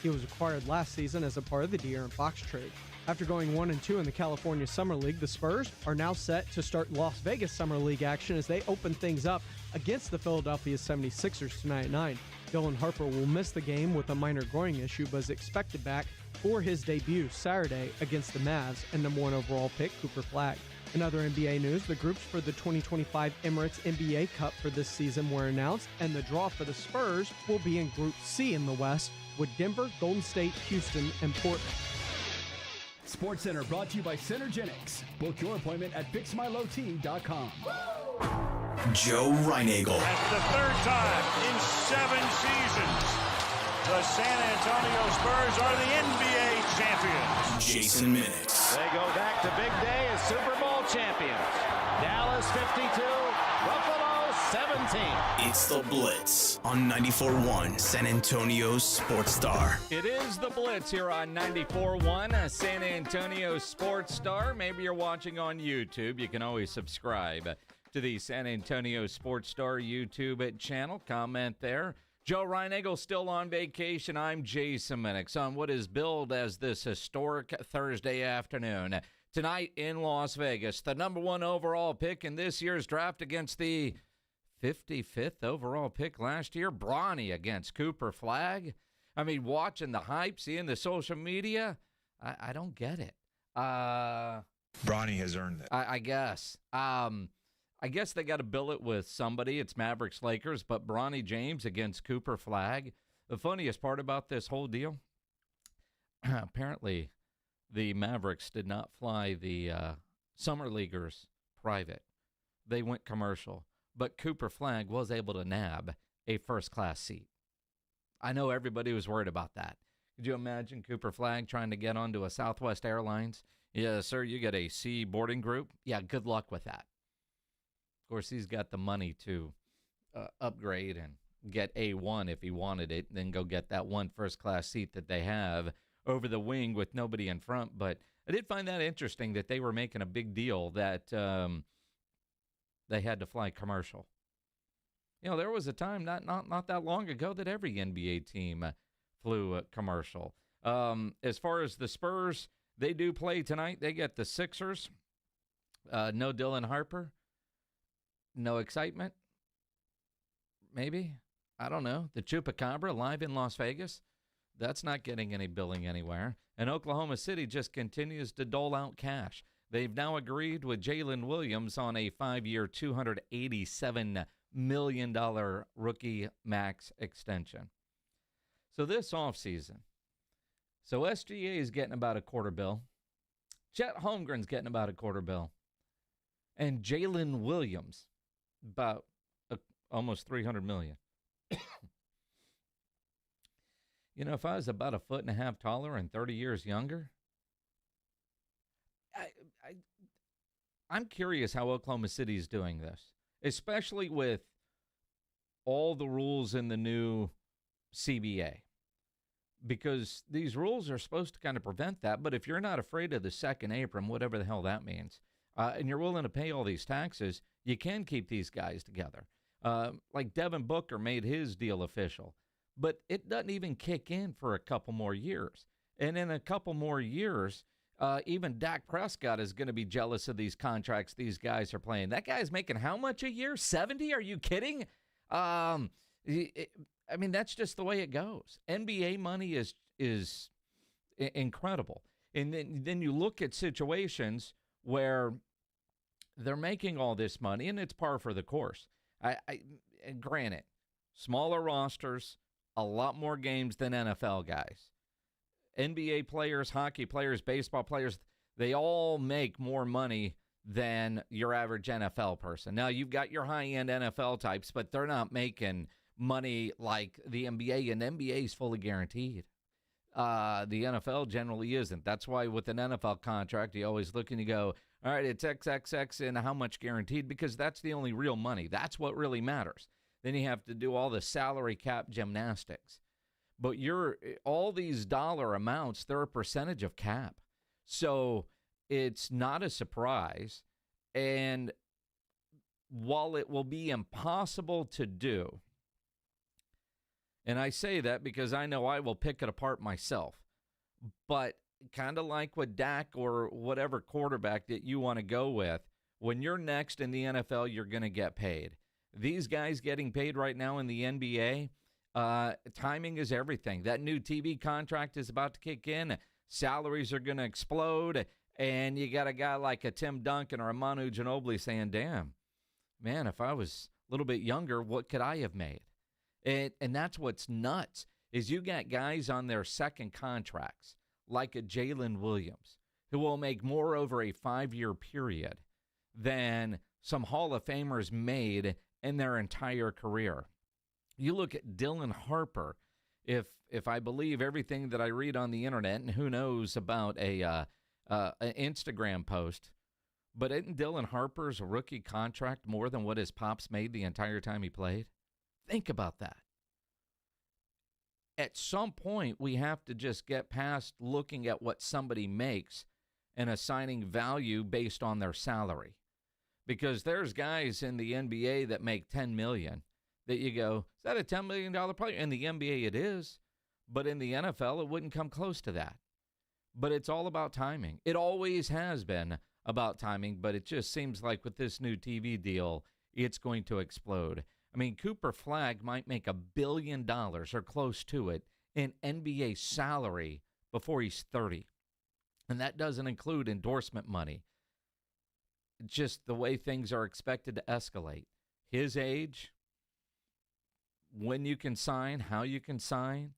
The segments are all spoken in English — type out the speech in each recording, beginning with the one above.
He was acquired last season as a part of the De'Aaron Fox trade. After going 1-2 in the California Summer League, the Spurs are now set to start Las Vegas Summer League action as they open things up against the Philadelphia 76ers tonight at 9. Dylan Harper will miss the game with a minor groin issue, but is expected back for his debut Saturday against the Mavs and number 1 overall pick Cooper Flagg. In other NBA news, the groups for the 2025 Emirates NBA Cup for this season were announced, and the draw for the Spurs will be in Group C in the West with Denver, Golden State, Houston, and Portland. SportsCenter brought to you by Synergenics. Book your appointment at fixmylowt.com. Joe Reinagel. That's the third time in 7 seasons the San Antonio Spurs are the NBA champions. Jason Minix. They go back to big day as Super Bowl champions. Dallas 52, Buffalo 17. It's the Blitz on 94.1 San Antonio Sports Star. It is the Blitz here on 94.1 San Antonio Sports Star. Maybe you're watching on YouTube. You can always subscribe to the San Antonio Sports Star YouTube channel. Comment there. Joe Reinagel still on vacation. I'm Jason Minix on what is billed as this historic Thursday afternoon. Tonight in Las Vegas, the number 1 overall pick in this year's draft against the 55th overall pick last year, Bronny against Cooper Flagg. I mean, watching the hype, seeing the social media, I don't get it. Bronny has earned it. I guess. I guess they got to bill it with somebody. It's Mavericks Lakers, but Bronny James against Cooper Flagg. The funniest part about this whole deal, apparently the Mavericks did not fly the Summer Leaguers private. They went commercial. But Cooper Flagg was able to nab a first-class seat. I know everybody was worried about that. Could you imagine Cooper Flagg trying to get onto a Southwest Airlines? Yeah, sir, you get a C boarding group? Yeah, good luck with that. Of course, he's got the money to upgrade and get A1 if he wanted it, then go get that one first-class seat that they have over the wing with nobody in front. But I did find that interesting that they were making a big deal that they had to fly commercial. You know, there was a time not that long ago that every NBA team flew commercial. As far as the Spurs, they do play tonight. They get the Sixers. No Dylan Harper. No excitement? Maybe? I don't know. The Chupacabra live in Las Vegas? That's not getting any billing anywhere. And Oklahoma City just continues to dole out cash. They've now agreed with Jalen Williams on a 5-year, $287 million rookie max extension. So this offseason, SGA is getting about $250 million. Chet Holmgren's getting about $250 million. And Jalen Williams, about almost $300 million. You know, if I was about 1.5 feet taller and 30 years younger, I'm curious how Oklahoma City is doing this, especially with all the rules in the new CBA, because these rules are supposed to kind of prevent that. But if you're not afraid of the second apron, whatever the hell that means, and you're willing to pay all these taxes, you can keep these guys together. Like Devin Booker made his deal official, but it doesn't even kick in for a couple more years. And in a couple more years, even Dak Prescott is going to be jealous of these contracts these guys are playing. That guy's making how much a year? 70? Are you kidding? I mean, that's just the way it goes. NBA money is incredible. And then you look at situations where they're making all this money, and it's par for the course. And granted, smaller rosters, a lot more games than NFL guys. NBA players, hockey players, baseball players, they all make more money than your average NFL person. Now, you've got your high-end NFL types, but they're not making money like the NBA, and NBA is fully guaranteed. The NFL generally isn't. That's why with an NFL contract, you always look and you go, all right, it's XXX and how much guaranteed, because that's the only real money. That's what really matters. Then you have to do all the salary cap gymnastics. But all these dollar amounts, they're a percentage of cap. So it's not a surprise. And while it will be impossible to do, And I say that because I know I will pick it apart myself. But kind of like with Dak or whatever quarterback that you want to go with, when you're next in the NFL, you're going to get paid. These guys getting paid right now in the NBA, timing is everything. That new TV contract is about to kick in. Salaries are going to explode. And you got a guy like a Tim Duncan or a Manu Ginobili saying, damn, man, if I was a little bit younger, what could I have made? And that's what's nuts, is you got guys on their second contracts, like a Jalen Williams, who will make more over a 5-year period than some Hall of Famers made in their entire career. You look at Dylan Harper, if I believe everything that I read on the internet, and who knows about an Instagram post, but isn't Dylan Harper's rookie contract more than what his pops made the entire time he played? Think about that. At some point, we have to just get past looking at what somebody makes and assigning value based on their salary. Because there's guys in the NBA that make $10 million that you go, is that a $10 million player? In the NBA, it is. But in the NFL, it wouldn't come close to that. But it's all about timing. It always has been about timing, but it just seems like with this new TV deal, it's going to explode. I mean, Cooper Flagg might make $1 billion or close to it in NBA salary before he's 30. And that doesn't include endorsement money. Just the way things are expected to escalate. His age, when you can sign, how you can sign,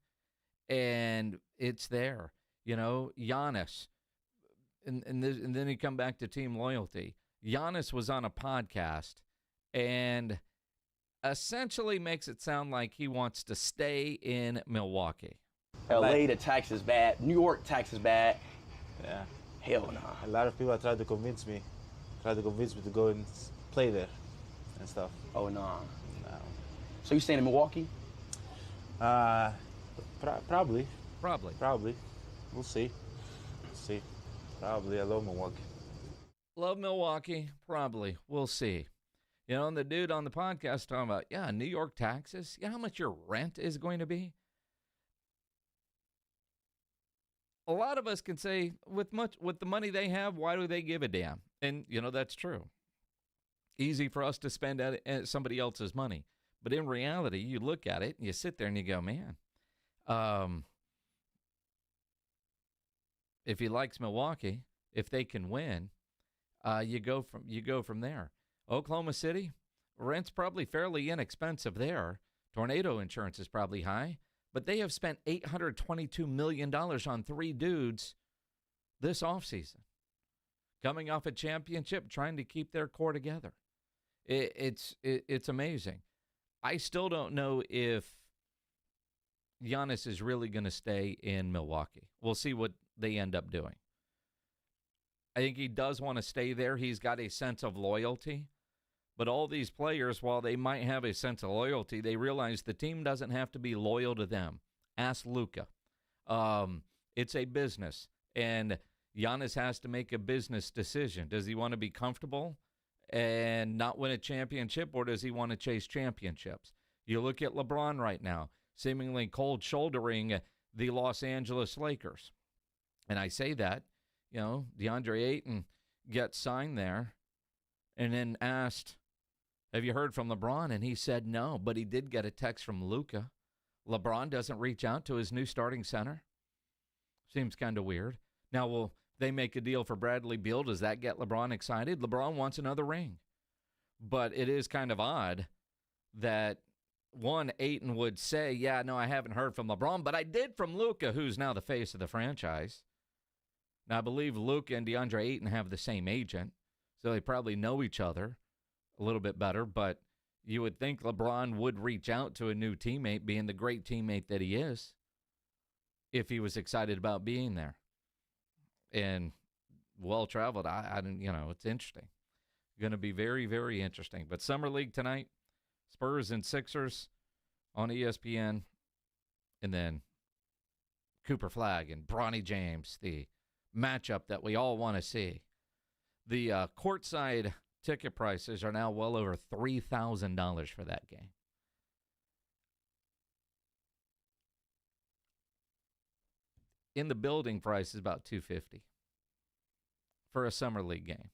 and it's there. You know, Giannis, and then you come back to team loyalty. Giannis was on a podcast and essentially makes it sound like he wants to stay in Milwaukee. LA, the tax is bad. New York, tax is bad. Yeah. Hell no. A lot of people tried to convince me to go and play there and stuff. Oh, no. No. So you staying in Milwaukee? Probably. Probably. We'll see. Probably. I love Milwaukee. Love Milwaukee. Probably. We'll see. You know, and the dude on the podcast talking about, New York taxes. You know how much your rent is going to be? A lot of us can say, with the money they have, why do they give a damn? And, you know, that's true. Easy for us to spend somebody else's money. But in reality, you look at it and you sit there and you go, man, if he likes Milwaukee, if they can win, you go from there. Oklahoma City, rent's probably fairly inexpensive there. Tornado insurance is probably high, but they have spent $822 million on 3 dudes this offseason, coming off a championship, trying to keep their core together. It's amazing. I still don't know if Giannis is really going to stay in Milwaukee. We'll see what they end up doing. I think he does want to stay there. He's got a sense of loyalty. But all these players, while they might have a sense of loyalty, they realize the team doesn't have to be loyal to them. Ask Luka. It's a business, and Giannis has to make a business decision. Does he want to be comfortable and not win a championship, or does he want to chase championships? You look at LeBron right now, seemingly cold shouldering the Los Angeles Lakers. And I say that, you know, DeAndre Ayton gets signed there and then asked, have you heard from LeBron? And he said no, but he did get a text from Luka. LeBron doesn't reach out to his new starting center. Seems kind of weird. Now, will they make a deal for Bradley Beal? Does that get LeBron excited? LeBron wants another ring. But it is kind of odd that, one, Ayton would say, yeah, no, I haven't heard from LeBron, but I did from Luka, who's now the face of the franchise. Now, I believe Luka and DeAndre Ayton have the same agent, so they probably know each other a little bit better, but you would think LeBron would reach out to a new teammate, being the great teammate that he is, if he was excited about being there. And well-traveled, I don't, you know, it's interesting. Going to be very, very interesting. But Summer League tonight, Spurs and Sixers on ESPN, and then Cooper Flagg and Bronny James, the matchup that we all want to see. The courtside ticket prices are now well over $3,000 for that game. in the building price is about $250 for a summer league game.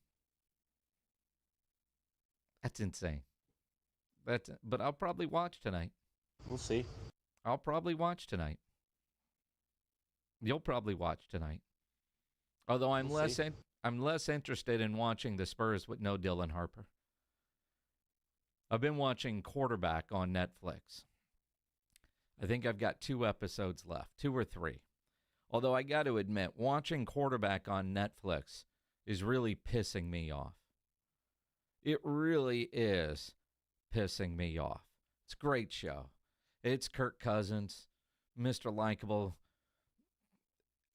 That's insane. But I'll probably watch tonight. We'll see. I'll probably watch tonight. You'll probably watch tonight. Although I'm less interested in watching the Spurs with no Dylan Harper. I've been watching Quarterback on Netflix. I think I've got 2 episodes left, 2 or 3. Although I got to admit, watching Quarterback on Netflix is really pissing me off. It really is pissing me off. It's a great show. It's Kirk Cousins, Mr. Likeable.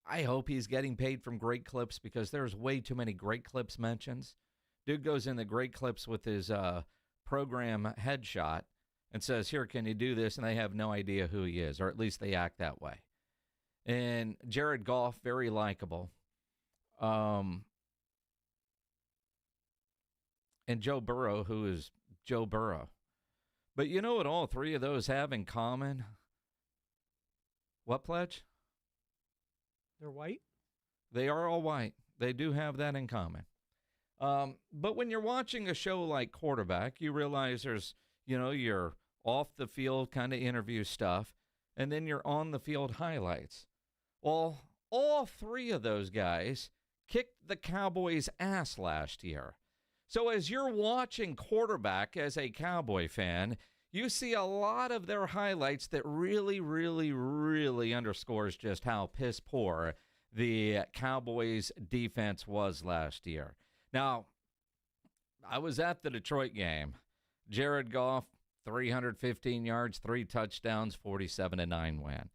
I hope he's getting paid from Great Clips because there's way too many Great Clips mentions. Dude goes in the Great Clips with his program headshot and says, here, can you do this? And they have no idea who he is, or at least they act that way. And Jared Goff, very likable. And Joe Burrow, who is Joe Burrow. But you know what all 3 of those have in common? What, Pledge? They're white? They are all white. They do have that in common. But when you're watching a show like Quarterback, you realize there's, your off-the-field kind of interview stuff, and then your on-the-field highlights. Well, all 3 of those guys kicked the Cowboys' ass last year. So as you're watching Quarterback as a Cowboy fan, you see a lot of their highlights that really, really, really underscores just how piss poor the Cowboys' defense was last year. Now, I was at the Detroit game. Jared Goff, 315 yards, 3 touchdowns, 47-9 win.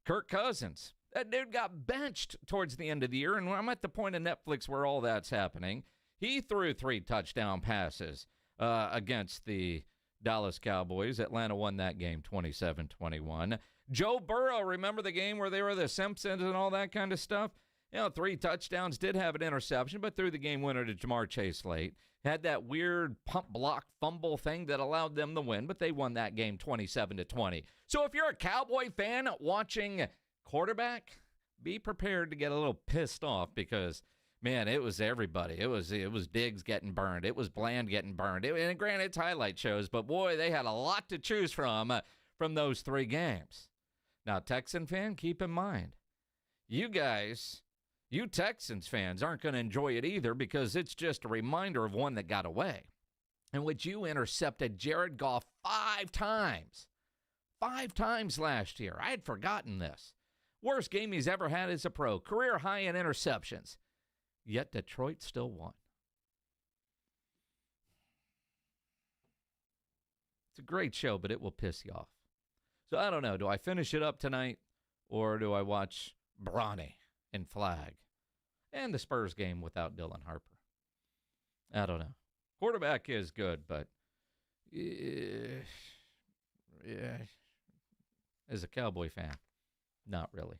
Kirk Cousins, that dude got benched towards the end of the year, and I'm at the point of Netflix where all that's happening. He threw 3 touchdown passes against the Dallas Cowboys. Atlanta won that game 27-21. Joe Burrow, remember the game where they were the Simpsons and all that kind of stuff? 3 touchdowns, did have an interception, but threw the game winner to Jamar Chase late. Had that weird pump block fumble thing that allowed them to win, but they won that game 27-20. So if you're a Cowboy fan watching Quarterback, be prepared to get a little pissed off because, man, it was everybody. It was Diggs getting burned. It was Bland getting burned. And granted, it's highlight shows, but boy, they had a lot to choose from those 3 games. Now, Texan fan, keep in mind, you Texans fans aren't going to enjoy it either because it's just a reminder of one that got away in which you intercepted Jared Goff 5 times. 5 times last year. I had forgotten this. Worst game he's ever had as a pro. Career high in interceptions. Yet Detroit still won. It's a great show, but it will piss you off. So I don't know. Do I finish it up tonight or do I watch Bronny and Flag and the Spurs game without Dylan Harper? I don't know. Quarterback is good, but yeah, as a Cowboy fan, not really.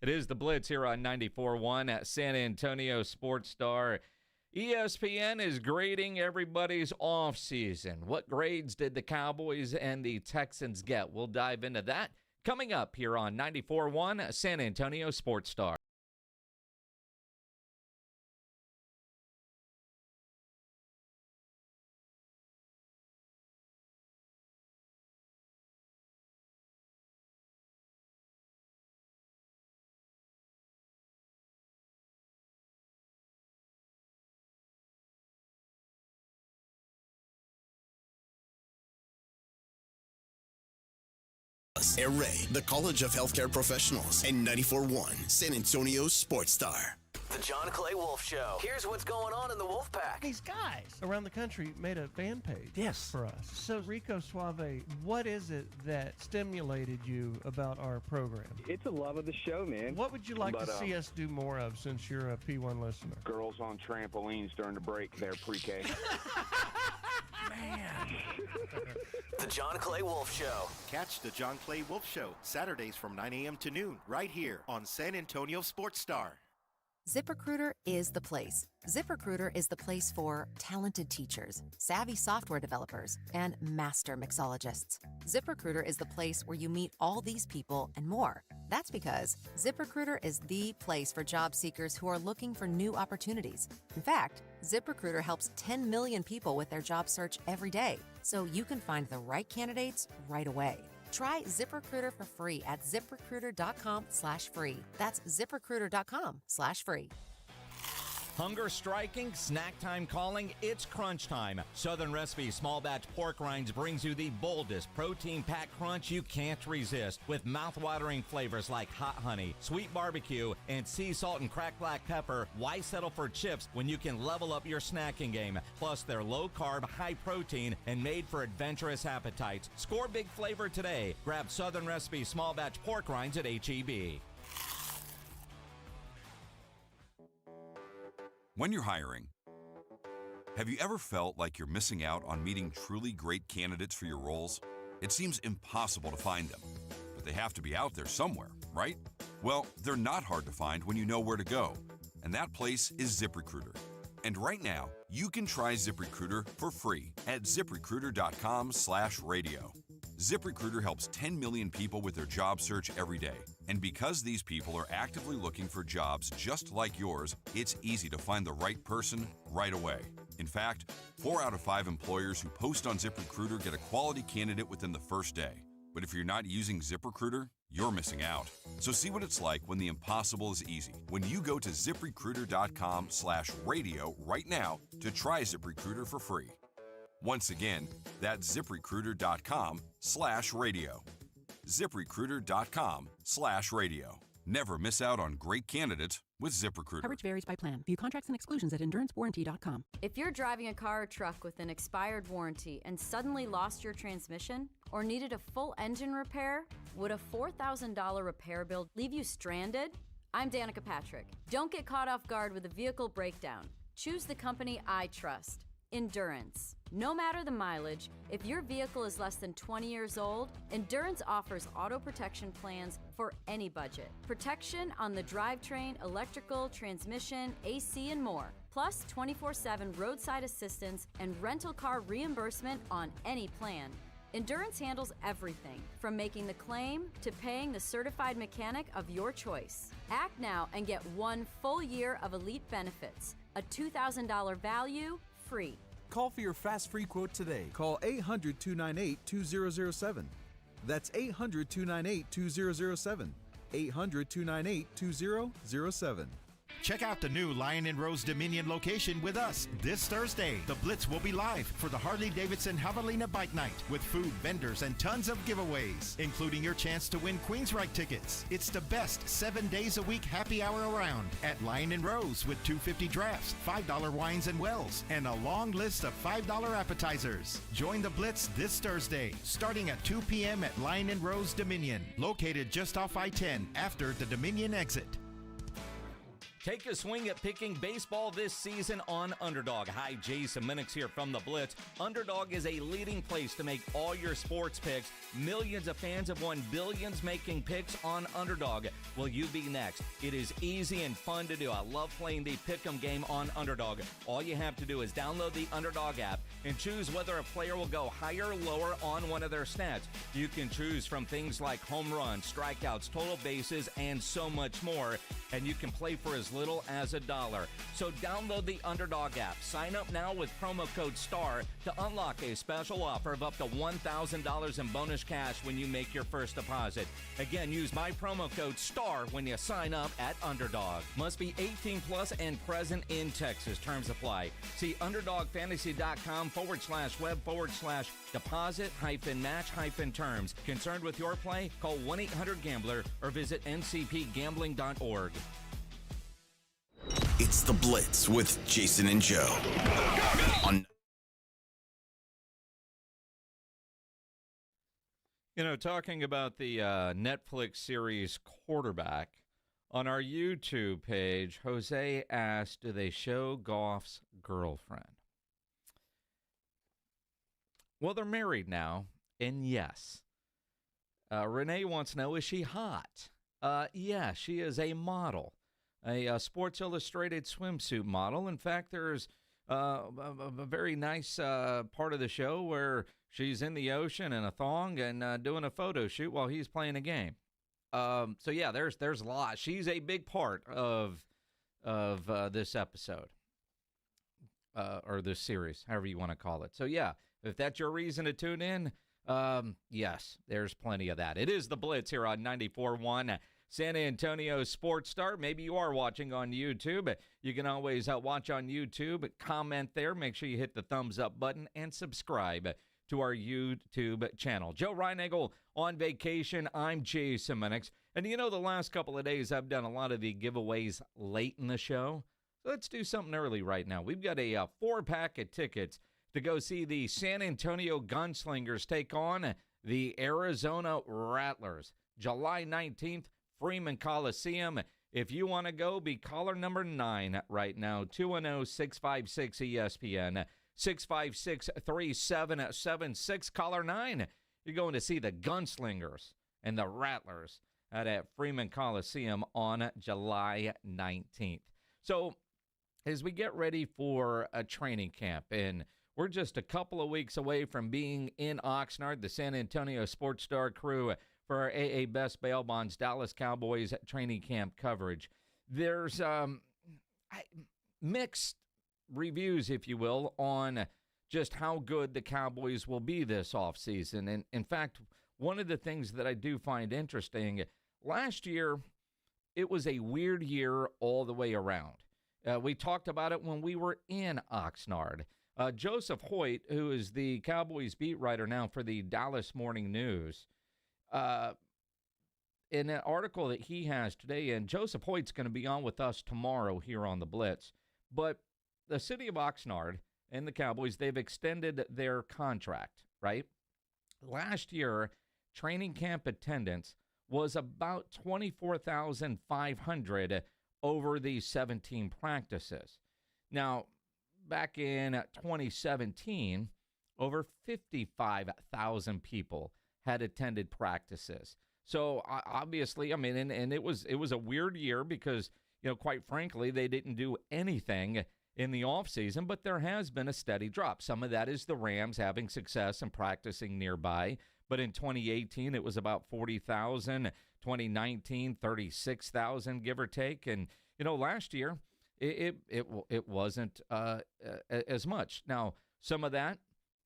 It is the Blitz here on 94.1 at San Antonio Sports Star. ESPN is grading everybody's offseason. What grades did the Cowboys and the Texans get? We'll dive into that coming up here on 94.1 San Antonio Sports Star. Array, the College of Healthcare Professionals, and 94.1 San Antonio Sports Star. The John Clay Wolf Show. Here's what's going on in the Wolf Pack. These guys around the country made a fan page for us. So, Rico Suave, what is it that stimulated you about our program? It's a love of the show, man. What would you like to see us do more of since you're a P1 listener? Girls on trampolines during the break. They're pre-K. Man. The John Clay Wolf Show. Catch the John Clay Wolf Show Saturdays from 9 a.m. to noon right here on San Antonio Sports Star. ZipRecruiter is the place. ZipRecruiter is the place for talented teachers, savvy software developers, and master mixologists. ZipRecruiter is the place where you meet all these people and more. That's because ZipRecruiter is the place for job seekers who are looking for new opportunities. In fact, ZipRecruiter helps 10 million people with their job search every day, so you can find the right candidates right away. Try ZipRecruiter for free at ZipRecruiter.com/free. That's ZipRecruiter.com/free. Hunger striking, snack time calling, it's crunch time. Southern Recipe Small Batch Pork Rinds brings you the boldest protein-packed crunch you can't resist with mouth-watering flavors like hot honey, sweet barbecue, and sea salt and cracked black pepper. Why settle for chips when you can level up your snacking game? Plus, they're low-carb, high-protein, and made for adventurous appetites. Score big flavor today. Grab Southern Recipe Small Batch Pork Rinds at H-E-B. When you're hiring, have you ever felt like you're missing out on meeting truly great candidates for your roles? It seems impossible to find them, but they have to be out there somewhere, right? Well, they're not hard to find when you know where to go, and that place is ZipRecruiter. And right now, you can try ZipRecruiter for free at ZipRecruiter.com/radio. ZipRecruiter helps 10 million people with their job search every day. And because these people are actively looking for jobs just like yours, it's easy to find the right person right away. In fact, 4 out of 5 employers who post on ZipRecruiter get a quality candidate within the first day. But if you're not using ZipRecruiter, you're missing out. So see what it's like when the impossible is easy. When you go to ZipRecruiter.com/radio right now to try ZipRecruiter for free. Once again, that's ZipRecruiter.com/radio. ZipRecruiter.com/radio. Never miss out on great candidates with ZipRecruiter. Coverage varies by plan. View contracts and exclusions at EnduranceWarranty.com. If you're driving a car or truck with an expired warranty and suddenly lost your transmission or needed a full engine repair, would a $4,000 repair bill leave you stranded? I'm Danica Patrick. Don't get caught off guard with a vehicle breakdown. Choose the company I trust. Endurance. No matter the mileage, if your vehicle is less than 20 years old, Endurance offers auto protection plans for any budget. Protection on the drivetrain, electrical, transmission, AC, and more. Plus 24/7 roadside assistance and rental car reimbursement on any plan. Endurance handles everything, from making the claim to paying the certified mechanic of your choice. Act now and get 1 full year of elite benefits, a $2,000 value, free. Call for your fast free quote today. Call 800-298-2007. That's 800-298-2007. 800-298-2007. Check out the new Lion and Rose Dominion location with us this Thursday. The Blitz will be live for the Harley-Davidson Javelina Bike Night with food, vendors, and tons of giveaways, including your chance to win Queensryche tickets. It's the best 7 days a week happy hour around at Lion and Rose with $2.50 drafts, $5 wines and wells, and a long list of $5 appetizers. Join the Blitz this Thursday, starting at 2 p.m. at Lion and Rose Dominion, located just off I-10 after the Dominion exit. Take a swing at picking baseball this season on Underdog. Hi, Jason Minix here from the Blitz. Underdog is a leading place to make all your sports picks. Millions of fans have won billions making picks on Underdog. Will you be next? It is easy and fun to do. I love playing the pick'em game on Underdog. All you have to do is download the Underdog app and choose whether a player will go higher or lower on one of their stats. You can choose from things like home runs, strikeouts, total bases, and so much more. And you can play for as little as $1. So download the Underdog app. Sign up now with promo code STAR to unlock a special offer of up to $1,000 in bonus cash when you make your first deposit. Again, use my promo code STAR when you sign up at Underdog. Must be 18 plus and present in Texas. Terms apply. See underdogfantasy.com/web/deposit-match-terms. Concerned with your play? Call 1-800-GAMBLER or visit ncpgambling.org. It's The Blitz with Jason and Joe. Talking about the Netflix series Quarterback, on our YouTube page, Jose asked, do they show Goff's girlfriend? Well, they're married now, and yes. Renee wants to know, is she hot? Yeah, she is a model. a Sports Illustrated swimsuit model. In fact, there's a very nice part of the show where she's in the ocean in a thong and doing a photo shoot while he's playing a game. So yeah, there's a lot. She's a big part of this episode or this series, however you want to call it. So yeah, if that's your reason to tune in, yes, there's plenty of that. It is the Blitz here on 94.1 San Antonio Sports Star. Maybe you are watching on YouTube. You can always watch on YouTube, comment there. Make sure you hit the thumbs up button and subscribe to our YouTube channel. Joe Reinagle on vacation. I'm Jason Minix. And you know, the last couple of days I've done a lot of the giveaways late in the show. So let's do something early right now. We've got a 4-pack of tickets to go see the San Antonio Gunslingers take on the Arizona Rattlers. July 19th, Freeman Coliseum. If you want to go, be caller number 9 right now, 210-656-ESPN, 656-3776, caller 9. You're going to see the Gunslingers and the Rattlers at Freeman Coliseum on July 19th. So as we get ready for a training camp, and we're just a couple of weeks away from being in Oxnard, the San Antonio Sports Star crew, for our AA Best Bail Bonds Dallas Cowboys training camp coverage. There's mixed reviews, if you will, on just how good the Cowboys will be this offseason. And in fact, one of the things that I do find interesting, last year, it was a weird year all the way around. We talked about it when we were in Oxnard. Joseph Hoyt, who is the Cowboys beat writer now for the Dallas Morning News, in an article that he has today, and Joseph Hoyt's going to be on with us tomorrow here on the Blitz, but the city of Oxnard and the Cowboys, they've extended their contract, right? Last year, training camp attendance was about 24,500 over the 17 practices. Now, back in 2017, over 55,000 people had attended practices. So obviously, I mean, and it was a weird year because, you know, quite frankly, they didn't do anything in the offseason, but there has been a steady drop. Some of that is the Rams having success and practicing nearby. But in 2018, it was about 40,000. 2019, 36,000, give or take. And, you know, last year, it wasn't as much. Now, some of that,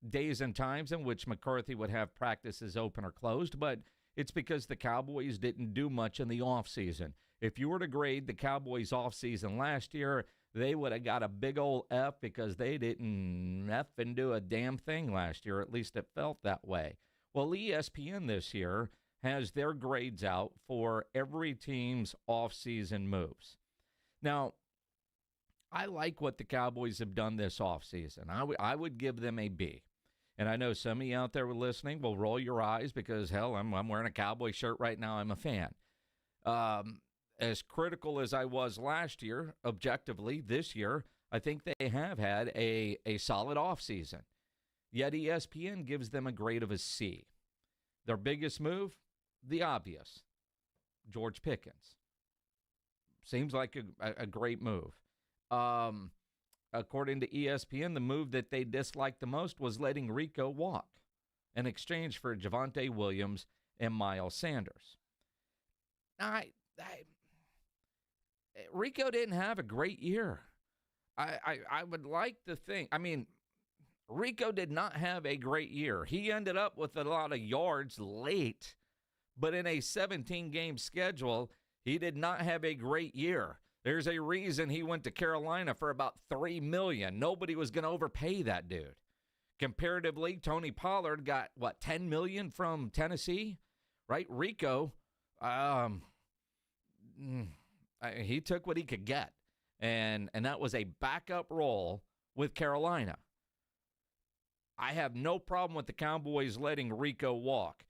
days and times in which McCarthy would have practices open or closed, but it's because the Cowboys didn't do much in the offseason. If you were to grade the Cowboys offseason last year, they would have got a big old F because they didn't F and do a damn thing last year. At least it felt that way. Well, ESPN this year has their grades out for every team's offseason moves. Now, I like what the Cowboys have done this offseason. I would give them a B. And I know some of you out there listening will roll your eyes because, hell, I'm wearing a Cowboy shirt right now. I'm a fan. As critical as I was last year, objectively, this year, I think they have had a solid offseason. Yet ESPN gives them a grade of a C. Their biggest move, the obvious, George Pickens. Seems like a great move. According to ESPN, the move that they disliked the most was letting Rico walk in exchange for Javonte Williams and Miles Sanders. Now, Rico didn't have a great year. I would like to think, Rico did not have a great year. He ended up with a lot of yards late, but in a 17-game schedule, he did not have a great year. There's a reason he went to Carolina for about $3 million. Nobody was going to overpay that dude. Comparatively, Tony Pollard got, $10 million from Tennessee? Right? Rico, he took what he could get, and that was a backup role with Carolina. I have no problem with the Cowboys letting Rico walk.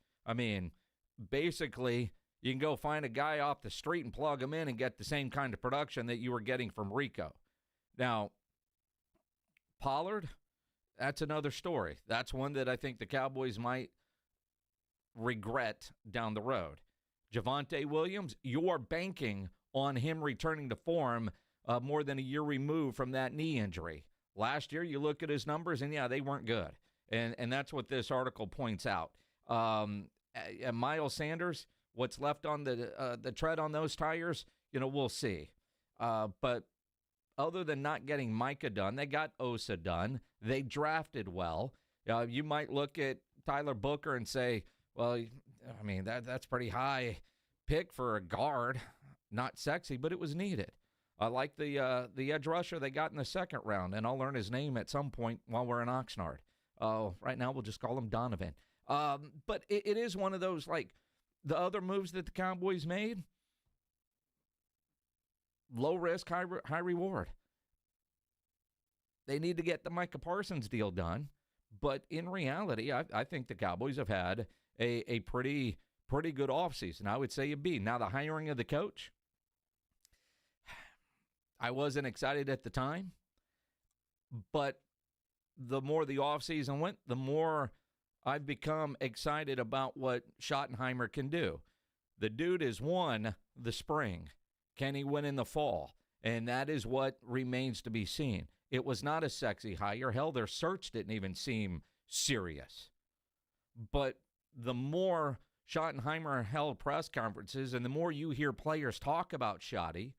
Basically, you can go find a guy off the street and plug him in and get the same kind of production that you were getting from Rico. Now, Pollard, that's another story. That's one that I think the Cowboys might regret down the road. Javonte Williams, you're banking on him returning to form more than a year removed from that knee injury. Last year, you look at his numbers, and, yeah, they weren't good. And that's what this article points out. Miles Sanders, what's left on the tread on those tires, we'll see. But other than not getting Micah done, they got Osa done. They drafted well. You might look at Tyler Booker and say, well, I mean, that's pretty high pick for a guard. Not sexy, but it was needed. I like the edge rusher they got in the second round, and I'll learn his name at some point while we're in Oxnard. Right now, we'll just call him Donovan. But it is one of those, like, the other moves that the Cowboys made, low risk, high reward. They need to get the Micah Parsons deal done. But in reality, I think the Cowboys have had a pretty good offseason. I would say a B. Now, the hiring of the coach, I wasn't excited at the time, but the more the offseason went, the more I've become excited about what Schottenheimer can do. The dude has won the spring. Can he win in the fall? And that is what remains to be seen. It was not a sexy hire. Hell, their search didn't even seem serious. But the more Schottenheimer held press conferences and the more you hear players talk about Schotty,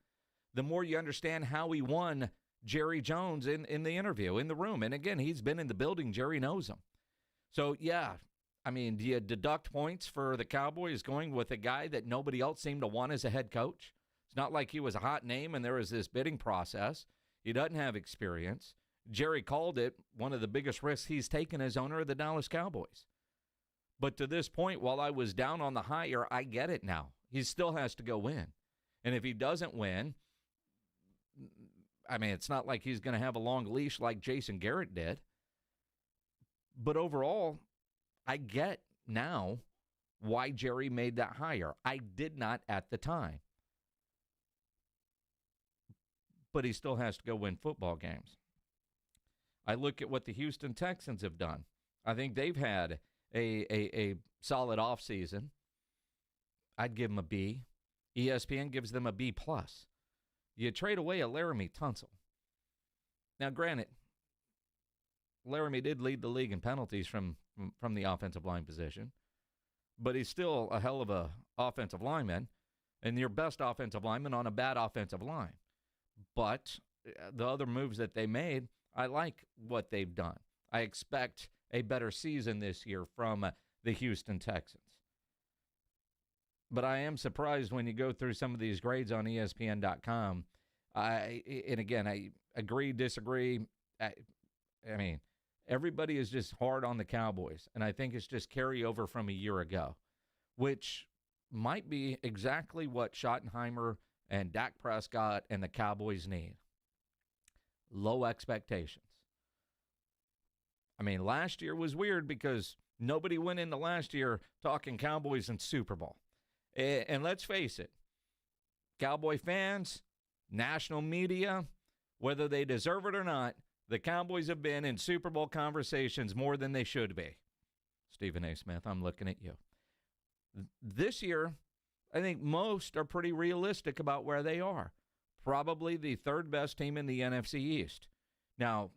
the more you understand how he won Jerry Jones in the interview, in the room. And again, he's been in the building. Jerry knows him. So, yeah, I mean, do you deduct points for the Cowboys going with a guy that nobody else seemed to want as a head coach? It's not like he was a hot name and there was this bidding process. He doesn't have experience. Jerry called it one of the biggest risks he's taken as owner of the Dallas Cowboys. But to this point, while I was down on the hire, I get it now. He still has to go win. And if he doesn't win, I mean, it's not like he's going to have a long leash like Jason Garrett did. But overall, I get now why Jerry made that hire. I did not at the time. But he still has to go win football games. I look at what the Houston Texans have done. I think they've had a solid offseason. I'd give them a B. ESPN gives them a B+. You trade away a Laramie Tunsil. Now, granted, Laramie did lead the league in penalties from the offensive line position, but he's still a hell of a offensive lineman and your best offensive lineman on a bad offensive line. But the other moves that they made, I like what they've done. I expect a better season this year from the Houston Texans. But I am surprised when you go through some of these grades on ESPN.com. And again, I agree, disagree. I mean, everybody is just hard on the Cowboys. And I think it's just carryover from a year ago, which might be exactly what Schottenheimer and Dak Prescott and the Cowboys need. Low expectations. I mean, last year was weird because nobody went into last year talking Cowboys and Super Bowl. And let's face it, Cowboy fans, national media, whether they deserve it or not, the Cowboys have been in Super Bowl conversations more than they should be. Stephen A. Smith, I'm looking at you. This year, I think most are pretty realistic about where they are. Probably the third best team in the NFC East. Now,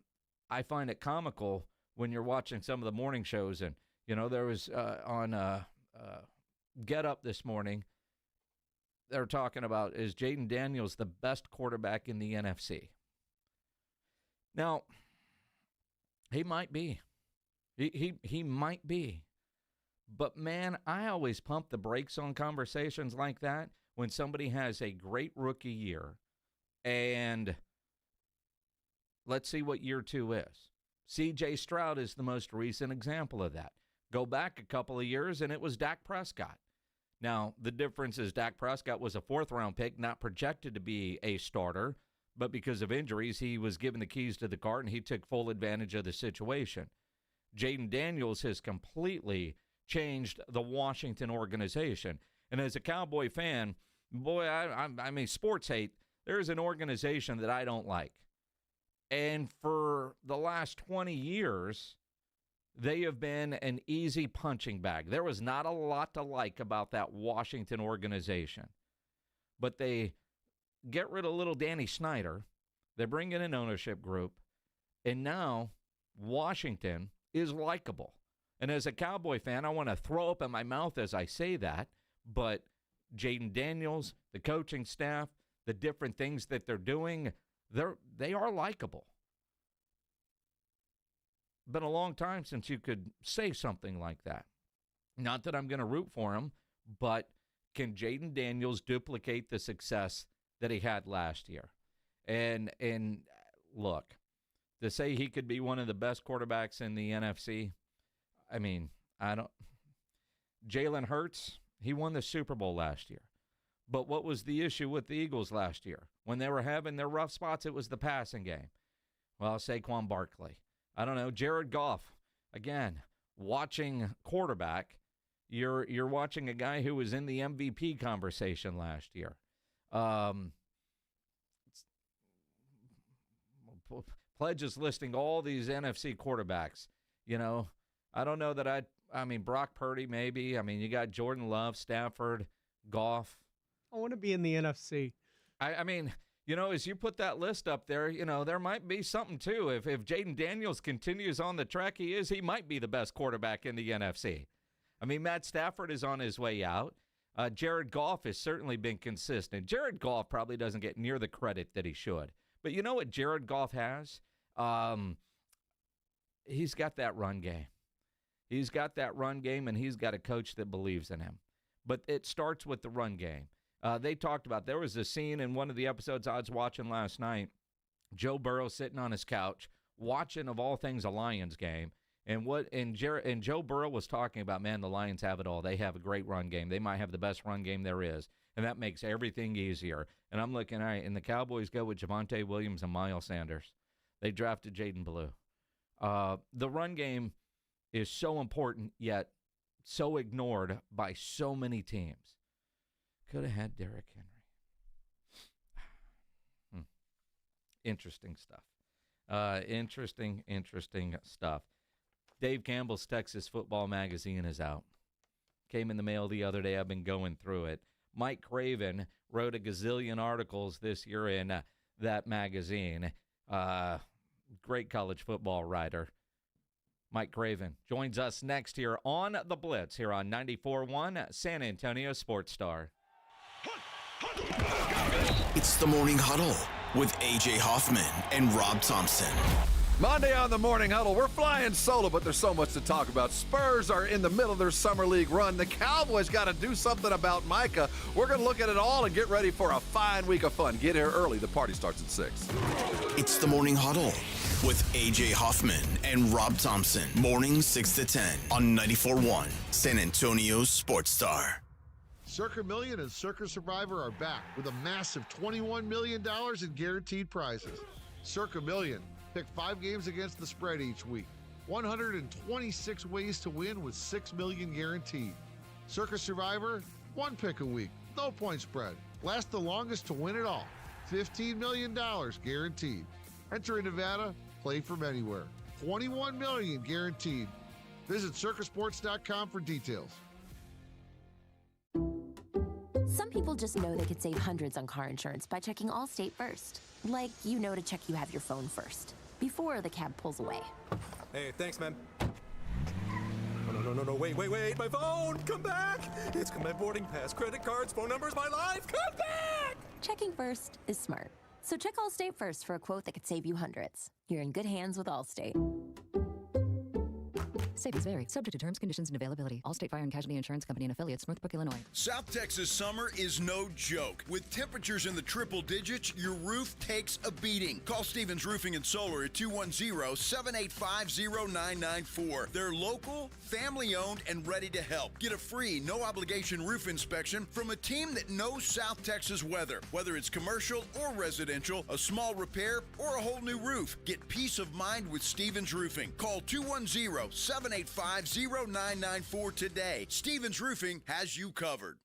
I find it comical when you're watching some of the morning shows, and, you know, there was on Get Up this morning, they're talking about, is Jaden Daniels the best quarterback in the NFC? Now, he might be. He might be. But, man, I always pump the brakes on conversations like that when somebody has a great rookie year. And let's see what year 2 is. C.J. Stroud is the most recent example of that. Go back a couple of years, and it was Dak Prescott. Now, the difference is Dak Prescott was a 4th-round pick, not projected to be a starter, but because of injuries, he was given the keys to the car, and he took full advantage of the situation. Jaden Daniels has completely changed the Washington organization. And as a Cowboy fan, boy, I mean, sports hate, there's an organization that I don't like. And for the last 20 years, they have been an easy punching bag. There was not a lot to like about that Washington organization. But they get rid of little Danny Snyder. They bring in an ownership group. And now Washington is likable. And as a Cowboy fan, I want to throw up in my mouth as I say that. But Jaden Daniels, the coaching staff, the different things that they're doing, they are likable. Been a long time since you could say something like that. Not that I'm going to root for him, but can Jaden Daniels duplicate the success that he had last year? And look, to say he could be one of the best quarterbacks in the NFC, I mean, Jalen Hurts, he won the Super Bowl last year. But what was the issue with the Eagles last year? When they were having their rough spots, it was the passing game. Well, Saquon Barkley. I don't know, Jared Goff. Again, watching quarterback, you're watching a guy who was in the MVP conversation last year. Pledge is listing all these NFC quarterbacks. You know, I don't know that I mean, Brock Purdy maybe. I mean, you got Jordan Love, Stafford, Goff. I want to be in the NFC. I mean, you know, as you put that list up there, you know, there might be something too. If Jaden Daniels continues on the track he might be the best quarterback in the NFC. I mean, Matt Stafford is on his way out. Jared Goff has certainly been consistent. Jared Goff probably doesn't get near the credit that he should. But you know what Jared Goff has? He's got that run game. He's got that run game, and he's got a coach that believes in him. But it starts with the run game. They talked about, there was a scene in one of the episodes I was watching last night, Joe Burrow sitting on his couch, watching, of all things, a Lions game. And Joe Burrow was talking about, man, the Lions have it all. They have a great run game. They might have the best run game there is. And that makes everything easier. And I'm looking, all right, and the Cowboys go with Javonte Williams and Miles Sanders. They drafted Jaden Blue. The run game is so important, yet so ignored by so many teams. Could have had Derrick Henry. Interesting stuff. Interesting stuff. Dave Campbell's Texas Football Magazine is out. Came in the mail the other day. I've been going through it. Mike Craven wrote a gazillion articles this year in that magazine. Great college football writer. Mike Craven joins us next here on The Blitz here on 94.1 San Antonio Sports Star. It's the Morning Huddle with A.J. Hoffman and Rob Thompson. Monday on the Morning Huddle, we're flying solo, but there's so much to talk about. Spurs are in the middle of their summer league run. The Cowboys got to do something about Micah. We're going to look at it all and get ready for a fine week of fun. Get here early. The party starts at 6. It's the Morning Huddle with A.J. Hoffman and Rob Thompson. Mornings 6 to 10 on 94.1 San Antonio Sports Star. Circa Million and Circa Survivor are back with a massive $21 million in guaranteed prizes. Circa Million. Pick 5 games against the spread each week. 126 ways to win with $6 million guaranteed. Circa Survivor, 1 pick a week, no point spread. Last the longest to win it all. $15 million guaranteed. Enter in Nevada, play from anywhere. $21 million guaranteed. Visit circasports.com for details. Some people just know they could save hundreds on car insurance by checking Allstate first. Like, you know, to check you have your phone first, before the cab pulls away. Hey, thanks, man. Oh, no, wait, my phone, come back! It's got my boarding pass, credit cards, phone numbers, my life, come back! Checking first is smart. So check Allstate first for a quote that could save you hundreds. You're in good hands with Allstate. Savings vary. Subject to terms, conditions, and availability. Allstate Fire and Casualty Insurance Company and affiliates, Northbrook, Illinois. South Texas summer is no joke. With temperatures in the triple digits, your roof takes a beating. Call Stevens Roofing and Solar at 210-785-0994. They're local, family-owned, and ready to help. Get a free, no-obligation roof inspection from a team that knows South Texas weather. Whether it's commercial or residential, a small repair, or a whole new roof, get peace of mind with Stevens Roofing. Call 210-785-0994 today. Stevens Roofing has you covered.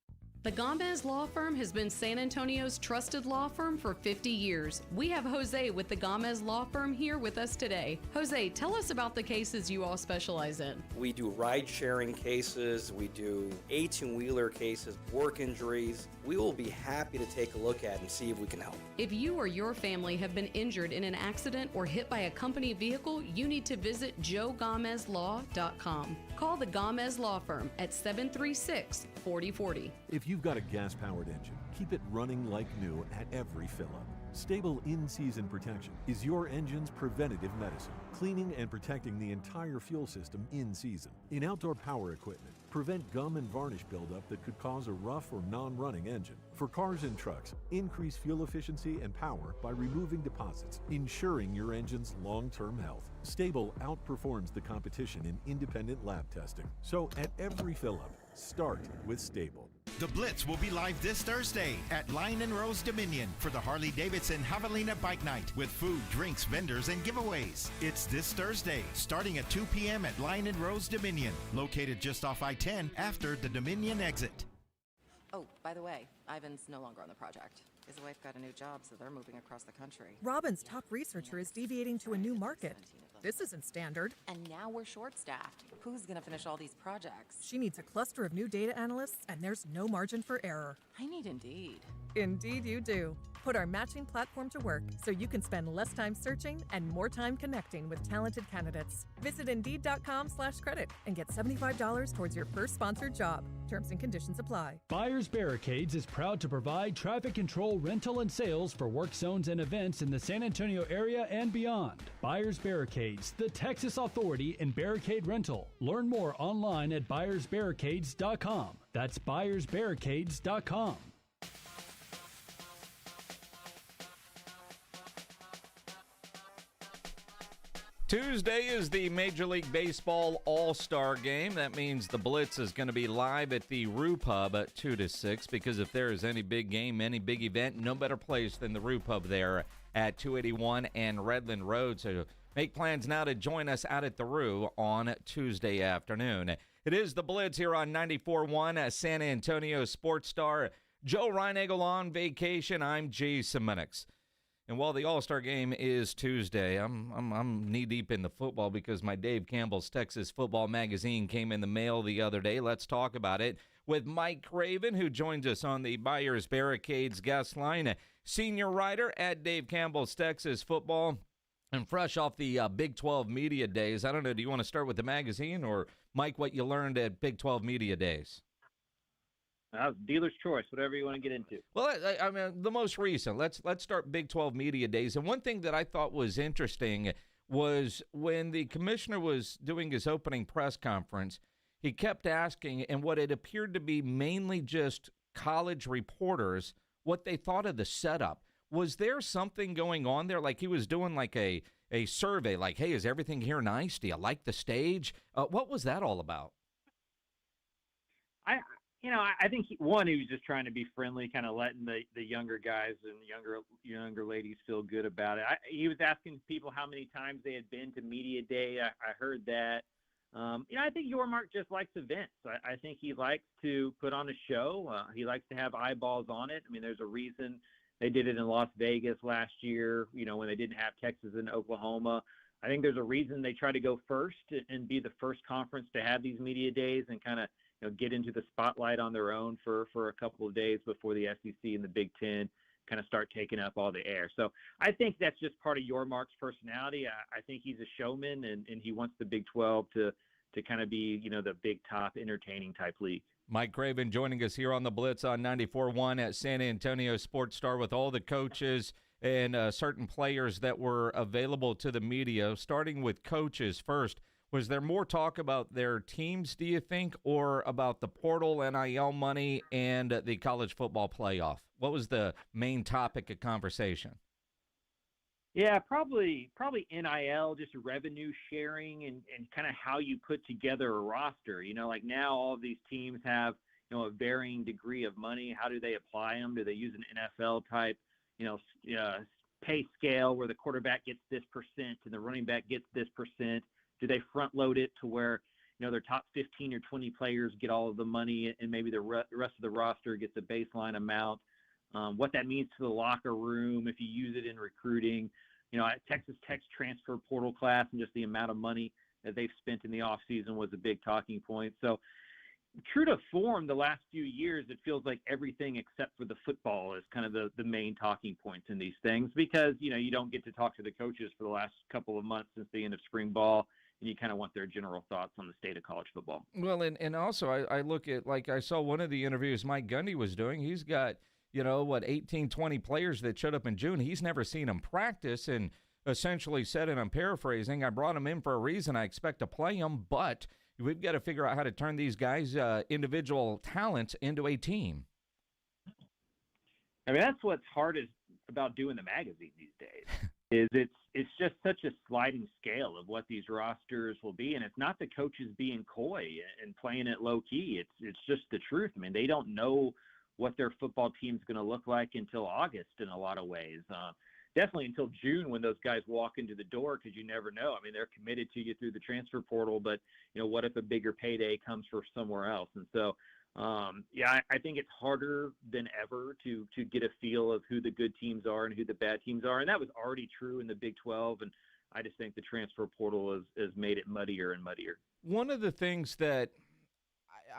The Gomez Law Firm has been San Antonio's trusted law firm for 50 years. We have Jose with the Gomez Law Firm here with us today. Jose, tell us about the cases you all specialize in. We do ride-sharing cases, we do 18-wheeler cases, work injuries. We will be happy to take a look at and see if we can help. If you or your family have been injured in an accident or hit by a company vehicle, you need to visit joegomezlaw.com. Call the Gomez Law Firm at 736-4040. If you've got a gas-powered engine, keep it running like new at every fill-up. Stable in-season protection is your engine's preventative medicine, cleaning and protecting the entire fuel system in season. In outdoor power equipment, prevent gum and varnish buildup that could cause a rough or non-running engine. For cars and trucks, increase fuel efficiency and power by removing deposits, ensuring your engine's long-term health. Stable outperforms the competition in independent lab testing. So at every fill-up, start with Stable. The Blitz will be live this Thursday at Lion and Rose Dominion for the Harley-Davidson Javelina Bike Night with food, drinks, vendors, and giveaways. It's this Thursday, starting at 2 p.m. at Lion and Rose Dominion, located just off I-10 after the Dominion exit. Oh, by the way, Ivan's no longer on the project. His wife got a new job, so they're moving across the country. Robin's top researcher is deviating to a new market. This isn't standard. And now we're short-staffed. Who's going to finish all these projects? She needs a cluster of new data analysts, and there's no margin for error. I need Indeed. Indeed you do. Put our matching platform to work so you can spend less time searching and more time connecting with talented candidates. Visit Indeed.com/credit and get $75 towards your first sponsored job. Terms and conditions apply. Buyers Barricades is proud to provide traffic control, rental, and sales for work zones and events in the San Antonio area and beyond. Buyers Barricades, the Texas authority in barricade rental. Learn more online at buyersbarricades.com. That's buyersbarricades.com. Tuesday is the Major League Baseball All-Star Game. That means the Blitz is going to be live at the Roo Pub at 2 to 6 because if there is any big game, any big event, no better place than the Roo Pub there at 281 and Redland Road. So make plans now to join us out at the Roo on Tuesday afternoon. It is the Blitz here on 94.1 San Antonio Sports Star. Joe Reinagel on vacation. I'm Jason Minix. And while the All-Star Game is Tuesday, I'm knee-deep in the football because my Dave Campbell's Texas Football Magazine came in the mail the other day. Let's talk about it with Mike Craven, who joins us on the Buyers Barricades guest line, senior writer at Dave Campbell's Texas Football, and fresh off the Big 12 Media Days. I don't know, do you want to start with the magazine or, Mike, what you learned at Big 12 Media Days? Dealer's choice, whatever you want to get into. Well, I mean, the most recent. Let's start Big 12 Media Days. And one thing that I thought was interesting was when the commissioner was doing his opening press conference, he kept asking, and what it appeared to be mainly just college reporters, what they thought of the setup. Was there something going on there? Like he was doing like a survey, like, hey, is everything here nice? Do you like the stage? What was that all about? I think he was just trying to be friendly, kind of letting the younger guys and younger ladies feel good about it. He was asking people how many times they had been to Media Day. I heard that. I think Yormark just likes events. I think he likes to put on a show. He likes to have eyeballs on it. I mean, there's a reason they did it in Las Vegas last year, when they didn't have Texas and Oklahoma. I think there's a reason they try to go first and be the first conference to have these Media Days and kind of get into the spotlight on their own for a couple of days before the SEC and the Big Ten kind of start taking up all the air. So I think that's just part of Yormark's personality. I think he's a showman, and he wants the Big 12 to kind of be, the big top entertaining type league. Mike Craven joining us here on the Blitz on 94.1 at San Antonio Sports Star with all the coaches and certain players that were available to the media. Starting with coaches first. Was there more talk about their teams, do you think, or about the portal, NIL money, and the college football playoff? What was the main topic of conversation? Yeah, probably NIL, just revenue sharing and kind of how you put together a roster. Like now all of these teams have, a varying degree of money. How do they apply them? Do they use an NFL type, pay scale where the quarterback gets this percent and the running back gets this percent? Do they front load it to where, their top 15 or 20 players get all of the money, and maybe the rest of the roster gets a baseline amount. What that means to the locker room if you use it in recruiting. Texas Tech's transfer portal class and just the amount of money that they've spent in the offseason was a big talking point. So true to form, the last few years, it feels like everything except for the football is kind of the main talking points in these things because, you don't get to talk to the coaches for the last couple of months since the end of spring ball, and you kind of want their general thoughts on the state of college football. Well, and also I look at, like I saw one of the interviews Mike Gundy was doing. He's got, 18, 20 players that showed up in June. He's never seen them practice and essentially said, and I'm paraphrasing, I brought them in for a reason. I expect to play them, but we've got to figure out how to turn these guys' individual talents into a team. I mean, that's what's hardest about doing the magazine these days is it's just such a sliding scale of what these rosters will be. And it's not the coaches being coy and playing it low key. It's just the truth. I mean, they don't know what their football team's going to look like until August in a lot of ways. Definitely until June when those guys walk into the door, because you never know. I mean, they're committed to you through the transfer portal, but, what if a bigger payday comes from somewhere else? And so, I think it's harder than ever to get a feel of who the good teams are and who the bad teams are. And that was already true in the Big 12, and I just think the transfer portal has made it muddier and muddier. One of the things that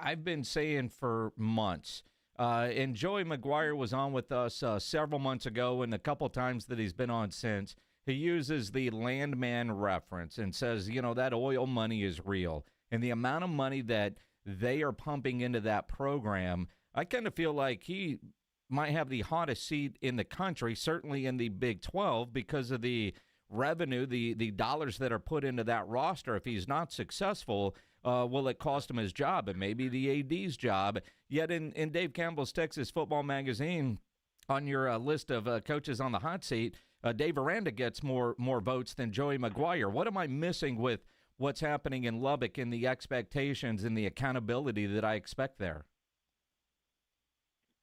I've been saying for months, and Joey McGuire was on with us several months ago, and a couple times that he's been on since, he uses the landman reference and says, that oil money is real. And the amount of money that they are pumping into that program, I kind of feel like he might have the hottest seat in the country, certainly in the Big 12, because of the revenue, the dollars that are put into that roster. If he's not successful, will it cost him his job and maybe the AD's job? Yet in Dave Campbell's Texas Football Magazine, on your list of coaches on the hot seat, Dave Aranda gets more votes than Joey McGuire. What am I missing with what's happening in Lubbock and the expectations and the accountability that I expect there?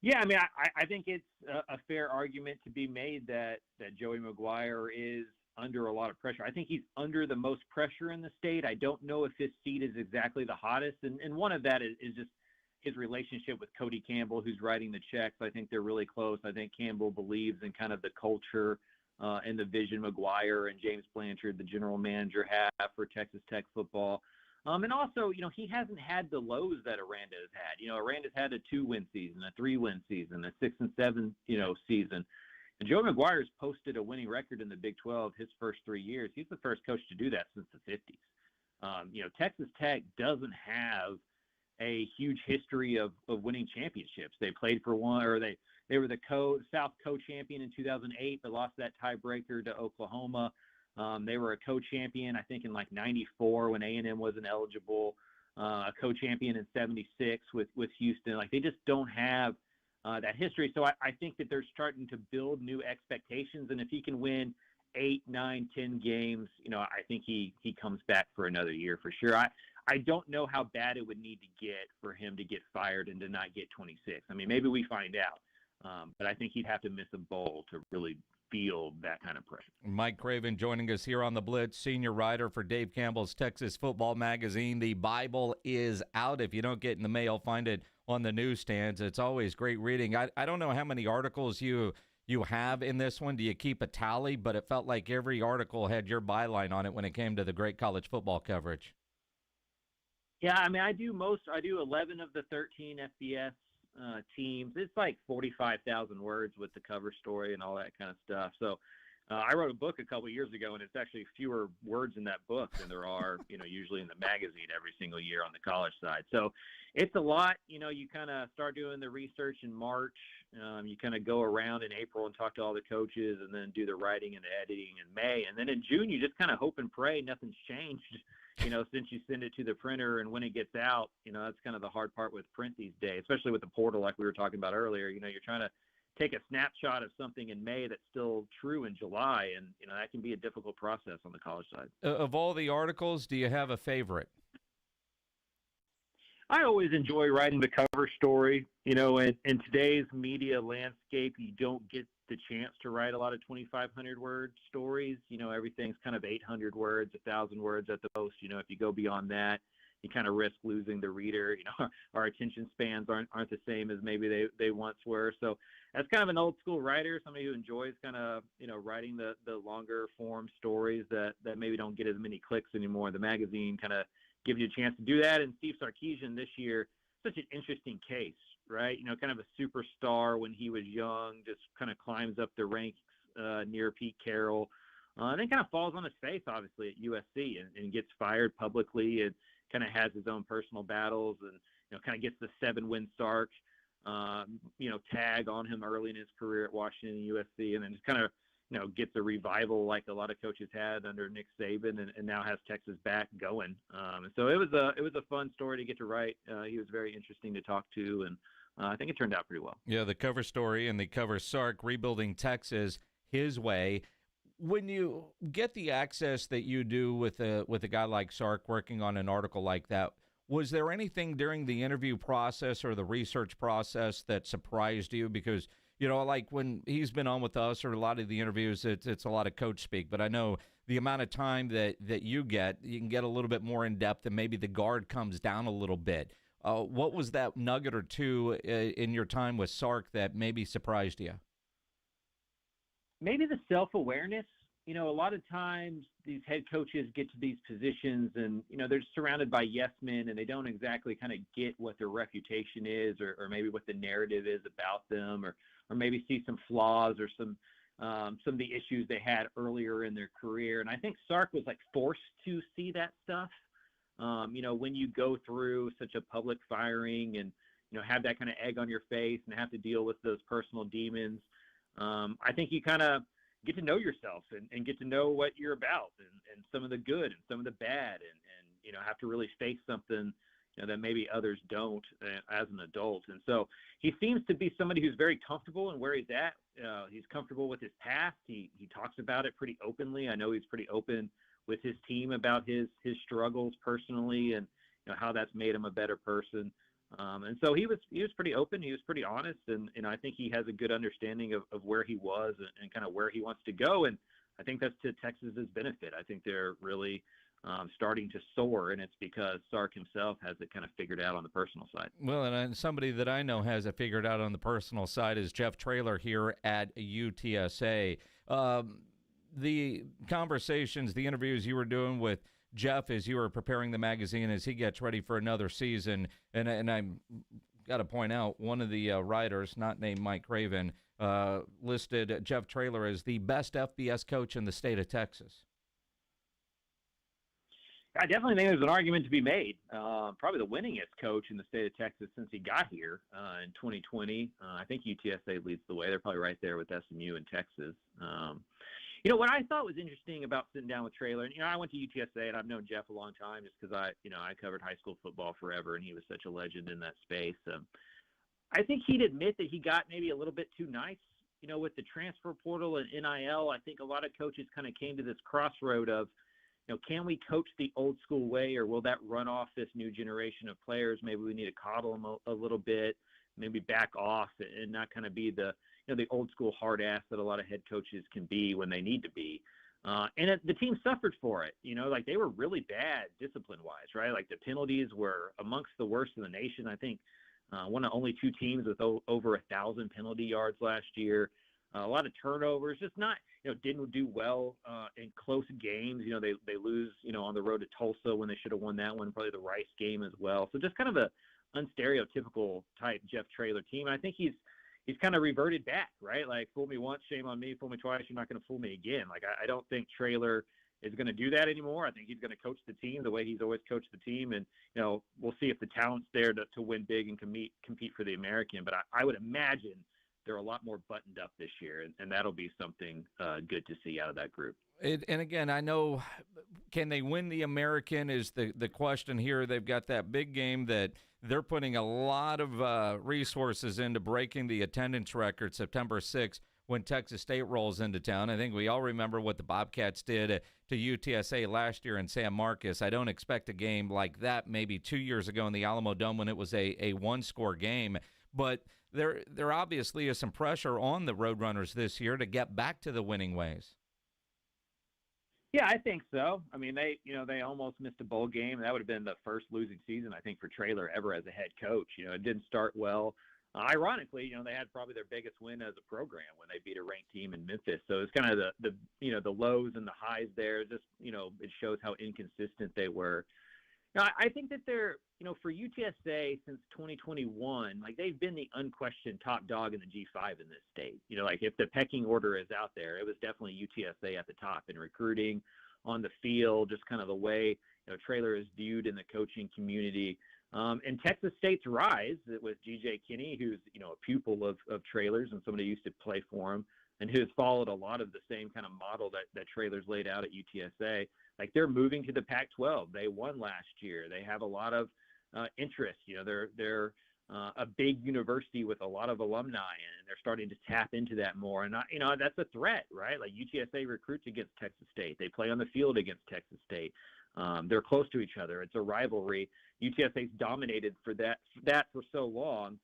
Yeah, I mean, I think it's a fair argument to be made that Joey McGuire is under a lot of pressure. I think he's under the most pressure in the state. I don't know if his seat is exactly the hottest, and one of that is just his relationship with Cody Campbell, who's writing the checks. I think they're really close. I think Campbell believes in kind of the culture and the vision McGuire and James Blanchard, the general manager, have for Texas Tech football. And also, he hasn't had the lows that Aranda has had. Aranda's had a 2-win season, a 3-win season, a 6-7, season. And Joe McGuire's posted a winning record in the Big 12 his first 3 years. He's the first coach to do that since the 50s. Texas Tech doesn't have a huge history of winning championships. They played for one, or they were the South co-champion in 2008, but lost that tiebreaker to Oklahoma. They were a co-champion, I think, in like 94 when A&M wasn't eligible, a co-champion in 76 with Houston. Like, they just don't have that history. So I think that they're starting to build new expectations. And if he can win 8, 9, 10 games, I think he comes back for another year for sure. I don't know how bad it would need to get for him to get fired and to not get 26. I mean, maybe we find out. But I think he'd have to miss a bowl to really feel that kind of pressure. Mike Craven joining us here on the Blitz, senior writer for Dave Campbell's Texas Football Magazine. The Bible is out. If you don't get in the mail, find it on the newsstands. It's always great reading. I don't know how many articles you have in this one. Do you keep a tally? But it felt like every article had your byline on it when it came to the great college football coverage. Yeah, I mean, I do 11 of the 13 FBS teams. It's like 45,000 words with the cover story and all that kind of stuff. So I wrote a book a couple of years ago, and it's actually fewer words in that book than there are, usually in the magazine every single year on the college side. So it's a lot. You kind of start doing the research in March. You kind of go around in April and talk to all the coaches, and then do the writing and the editing in May. And then in June, you just kind of hope and pray nothing's changed, since you send it to the printer, and when it gets out, that's kind of the hard part with print these days, especially with the portal like we were talking about earlier. You're trying to take a snapshot of something in May that's still true in July, and that can be a difficult process on the college side. Of all the articles, do you have a favorite? I always enjoy writing the cover story. In today's media landscape, you don't get the chance to write a lot of 2,500 word stories. Everything's kind of 800 words, 1,000 words at the most. If you go beyond that, you kind of risk losing the reader. Our attention spans aren't the same as maybe they once were. So as kind of an old school writer, somebody who enjoys kind of, writing the longer form stories that maybe don't get as many clicks anymore, the magazine kind of gives you a chance to do that. And Steve Sarkisian this year, such an interesting case, right? Kind of a superstar when he was young, just kind of climbs up the ranks near Pete Carroll, and then kind of falls on his face, obviously, at USC and gets fired publicly and kind of has his own personal battles and, kind of gets the 7-win Sark, tag on him early in his career at Washington and USC, and then just kind of, gets a revival like a lot of coaches had under Nick Saban, and now has Texas back going. And so it was a fun story to get to write. He was very interesting to talk to, and I think it turned out pretty well. Yeah, the cover story and the cover Sark, rebuilding Texas his way. When you get the access that you do with a guy like Sark working on an article like that, was there anything during the interview process or the research process that surprised you? Because, like when he's been on with us or a lot of the interviews, it's a lot of coach speak. But I know the amount of time that you can get a little bit more in depth, and maybe the guard comes down a little bit. What was that nugget or two in your time with Sark that maybe surprised you? Maybe the self-awareness. A lot of times these head coaches get to these positions and, they're surrounded by yes men, and they don't exactly kind of get what their reputation is, or maybe what the narrative is about them, or maybe see some flaws or some of the issues they had earlier in their career. And I think Sark was like forced to see that stuff. When you go through such a public firing and, have that kind of egg on your face and have to deal with those personal demons, I think you kind of get to know yourself and get to know what you're about, and some of the good and some of the bad, and have to really face something that maybe others don't as an adult. And so he seems to be somebody who's very comfortable in where he's at. He's comfortable with his past. He talks about it pretty openly. I know he's pretty open with his team about his struggles personally, and how that's made him a better person. And so he was pretty open. He was pretty honest, and I think he has a good understanding of where he was and kind of where he wants to go. And I think that's to Texas's benefit. I think they're really starting to soar, and it's because Sark himself has it kind of figured out on the personal side. Well, and somebody that I know has it figured out on the personal side is Jeff Traylor here at UTSA. The conversations, the interviews you were doing with Jeff as you were preparing the magazine as he gets ready for another season, and I'm got to point out, one of the writers, not named Mike Craven, listed Jeff Traylor as the best FBS coach in the state of Texas. I definitely think there's an argument to be made. Probably the winningest coach in the state of Texas since he got here in 2020. I think UTSA leads the way. They're probably right there with SMU and Texas. What I thought was interesting about sitting down with Traylor, and, I went to UTSA, and I've known Jeff a long time just because I covered high school football forever, and he was such a legend in that space. I think he'd admit that he got maybe a little bit too nice, with the transfer portal and NIL. I think a lot of coaches kind of came to this crossroad of, can we coach the old school way, or will that run off this new generation of players? Maybe we need to coddle them a little bit, maybe back off and not kind of be the old school hard ass that a lot of head coaches can be when they need to be. And the team suffered for it. Like they were really bad discipline wise, right? Like the penalties were amongst the worst in the nation. I think one of only 2 teams with over 1,000 penalty yards last year. A lot of turnovers, just not, didn't do well in close games. They lose, on the road to Tulsa when they should have won that one, probably the Rice game as well. So just kind of a unstereotypical type Jeff Traylor team. And I think he's kind of reverted back, right? Like, fool me once, shame on me. Fool me twice, you're not going to fool me again. Like, I don't think Traylor is going to do that anymore. I think he's going to coach the team the way he's always coached the team. And, we'll see if the talent's there to win big and compete for the American. But I would imagine they're a lot more buttoned up this year, and that'll be something good to see out of that group. And again, I know, can they win the American is the question here. They've got that big game that they're putting a lot of resources into breaking the attendance record September 6th when Texas State rolls into town. I think we all remember what the Bobcats did to UTSA last year in San Marcos. I don't expect a game like that maybe 2 years ago in the Alamo Dome when it was a one-score game. But there obviously is some pressure on the Roadrunners this year to get back to the winning ways. Yeah, I think so. I mean, they almost missed a bowl game. That would have been the first losing season, I think, for Traylor ever as a head coach. It didn't start well. Ironically, they had probably their biggest win as a program when they beat a ranked team in Memphis. So it's kind of the lows and the highs there. Just, it shows how inconsistent they were. I think that they're, for UTSA since 2021, like they've been the unquestioned top dog in the G5 in this state. Like if the pecking order is out there, it was definitely UTSA at the top in recruiting, on the field, just kind of the way, Traylor is viewed in the coaching community. And Texas State's rise with G.J. Kinney, who's, a pupil of Traylor's and somebody who used to play for him and who has followed a lot of the same kind of model that Traylor's laid out at UTSA. Like they're moving to the Pac-12. They won last year. They have a lot of interest. They're a big university with a lot of alumni, and they're starting to tap into that more. And that's a threat, right? Like UTSA recruits against Texas State. They play on the field against Texas State. They're close to each other. It's a rivalry. UTSA's dominated for that for so long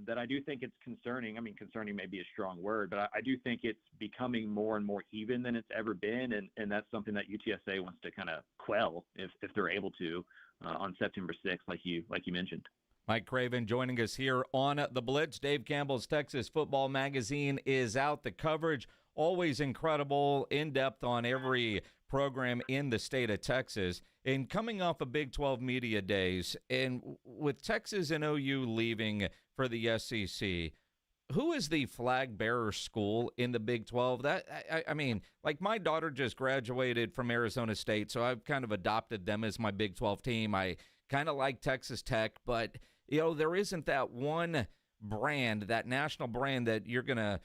that I do think it's concerning. I mean, concerning may be a strong word, but I do think it's becoming more and more even than it's ever been, and that's something that UTSA wants to kind of quell if they're able to on September 6th, like you mentioned. Mike Craven joining us here on The Blitz. Dave Campbell's Texas Football Magazine is out. The coverage, always incredible, in-depth on every program in the state of Texas. And coming off of Big 12 Media Days, and with Texas and OU leaving for the SEC, who is the flag bearer school in the Big 12? I mean, like my daughter just graduated from Arizona State, so I've kind of adopted them as my Big 12 team. I kind of like Texas Tech, but, there isn't that one brand, that national brand that you're going to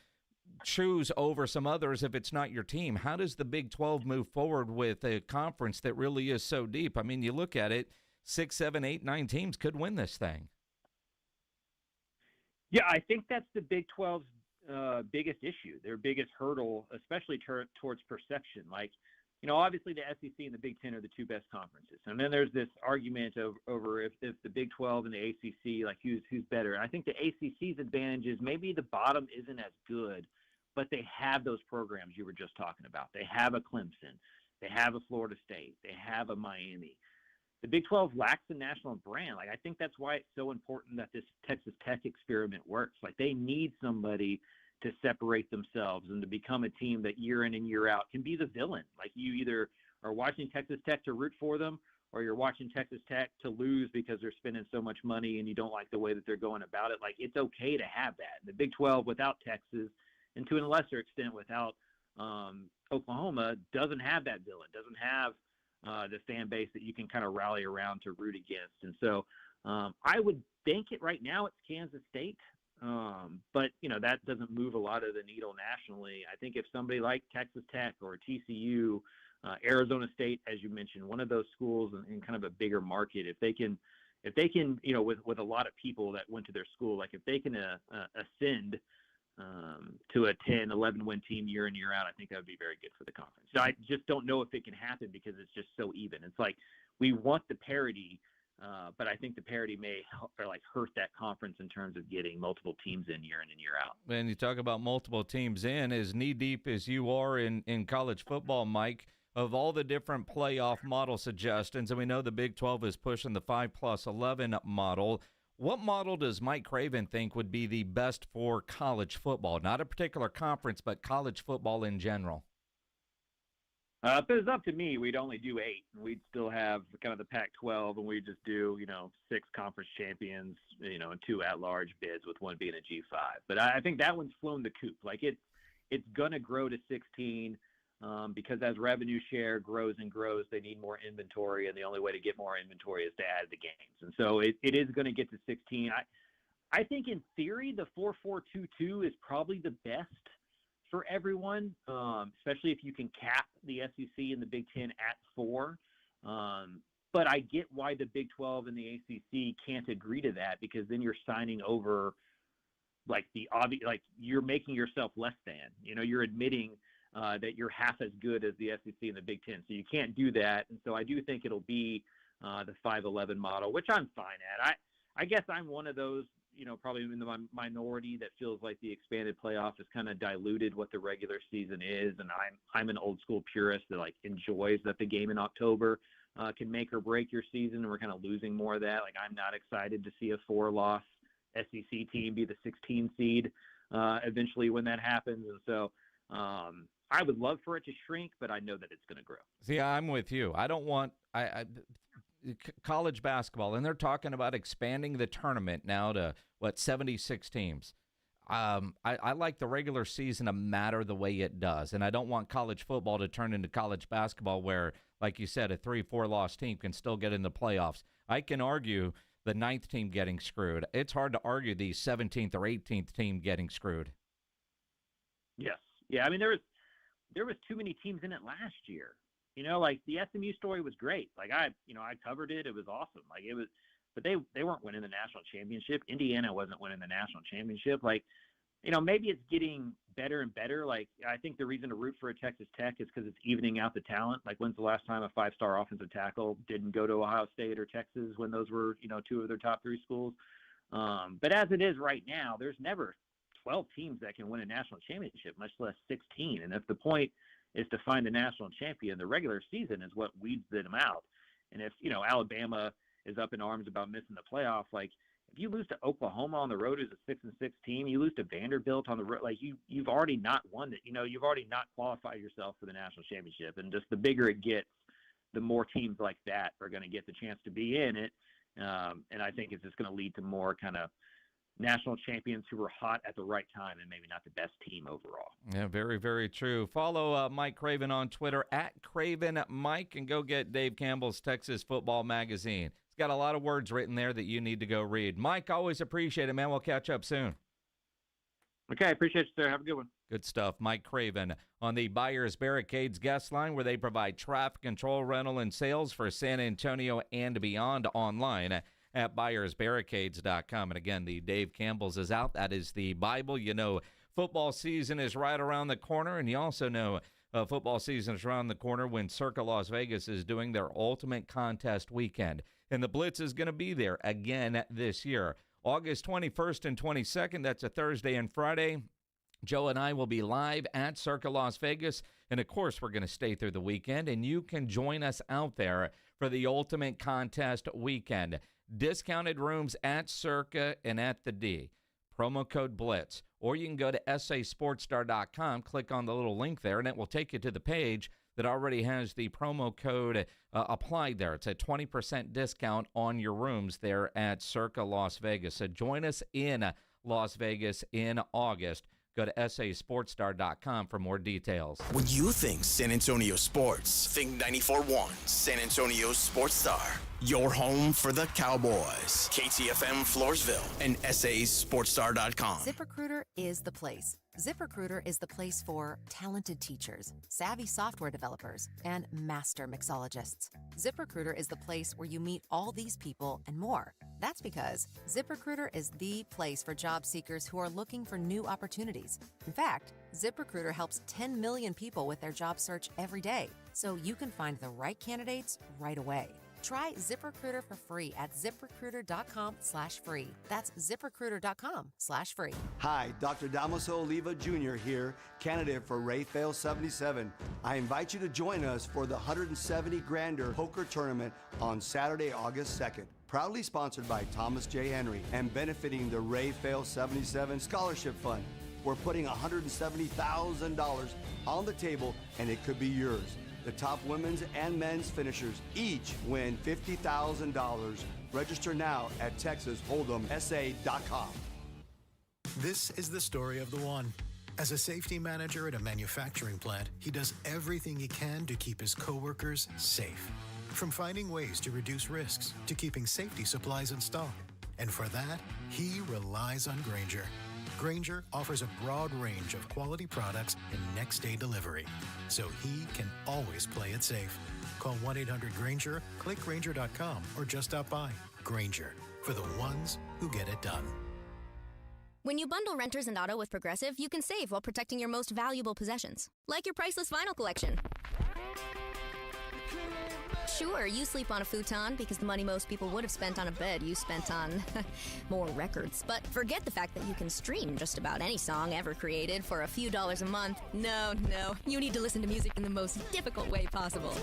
choose over some others if it's not your team. How does the Big 12 move forward with a conference that really is so deep? I mean, you look at it, 6, 7, 8, 9 teams could win this thing. Yeah, I think that's the Big 12's biggest issue, their biggest hurdle, especially towards perception. Like, obviously the SEC and the Big Ten are the two best conferences. And then there's this argument over if the Big 12 and the ACC, like who's better. And I think the ACC's advantage is maybe the bottom isn't as good, but they have those programs you were just talking about. They have a Clemson. They have a Florida State. They have a Miami. The Big 12 lacks a national brand. Like, I think that's why it's so important that this Texas Tech experiment works. Like, they need somebody to separate themselves and to become a team that year in and year out can be the villain. Like, you either are watching Texas Tech to root for them, or you're watching Texas Tech to lose because they're spending so much money and you don't like the way that they're going about it. Like, it's okay to have that. The Big 12 without Texas, and to a lesser extent without Oklahoma, doesn't have that villain, doesn't have the fan base that you can kind of rally around to root against. And so I would think it right now it's Kansas State, but that doesn't move a lot of the needle nationally. I think if somebody like Texas Tech or TCU, Arizona State, as you mentioned, one of those schools in kind of a bigger market, if they can, with a lot of people that went to their school, like if they can ascend to a 10, 11 win team year in, year out, I think that would be very good for the conference. So I just don't know if it can happen because it's just so even. It's like we want the parity, but I think the parity may hurt that conference in terms of getting multiple teams in and year out. When you talk about multiple teams in, as knee-deep as you are in college football, Mike, of all the different playoff model suggestions, and we know the Big 12 is pushing the 5+11 model, what model does Mike Craven think would be the best for college football? Not a particular conference, but college football in general. If it was up to me, we'd only do 8. We'd still have kind of the Pac-12, and we'd just do, 6 conference champions, and 2 at-large bids with one being a G5. But I think that one's flown the coop. Like it's going to grow to 16 because as revenue share grows and grows, they need more inventory, and the only way to get more inventory is to add the games. And so it is going to get to 16. I think in theory, the 4-4-2-2 is probably the best for everyone, especially if you can cap the SEC and the Big Ten at 4. But I get why the Big 12 and the ACC can't agree to that, because then you're signing over you're making yourself less than. You're admitting that you're half as good as the SEC and the Big Ten. So you can't do that. And so I do think it'll be the 5-11 model, which I'm fine at. I guess I'm one of those, probably in the minority that feels like the expanded playoff has kind of diluted what the regular season is. And I'm an old school purist that enjoys that the game in October can make or break your season. And we're kind of losing more of that. I'm not excited to see a 4-loss SEC team be the 16 seed eventually when that happens. And so I would love for it to shrink, but I know that it's going to grow. See, I'm with you. I don't want college basketball, and they're talking about expanding the tournament now to, 76 teams. I like the regular season to matter the way it does, and I don't want college football to turn into college basketball where, like you said, a 3-4 loss team can still get in the playoffs. I can argue the 9th team getting screwed. It's hard to argue the 17th or 18th team getting screwed. Yes. Yeah, I mean, there was too many teams in it last year. The SMU story was great. I covered it. It was awesome. But they weren't winning the national championship. Indiana wasn't winning the national championship. Maybe it's getting better and better. I think the reason to root for a Texas Tech is because it's evening out the talent. When's the last time a 5-star offensive tackle didn't go to Ohio State or Texas when those were, 2 of their top 3 schools? But as it is right now, there's never 12 teams that can win a national championship, much less 16. And if the point is to find the national champion, the regular season is what weeds them out. And if, Alabama is up in arms about missing the playoff, if you lose to Oklahoma on the road as a 6-6 team, you lose to Vanderbilt on the road, you've already not won it. You've already not qualified yourself for the national championship. And just the bigger it gets, the more teams like that are going to get the chance to be in it. And I think it's just going to lead to more kind of national champions who were hot at the right time and maybe not the best team overall. Yeah, very, very true. Follow Mike Craven on Twitter @CravenMike and go get Dave Campbell's Texas Football Magazine. It's got a lot of words written there that you need to go read. Mike, always appreciate it, man. We'll catch up soon. Okay, appreciate you, sir. Have a good one. Good stuff. Mike Craven on the Buyers Barricades guest line, where they provide traffic control, rental, and sales for San Antonio and beyond, online at buyersbarricades.com. And again, the Dave Campbell's is out. That is the Bible. Football season is right around the corner, and you also know football season is around the corner when Circa Las Vegas is doing their Ultimate Contest weekend. And the Blitz is going to be there again this year. August 21st and 22nd, that's a Thursday and Friday. Joe and I will be live at Circa Las Vegas. And, of course, we're going to stay through the weekend. And you can join us out there for the Ultimate Contest weekend. Discounted rooms at Circa and at the D. Promo code BLITZ. Or you can go to sasportstar.com, click on the little link there, and it will take you to the page that already has the promo code applied there. It's a 20% discount on your rooms there at Circa Las Vegas. So join us in Las Vegas in August. Go to sasportstar.com for more details. When you think San Antonio sports, think 94.1 San Antonio Sports Star. Your home for the Cowboys. KTFM Floresville and sasportstar.com. ZipRecruiter is the place. ZipRecruiter is the place for talented teachers, savvy software developers, and master mixologists. ZipRecruiter is the place where you meet all these people and more. That's because ZipRecruiter is the place for job seekers who are looking for new opportunities. In fact, ZipRecruiter helps 10 million people with their job search every day, so you can find the right candidates right away. Try ZipRecruiter for free at ZipRecruiter.com/free. That's ZipRecruiter.com/free. Hi, Dr. Damaso Oliva Jr. here, candidate for Rayfail 77. I invite you to join us for the 170 Grander Poker Tournament on Saturday, August 2nd. Proudly sponsored by Thomas J. Henry and benefiting the Rayfail 77 Scholarship Fund. We're putting $170,000 on the table, and it could be yours. The top women's and men's finishers each win $50,000. Register now at TexasHold'emSA.com. This is the story of the one. As a safety manager at a manufacturing plant, he does everything he can to keep his coworkers safe. From finding ways to reduce risks to keeping safety supplies in stock. And for that, he relies on Grainger. Grainger offers a broad range of quality products and next-day delivery, so he can always play it safe. Call 1-800-GRAINGER, click Grainger.com, or just stop by. Grainger, for the ones who get it done. When you bundle renters and auto with Progressive, you can save while protecting your most valuable possessions, like your priceless vinyl collection. Sure, you sleep on a futon because the money most people would have spent on a bed you spent on more records. But forget the fact that you can stream just about any song ever created for a few dollars a month. No, you need to listen to music in the most difficult way possible.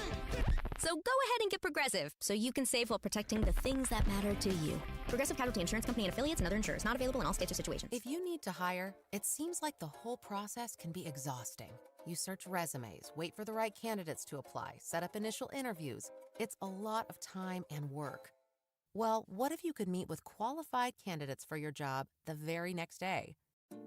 So go ahead and get Progressive so you can save while protecting the things that matter to you. Progressive Casualty Insurance Company and affiliates and other insurers. Not available in all states or situations. If you need to hire, it seems like the whole process can be exhausting. You search resumes, wait for the right candidates to apply, set up initial interviews. It's a lot of time and work. Well, what if you could meet with qualified candidates for your job the very next day?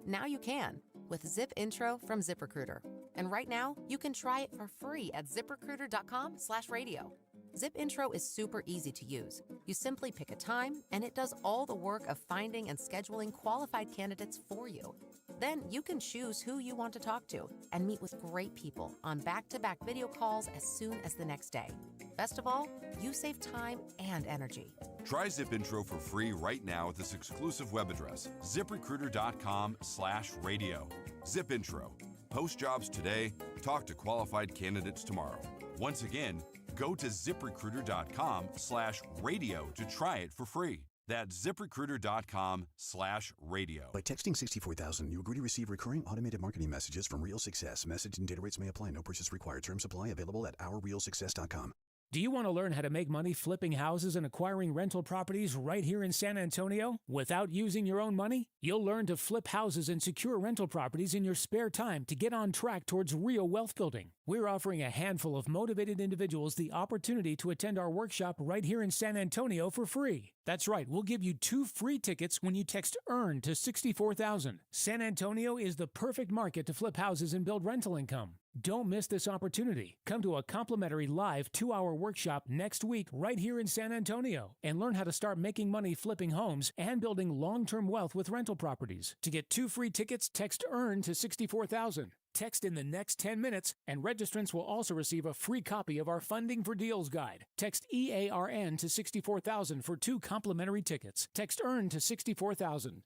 Now you can with Zip Intro from ZipRecruiter. And right now, you can try it for free at ZipRecruiter.com/radio. Zip Intro is super easy to use. You simply pick a time, and it does all the work of finding and scheduling qualified candidates for you. Then you can choose who you want to talk to and meet with great people on back-to-back video calls as soon as the next day. Best of all, you save time and energy. Try Zip Intro for free right now at this exclusive web address, ZipRecruiter.com/radio. Zip Intro. Post jobs today, talk to qualified candidates tomorrow. Once again, go to ZipRecruiter.com/radio to try it for free. That's ZipRecruiter.com/radio. By texting 64,000, you agree to receive recurring automated marketing messages from Real Success. Message and data rates may apply. No purchase required. Terms apply. Available at OurRealSuccess.com. Do you want to learn how to make money flipping houses and acquiring rental properties right here in San Antonio without using your own money? You'll learn to flip houses and secure rental properties in your spare time to get on track towards real wealth building. We're offering a handful of motivated individuals the opportunity to attend our workshop right here in San Antonio for free. That's right, we'll give you 2 free tickets when you text EARN to 64,000. San Antonio is the perfect market to flip houses and build rental income. Don't miss this opportunity. Come to a complimentary live 2-hour workshop next week right here in San Antonio and learn how to start making money flipping homes and building long-term wealth with rental properties. To get 2 free tickets, text EARN to 64,000. Text in the next 10 minutes, and registrants will also receive a free copy of our Funding for Deals guide. Text EARN to 64,000 for 2 complimentary tickets. Text EARN to 64,000.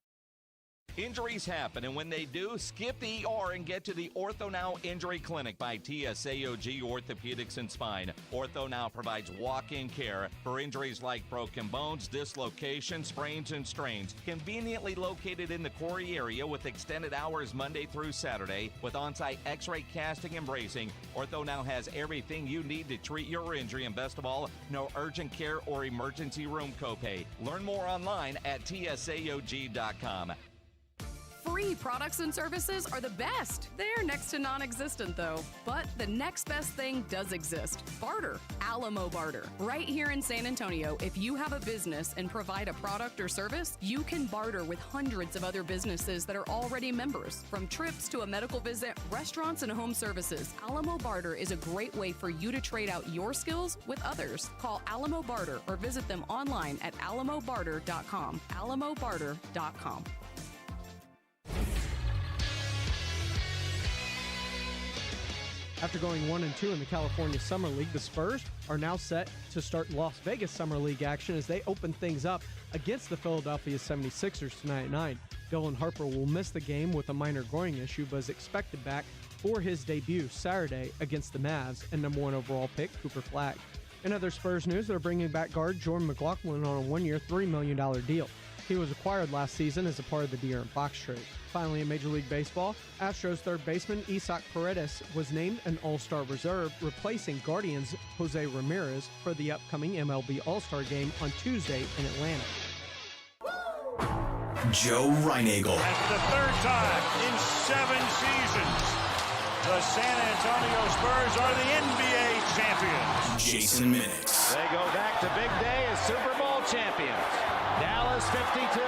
Injuries happen, and when they do, skip the ER and get to the Ortho Now Injury Clinic by TSAOG Orthopedics and Spine. Ortho Now provides walk-in care for injuries like broken bones, dislocations, sprains, and strains. Conveniently located in the Quarry area with extended hours Monday through Saturday with on-site x-ray casting and bracing, Ortho Now has everything you need to treat your injury, and best of all, no urgent care or emergency room copay. Learn more online at TSAOG.com. Free products and services are the best. They're next to non-existent, though. But the next best thing does exist. Barter. Alamo Barter. Right here in San Antonio, if you have a business and provide a product or service, you can barter with hundreds of other businesses that are already members. From trips to a medical visit, restaurants, and home services, Alamo Barter is a great way for you to trade out your skills with others. Call Alamo Barter or visit them online at alamobarter.com. alamobarter.com. After going 1-2 in the California Summer League, the Spurs are now set to start Las Vegas Summer League action as they open things up against the Philadelphia 76ers tonight at 9. Dylan Harper will miss the game with a minor groin issue, but is expected back for his debut Saturday against the Mavs and number 1 overall pick Cooper Flagg. In other Spurs news, they're bringing back guard Jordan McLaughlin on a 1-year, $3 million deal. He was acquired last season as a part of the Deion Fox trade. Finally, in Major League Baseball, Astros third baseman Isaac Paredes was named an All-Star reserve, replacing Guardians' Jose Ramirez for the upcoming MLB All-Star game on Tuesday in Atlanta. Joe Reinagel. And for the 3rd time in 7 seasons, the San Antonio Spurs are the NBA champions. Jason Minix. They go back to big day as Super Bowl champions. Dallas 52,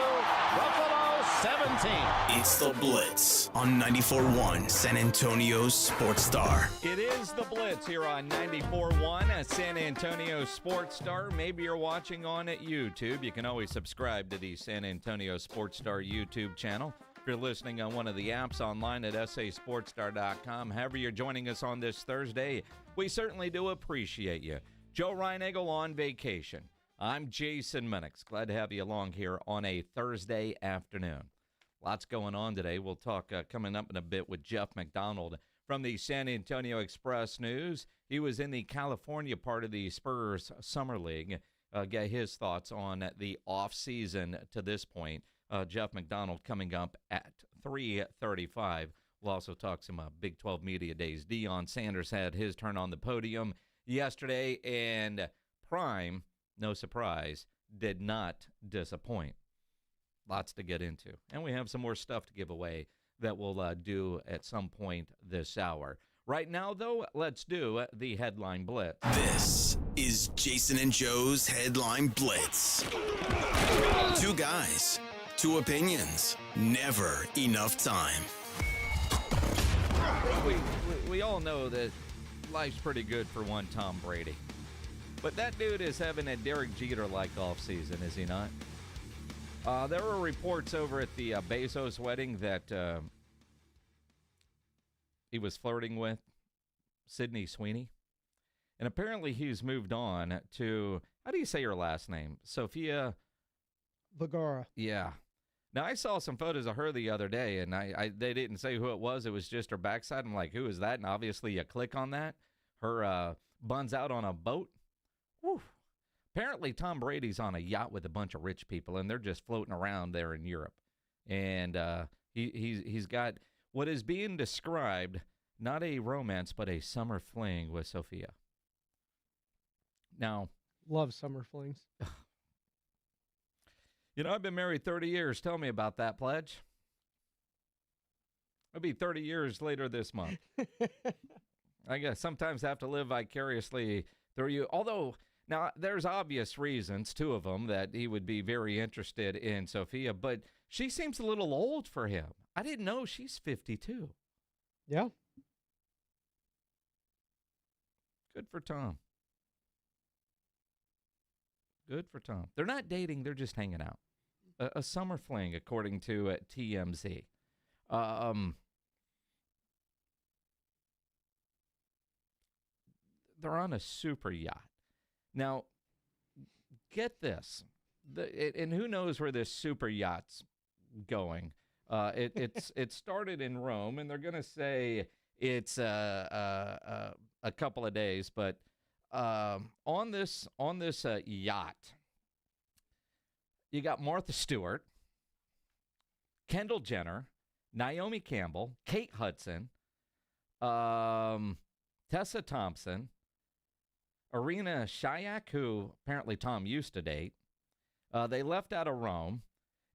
Buffalo 17. It's the Blitz on 94.1 San Antonio's Sports Star. It is the Blitz here on 94.1 at San Antonio Sports Star. Maybe you're watching on at YouTube. You can always subscribe to the San Antonio Sports Star YouTube channel. If you're listening on one of the apps online at sasportstar.com, however you're joining us on this Thursday, we certainly do appreciate you. Joe Reinagel on vacation. I'm Jason Minix. Glad to have you along here on a Thursday afternoon. Lots going on today. We'll talk coming up in a bit with Jeff McDonald From the San Antonio Express News, he was in the California part of the Spurs Summer League. Get his thoughts on the offseason to this point. Jeff McDonald coming up at 3:35. We'll also talk some Big 12 Media Days. Deion Sanders had his turn on the podium yesterday, and Prime, no surprise, did not disappoint. Lots to get into. And we have some more stuff to give away that we'll do at some point this hour. Right now, though, let's do the Headline Blitz. This is Jason and Joe's Headline Blitz. Two guys, two opinions, never enough time. We all know that life's pretty good for one Tom Brady. But that dude is having a Derek Jeter-like offseason, is he not? There were reports over at the Bezos wedding that he was flirting with Sydney Sweeney. And apparently he's moved on to, how do you say your last name? Sofia Vergara. Yeah. Now, I saw some photos of her the other day, and they didn't say who it was. It was just her backside. I'm like, who is that? And obviously you click on that. Her buns out on a boat. Whew. Apparently Tom Brady's on a yacht with a bunch of rich people, and they're just floating around there in Europe. And he's got what is being described, not a romance, but a summer fling with Sophia. Now, love summer flings. You know, I've been married 30 years. Tell me about that, Pledge. It'll be 30 years later this month. I guess sometimes I have to live vicariously through you. Although, now, there's obvious reasons, two of them, that he would be very interested in Sophia, but she seems a little old for him. I didn't know she's 52. Yeah. Good for Tom. Good for Tom. They're not dating. They're just hanging out. A summer fling, according to TMZ. They're on a super yacht. Now, get this. And who knows where this super yacht's going. It started in Rome, and they're going to say it's a couple of days, but on this yacht, you got Martha Stewart, Kendall Jenner, Naomi Campbell, Kate Hudson, Tessa Thompson, Irina Shayk, who apparently Tom used to date. They left out of Rome,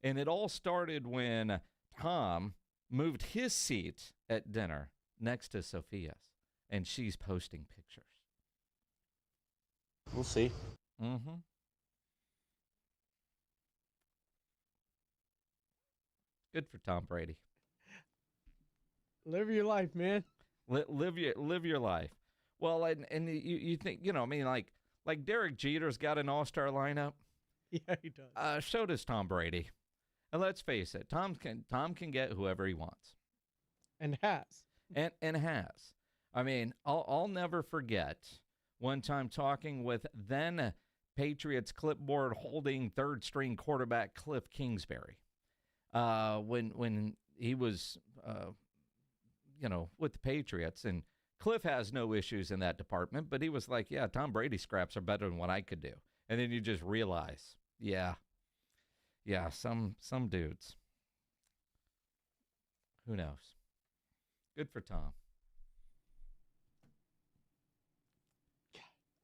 and it all started when Tom moved his seat at dinner next to Sophia's, and she's posting pictures. We'll see. Mm-hmm. Good for Tom Brady. Live your life, man. Live your life. Well, and you think, you know, I mean, like Derek Jeter's got an all-star lineup. Yeah, he does. So does Tom Brady. And let's face it, Tom can get whoever he wants. And has. And has. I mean, I'll never forget one time talking with then Patriots clipboard holding third string quarterback Cliff Kingsbury. When he was with the Patriots, and Cliff has no issues in that department, but he was like, yeah, Tom Brady scraps are better than what I could do. And then you just realize, yeah, some dudes. Who knows? Good for Tom.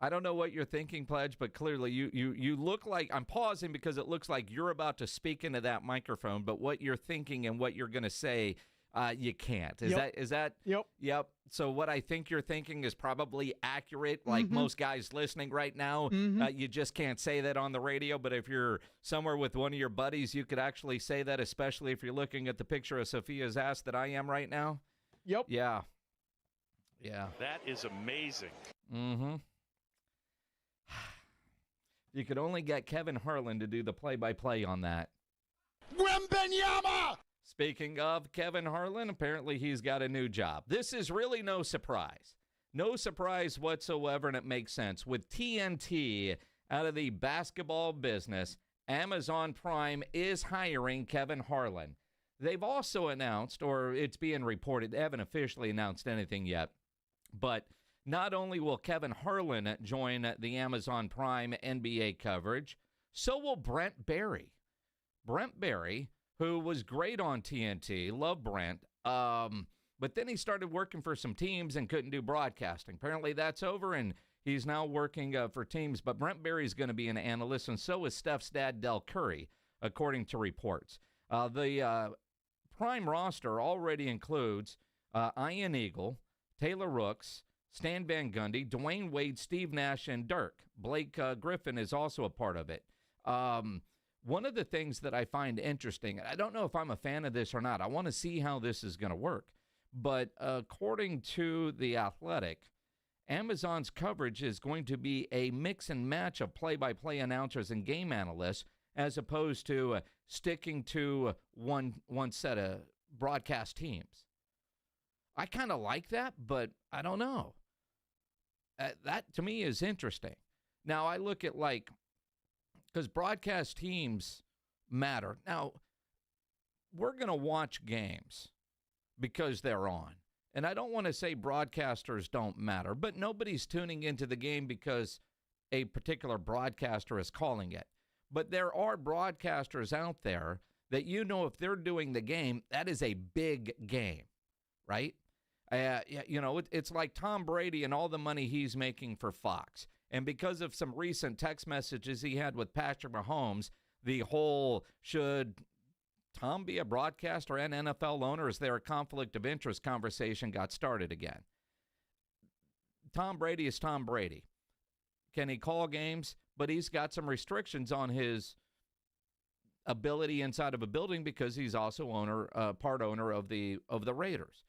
I don't know what you're thinking, Pledge, but clearly you look like, I'm pausing because it looks like you're about to speak into that microphone, but what you're thinking and what you're going to say, you can't. Is that? Yep. Yep. So what I think you're thinking is probably accurate, like most guys listening right now. You just can't say that on the radio, but if you're somewhere with one of your buddies, you could actually say that, especially if you're looking at the picture of Sophia's ass that I am right now. Yep. Yeah. Yeah. That is amazing. Mm-hmm. You could only get Kevin Harlan to do the play-by-play on that. Wembenyama! Speaking of Kevin Harlan, apparently he's got a new job. This is really no surprise. No surprise whatsoever, and it makes sense. With TNT out of the basketball business, Amazon Prime is hiring Kevin Harlan. They've also announced, or it's being reported, they haven't officially announced anything yet, but not only will Kevin Harlan join the Amazon Prime NBA coverage, so will Brent Barry. Brent Barry, who was great on TNT, love Brent, but then he started working for some teams and couldn't do broadcasting. Apparently that's over, and he's now working for teams. But Brent Barry's going to be an analyst, and so is Steph's dad, Del Curry, according to reports. The Prime roster already includes Ian Eagle, Taylor Rooks, Stan Van Gundy, Dwayne Wade, Steve Nash, and Dirk. Blake Griffin is also a part of it. One of the things that I find interesting, I don't know if I'm a fan of this or not. I want to see how this is going to work. But according to The Athletic, Amazon's coverage is going to be a mix and match of play-by-play announcers and game analysts, as opposed to sticking to one set of broadcast teams. I kind of like that, but I don't know. That, to me, is interesting. Now, I look at, because broadcast teams matter. Now, we're going to watch games because they're on. And I don't want to say broadcasters don't matter, but nobody's tuning into the game because a particular broadcaster is calling it. But there are broadcasters out there that if they're doing the game, that is a big game, right? It's like Tom Brady and all the money he's making for Fox. And because of some recent text messages he had with Patrick Mahomes, the whole should Tom be a broadcaster and NFL owner? Is there a conflict of interest conversation got started again? Tom Brady is Tom Brady. Can he call games? But he's got some restrictions on his ability inside of a building because he's also part owner of the Raiders.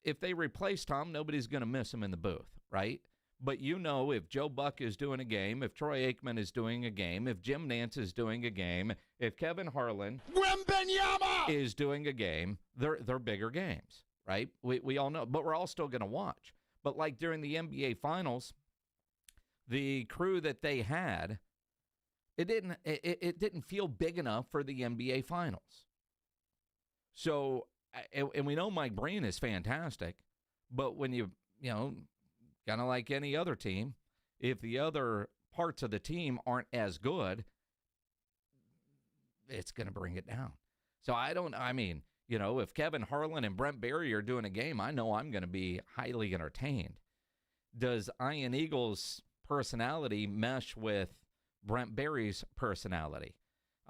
If they replace Tom, nobody's going to miss him in the booth, right? But if Joe Buck is doing a game, if Troy Aikman is doing a game, if Jim Nantz is doing a game, if Kevin Harlan is doing a game, they're bigger games, right? We all know, but we're all still going to watch. But like during the NBA Finals, the crew that they had, it didn't feel big enough for the NBA Finals. So, and we know Mike Breen is fantastic, but when you kind of like any other team, if the other parts of the team aren't as good, it's going to bring it down. So if Kevin Harlan and Brent Barry are doing a game, I know I'm going to be highly entertained. Does Ian Eagle's personality mesh with Brent Barry's personality?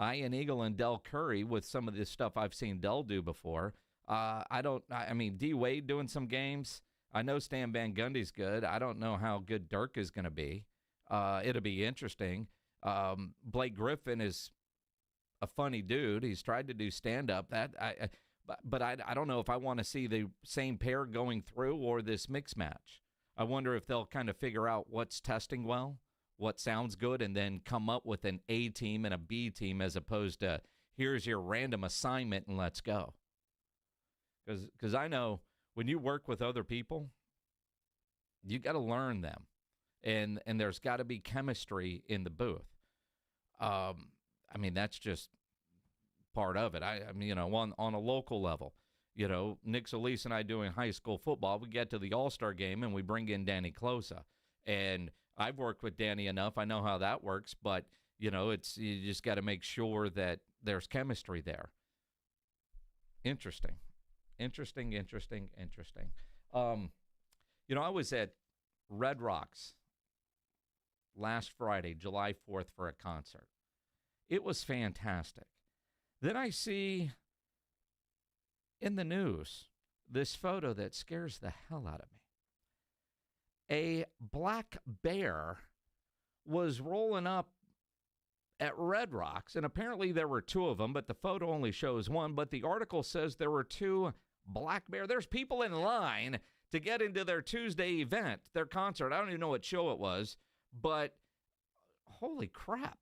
Ian Eagle and Del Curry, with some of this stuff I've seen Del do before. D. Wade doing some games. I know Stan Van Gundy's good. I don't know how good Dirk is going to be. It'll be interesting. Blake Griffin is a funny dude. He's tried to do stand-up. But I don't know if I want to see the same pair going through or this mix match. I wonder if they'll kind of figure out what's testing well, what sounds good, and then come up with an A team and a B team as opposed to here's your random assignment and let's go. Because I know when you work with other people, you got to learn them, and there's got to be chemistry in the booth. That's just part of it. On a local level, Nick Solis and I doing high school football, we get to the All-Star game and we bring in Danny Closa, and I've worked with Danny enough. I know how that works, but you just got to make sure that there's chemistry there. Interesting. I was at Red Rocks last Friday, July 4th, for a concert. It was fantastic. Then I see in the news this photo that scares the hell out of me. A black bear was rolling up at Red Rocks, and apparently there were two of them, but the photo only shows one. But the article says there were two black bear. There's people in line to get into their Tuesday event, their concert. I don't even know what show it was, but holy crap.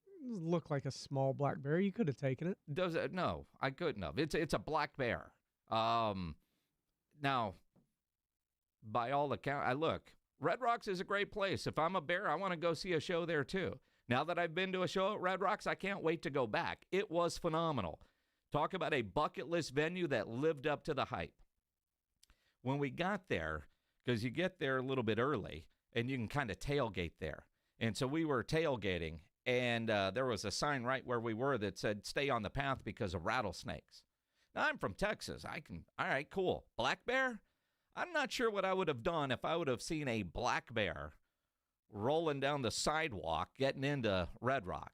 It looked like a small black bear. You could have taken it. Does it? No, I couldn't have. It's a black bear. Now, by all accounts, Red Rocks is a great place. If I'm a bear, I want to go see a show there too. Now that I've been to a show at Red Rocks, I can't wait to go back. It was phenomenal. Talk about a bucket list venue that lived up to the hype. When we got there, because you get there a little bit early, and you can kind of tailgate there. And so we were tailgating, and there was a sign right where we were that said, stay on the path because of rattlesnakes. Now, I'm from Texas. All right, cool. Black bear? I'm not sure what I would have done if I would have seen a black bear rolling down the sidewalk getting into Red Rock.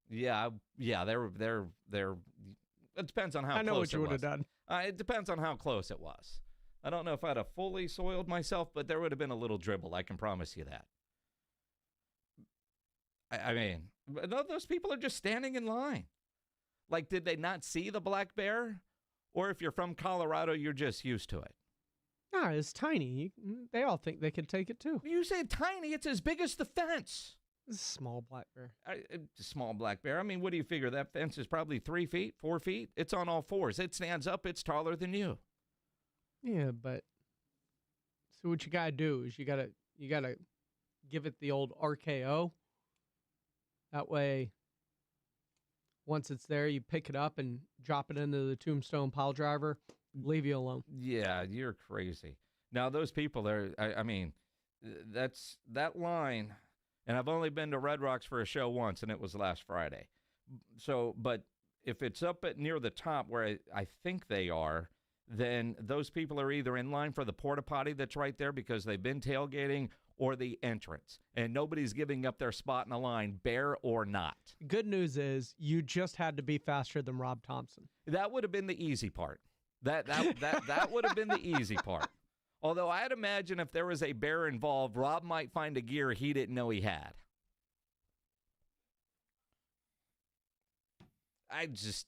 Yeah, they're it depends on how close it was. I know what you would have done. It depends on how close it was. I don't know if I'd have fully soiled myself, but there would have been a little dribble. I can promise you that. I mean, those people are just standing in line. Like, did they not see the black bear? Or if you're from Colorado, you're just used to it. No, it's tiny. They all think they can take it, too. You say tiny, it's as big as the fence. It's a small black bear. Small black bear. I mean, what do you figure? That fence is probably 3 feet, 4 feet. It's on all fours. It stands up. It's taller than you. Yeah, but so what you got to do is you got to give it the old RKO. That way, once it's there, you pick it up and drop it into the tombstone pile driver, leave you alone. Yeah, you're crazy. Now, those people are, I mean, that's that line, and I've only been to Red Rocks for a show once, and it was last Friday. So, but if it's up at near the top where I think they are, then those people are either in line for the porta potty that's right there because they've been tailgating, or the entrance, and nobody's giving up their spot in the line, bear or not. Good news is you just had to be faster than Rob Thompson. That would have been the easy part. That would have been the easy part. Although I'd imagine if there was a bear involved, Rob might find a gear he didn't know he had. I just,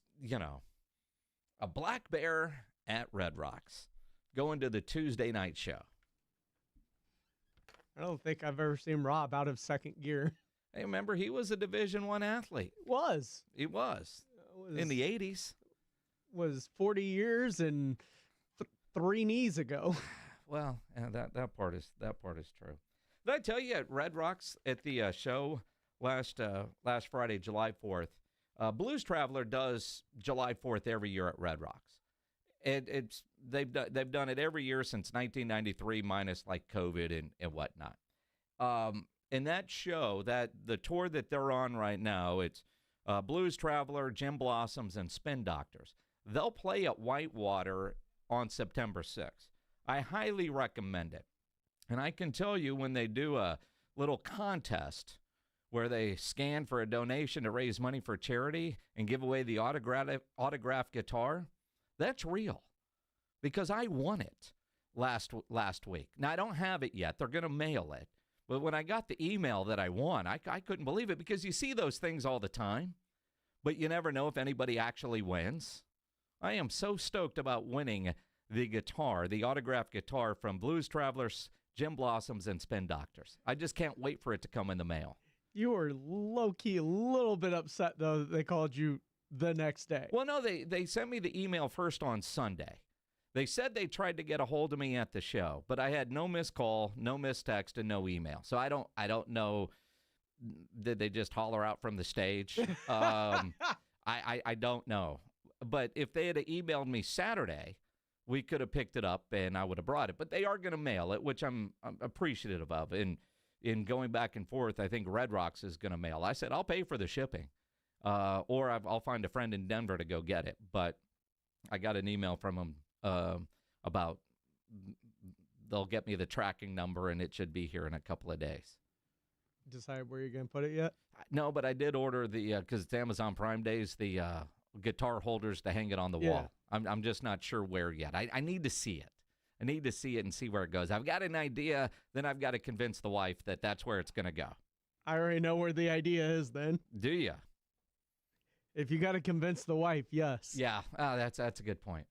a black bear at Red Rocks going to the Tuesday night show. I don't think I've ever seen Rob out of second gear. Hey, remember, he was a Division I athlete. He was. In the 80s. Was 40 years and 3 knees ago. Well, that part is true. Did I tell you at Red Rocks at the show last Friday, July 4th, Blues Traveler does July 4th every year at Red Rocks. They've done it every year since 1993, minus like COVID and whatnot. In that show, the tour that they're on right now, it's Blues Traveler, Gin Blossoms, and Spin Doctors. They'll play at Whitewater on September 6th. I highly recommend it. And I can tell you, when they do a little contest where they scan for a donation to raise money for charity and give away the autographed guitar, that's real, because I won it last week. Now, I don't have it yet. They're going to mail it. But when I got the email that I won, I couldn't believe it, because you see those things all the time, but you never know if anybody actually wins. I am so stoked about winning the guitar, the autographed guitar from Blues Travelers, Gin Blossoms, and Spin Doctors. I just can't wait for it to come in the mail. You were low-key a little bit upset, though, that they called you the next day. Well, no, they sent me the email first on Sunday. They said they tried to get a hold of me at the show, but I had no missed call, no missed text, and no email. So I don't know. Did they just holler out from the stage? I don't know. But if they had emailed me Saturday, we could have picked it up and I would have brought it. But they are going to mail it, which I'm appreciative of. And in going back and forth, I think Red Rocks is going to mail. I said, I'll pay for the shipping. Or I'll find a friend in Denver to go get it. But I got an email from them about they'll get me the tracking number, and it should be here in a couple of days. Decide where you're going to put it yet? No, but I did order because it's Amazon Prime Days, the guitar holders to hang it on the wall. I'm just not sure where yet. I need to see it. I need to see it and see where it goes. I've got an idea, then I've got to convince the wife that that's where it's going to go. I already know where the idea is then. Do you? If you got to convince the wife, yes. Yeah, that's a good point.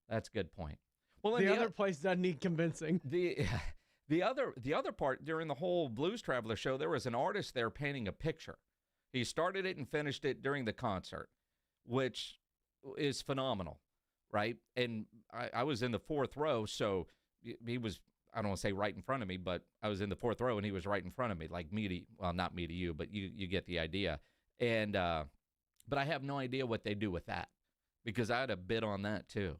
That's a good point. Well, the other place doesn't need convincing. The other part, during the whole Blues Traveler show, there was an artist there painting a picture. He started it and finished it during the concert, which is phenomenal, right? And I was in the fourth row, so he was I don't want to say right in front of me, but I was in the fourth row and he was right in front of me, like not me to you, but you get the idea. And but I have no idea what they do with that, because I had a bid on that too,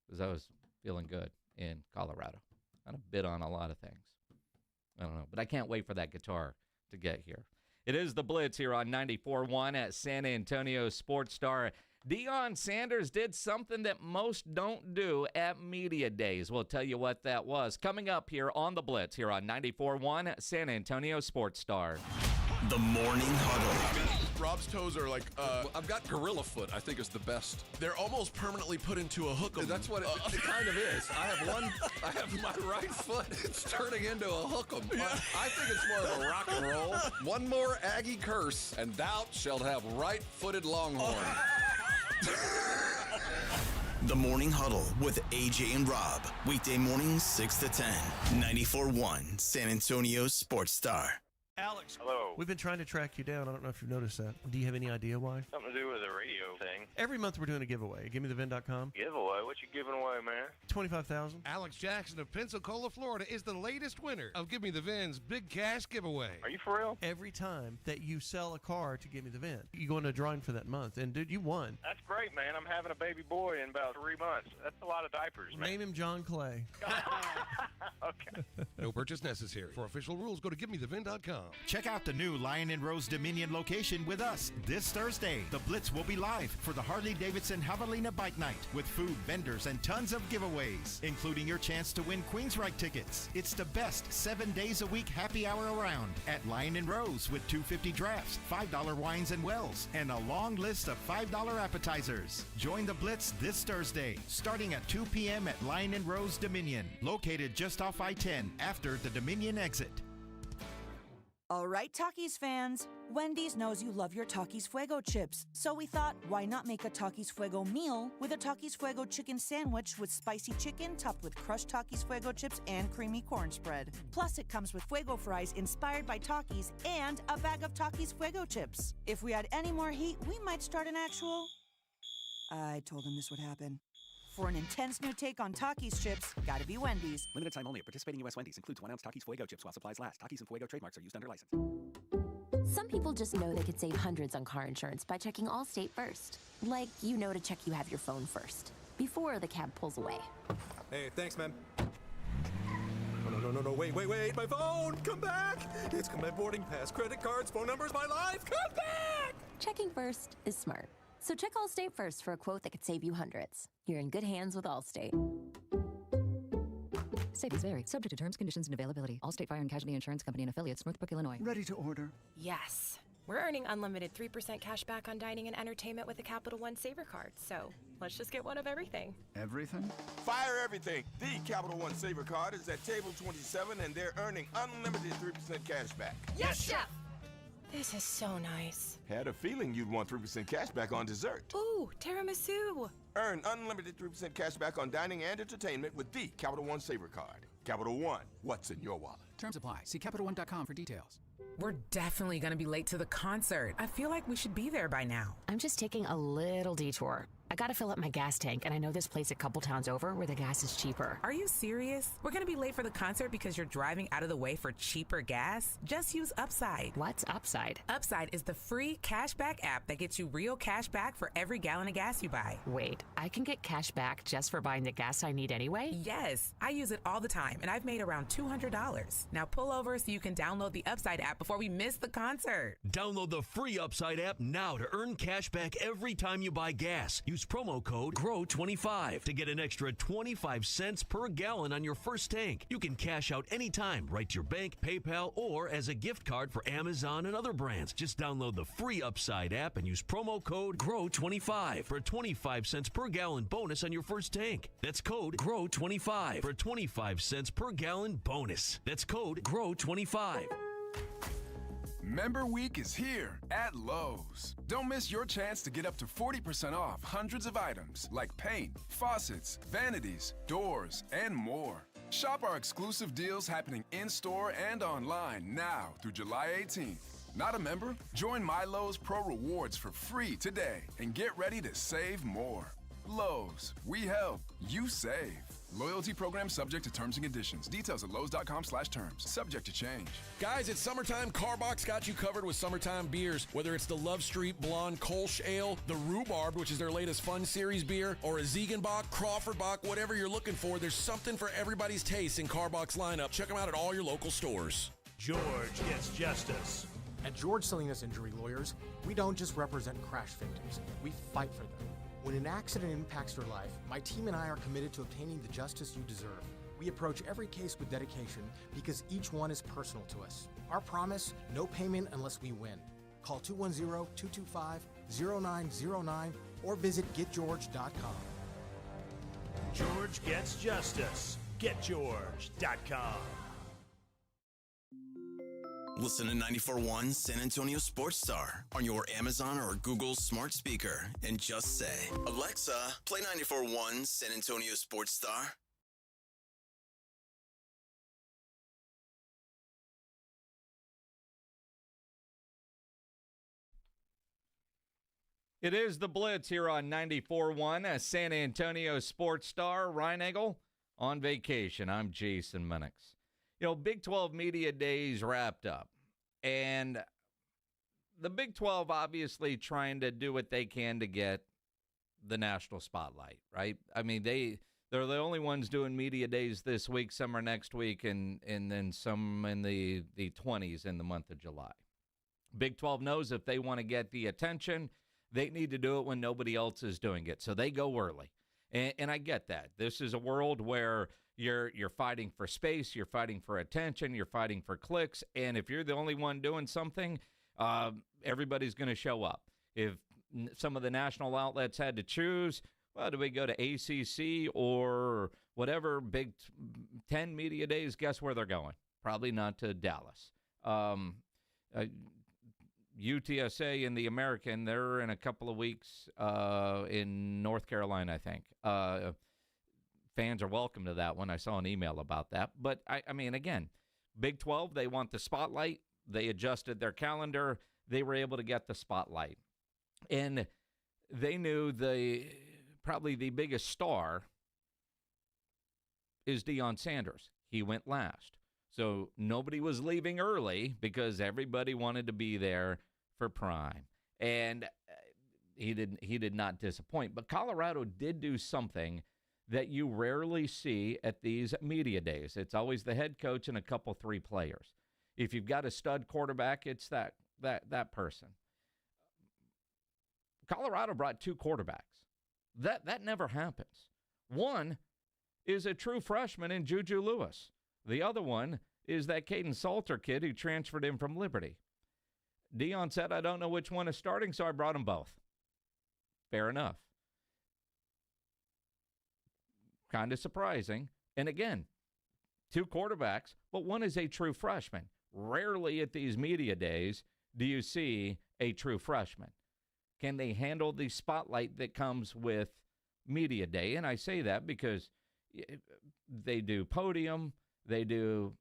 because I was feeling good in Colorado. I had a bid on a lot of things. I don't know, but I can't wait for that guitar to get here. It is the Blitz here on 94.1 at San Antonio Sports Star. Deion Sanders did something that most don't do at Media Days. We'll tell you what that was coming up here on the Blitz here on 94.1 at San Antonio Sports Star. The Morning Huddle. Rob's toes are like, I've got gorilla foot, I think is the best. They're almost permanently put into a hook 'em. That's what it kind of is. I have my right foot. It's turning into a hook 'em. I think it's more of a rock and roll. One more Aggie curse, and thou shalt have right-footed Longhorn. The Morning Huddle with AJ and Rob. Weekday mornings 6 to 10. 94.1 San Antonio Sports Star. Alex. Hello. We've been trying to track you down. I don't know if you've noticed that. Do you have any idea why? Something to do with the radio thing. Every month we're doing a giveaway. GiveMeTheVin.com. Giveaway? What you giving away, man? $25,000. Alex Jackson of Pensacola, Florida is the latest winner of Give Me the Vin's Big Cash Giveaway. Are you for real? Every time that you sell a car to Give Me the Vin, you go into a drawing for that month. And dude, you won. That's great, man. I'm having a baby boy in about 3 months. That's a lot of diapers, man. Name him John Clay. Okay. No purchase necessary. For official rules, go to GiveMeTheVin.com. Check out the new Lion and Rose Dominion location with us this Thursday. The Blitz will be live for the Harley-Davidson Javelina Bike Night with food, vendors, and tons of giveaways, including your chance to win Queensryche tickets. It's the best 7 days a week happy hour around at Lion and Rose with $2.50 drafts, $5 wines and wells, and a long list of $5 appetizers. Join the Blitz this Thursday, starting at 2 p.m. at Lion and Rose Dominion, located just off I-10 after the Dominion exit. All right, Takis fans. Wendy's knows you love your Takis Fuego chips. So we thought, why not make a Takis Fuego meal with a Takis Fuego chicken sandwich with spicy chicken topped with crushed Takis Fuego chips and creamy corn spread. Plus, it comes with Fuego fries inspired by Takis and a bag of Takis Fuego chips. If we had any more heat, we might start an actual... I told him this would happen. For an intense new take on Takis chips, gotta be Wendy's. Limited time only at participating U.S. Wendy's. Includes 1 ounce Takis Fuego chips while supplies last. Takis and Fuego trademarks are used under license. Some people just know they could save hundreds on car insurance by checking Allstate first. Like, you know to check you have your phone first, before the cab pulls away. Hey, thanks, man. No, wait, my phone! Come back! It's my boarding pass, credit cards, phone numbers, my life! Come back! Checking first is smart. So check Allstate first for a quote that could save you hundreds. You're in good hands with Allstate. Savings vary, subject to terms, conditions, and availability. Allstate Fire and Casualty Insurance Company and Affiliates, Northbrook, Illinois. Ready to order? Yes. We're earning unlimited 3% cash back on dining and entertainment with a Capital One Saver card. So let's just get one of everything. Everything? Fire everything. The Capital One Saver card is at table 27, and they're earning unlimited 3% cash back. Yes, Chef! This is so nice. Had a feeling you'd want 3% cash back on dessert. Ooh, tiramisu. Earn unlimited 3% cash back on dining and entertainment with the Capital One Saver card. Capital One, what's in your wallet? Terms apply. See CapitalOne.com for details. We're definitely going to be late to the concert. I feel like we should be there by now. I'm just taking a little detour. I gotta fill up my gas tank, and I know this place a couple towns over where the gas is cheaper. Are you serious? We're gonna be late for the concert because you're driving out of the way for cheaper gas? Just use Upside. What's Upside? Upside is the free cashback app that gets you real cash back for every gallon of gas you buy. Wait, I can get cash back just for buying the gas I need anyway? Yes, I use it all the time, and I've made around $200. Now pull over so you can download the Upside app before we miss the concert. Download the free Upside app now to earn cash back every time you buy gas. Use promo code GROW25 to get an extra 25 cents per gallon on your first tank. You can cash out anytime, right to your bank, PayPal, or as a gift card for Amazon and other brands. Just download the free Upside app and use promo code GROW25 for a 25 cents per gallon bonus on your first tank. That's code GROW25 for a 25 cents per gallon bonus. That's code GROW25. Member Week is here at Lowe's. Don't miss your chance to get up to 40% off hundreds of items like paint, faucets, vanities, doors, and more. Shop our exclusive deals happening in-store and online now through July 18th. Not a member? Join My Lowe's Pro Rewards for free today and get ready to save more. Lowe's, we help, you save. Loyalty program subject to terms and conditions. Details at Lowe's.com/terms. Subject to change. Guys, it's summertime. Carbox got you covered with summertime beers. Whether it's the Love Street Blonde Kolsch Ale, the Rhubarb, which is their latest Fun Series beer, or a Ziegenbach, Crawford Bach, whatever you're looking for, there's something for everybody's taste in Carbox lineup. Check them out at all your local stores. George gets justice. At George Salinas Injury Lawyers, we don't just represent crash victims, we fight for them. When an accident impacts your life, my team and I are committed to obtaining the justice you deserve. We approach every case with dedication because each one is personal to us. Our promise, no payment unless we win. Call 210-225-0909 or visit getgeorge.com. George gets justice. Getgeorge.com. Listen to 94.1 San Antonio Sports Star on your Amazon or Google smart speaker and just say, Alexa, play 94.1 San Antonio Sports Star. It is the Blitz here on 94.1 San Antonio Sports Star. Ryan Egel on vacation. I'm Jason Minix. You know, Big 12 Media Days wrapped up, and the Big 12 obviously trying to do what they can to get the national spotlight, right? I mean, they're the only ones doing media days this week. Some are next week, and then some in the 20s in the month of July. Big 12 knows if they want to get the attention, they need to do it when nobody else is doing it, so they go early. And I get that. This is a world where you're fighting for space, you're fighting for attention, you're fighting for clicks, and if you're the only one doing something, everybody's going to show up. If some of the national outlets had to choose, well, do we go to ACC or whatever, Big 10 Media Days? Guess where they're going? Probably not to Dallas. UTSA and the American, they're in a couple of weeks in North Carolina, I think. Fans are welcome to that one. I saw an email about that. But, I mean, again, Big 12, they want the spotlight. They adjusted their calendar. They were able to get the spotlight. And they knew probably the biggest star is Deion Sanders. He went last. So nobody was leaving early because everybody wanted to be there for prime. And he did not disappoint. But Colorado did do something that you rarely see at these media days. It's always the head coach and a couple, three players. If you've got a stud quarterback, it's that person. Colorado brought two quarterbacks. That never happens. One is a true freshman in Juju Lewis. The other one is that Caden Salter kid who transferred in from Liberty. Deion said, I don't know which one is starting, so I brought them both. Fair enough. Kind of surprising. And again, two quarterbacks, but one is a true freshman. Rarely at these media days do you see a true freshman. Can they handle the spotlight that comes with media day? And I say that because they do podium, they do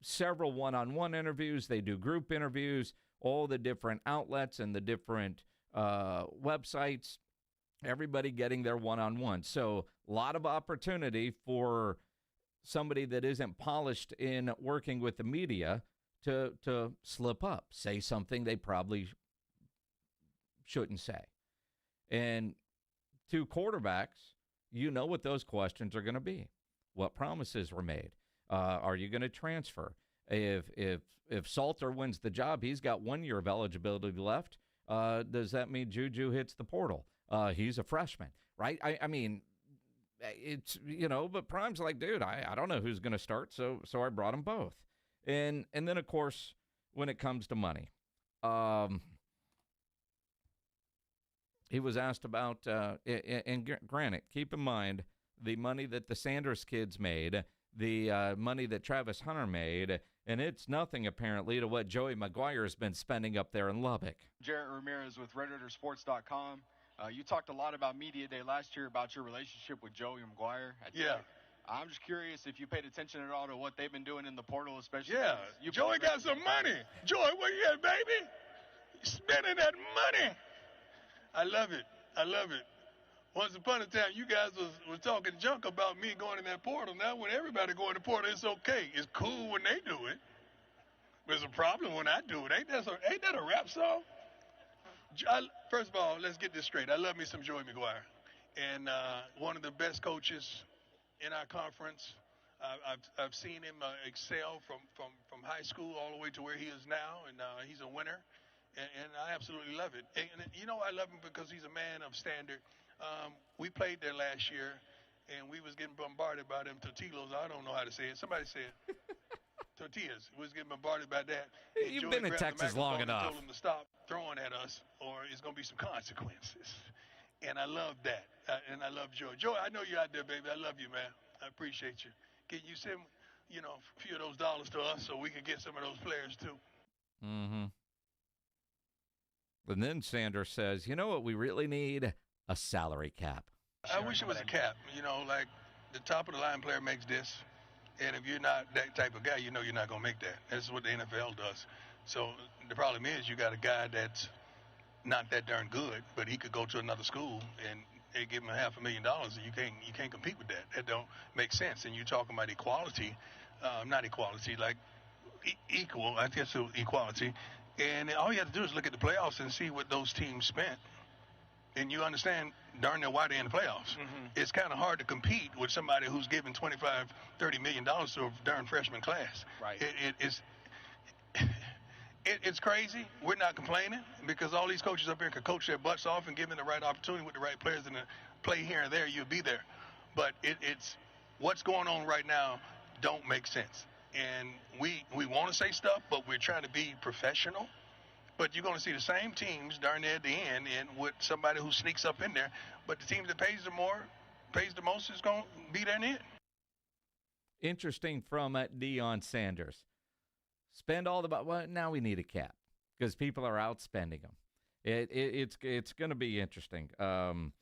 several one-on-one interviews, they do group interviews, all the different outlets and the different websites, everybody getting their one-on-one. So a lot of opportunity for somebody that isn't polished in working with the media to slip up, say something they probably shouldn't say. And two quarterbacks, you know what those questions are going to be. What promises were made? Are you going to transfer? If Salter wins the job, he's got 1 year of eligibility left. Does that mean Juju hits the portal? He's a freshman, right? I mean, it's, but Prime's like, dude, I don't know who's going to start, so I brought them both. And then, of course, when it comes to money, he was asked about, and granted, keep in mind, the money that the Sanders kids made, the money that Travis Hunter made, and it's nothing, apparently, to what Joey McGuire has been spending up there in Lubbock. Jarrett Ramirez with RedRaidersports.com. You talked a lot about Media Day last year about your relationship with Joey McGuire. Yeah. I'm just curious if you paid attention at all to what they've been doing in the portal, especially. Yeah. Joey got some money. Joey, where you at, baby? Spending that money. I love it. I love it. Once upon a time, you guys was talking junk about me going in that portal. Now, when everybody go in the portal, it's okay. It's cool when they do it. There's a problem when I do it. Ain't that a rap song? First of all, let's get this straight. I love me some Joey McGuire. And one of the best coaches in our conference. I've seen him excel from high school all the way to where he is now, and he's a winner. And I absolutely love it. And I love him because he's a man of standard. We played there last year, and we was getting bombarded by them tortillas. I don't know how to say it. Somebody say it. Tortillas. We was getting bombarded by that. You've been in Texas long enough. Told him to stop throwing at us, or it's going to be some consequences. And I love that. And I love Joey. Joey, I know you're out there, baby. I love you, man. I appreciate you. Can you send, a few of those dollars to us so we can get some of those players, too? Mm-hmm. And then Sanders says, you know what we really need? A salary cap. I wish it was a cap. Like the top of the line player makes this. And if you're not that type of guy, you're not going to make that. That's what the NFL does. So the problem is you got a guy that's not that darn good, but he could go to another school and they give him $500,000, and you can't compete with that. That don't make sense. And you're talking about equality, not equality, like equal. I guess it's equality. And all you have to do is look at the playoffs and see what those teams spent. And you understand darn near why they're in the playoffs. Mm-hmm. It's kind of hard to compete with somebody who's giving $25-30 million to a darn freshman class. Right. It's crazy. We're not complaining because all these coaches up here can coach their butts off and give them the right opportunity with the right players and play here and there, you'll be there. But it's what's going on right now don't make sense. And we want to say stuff, but we're trying to be professional. But you're going to see the same teams darn near at the end and with somebody who sneaks up in there. But the team that pays the most is going to be there in the end. Interesting from Deion Sanders. Spend all the well, now we need a cap because people are outspending them. It's going to be interesting. And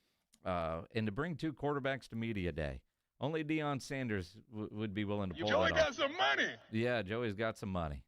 to bring two quarterbacks to media day, only Deion Sanders would be willing to pull Joey that got off. some money. Yeah, Joey's got some money.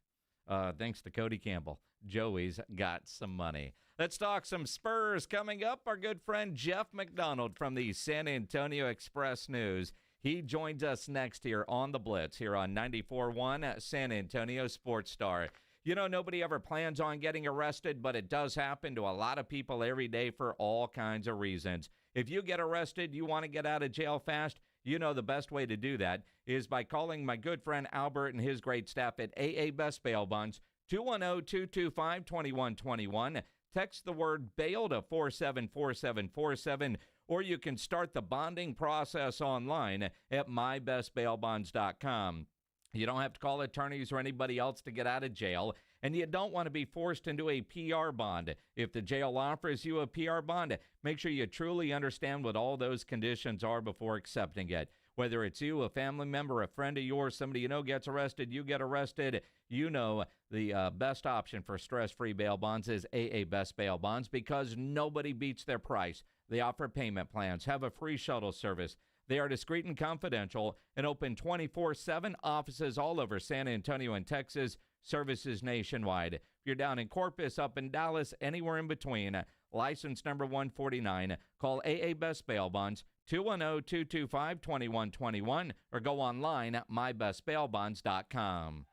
Thanks to Cody Campbell. Joey's got some money. Let's talk some Spurs coming up. Our good friend Jeff McDonald from the San Antonio Express News. He joins us next here on the Blitz here on 94.1 San Antonio Sports Star. Nobody ever plans on getting arrested, but it does happen to a lot of people every day for all kinds of reasons. If you get arrested, you want to get out of jail fast, the best way to do that is by calling my good friend Albert and his great staff at AA Best Bail Bonds, 210-225-2121. Text the word bail to 474747, or you can start the bonding process online at mybestbailbonds.com. You don't have to call attorneys or anybody else to get out of jail, and you don't want to be forced into a PR bond. If the jail offers you a PR bond, make sure you truly understand what all those conditions are before accepting it. Whether it's you, a family member, a friend of yours, somebody you know gets arrested, you get arrested, the best option for stress-free bail bonds is AA Best Bail Bonds because nobody beats their price. They offer payment plans, have a free shuttle service. They are discreet and confidential and open 24/7, offices all over San Antonio and Texas, services nationwide. If you're down in Corpus, up in Dallas, anywhere in between, license number 149, call AA Best Bail Bonds, 210-225-2121, or go online at mybestbailbonds.com.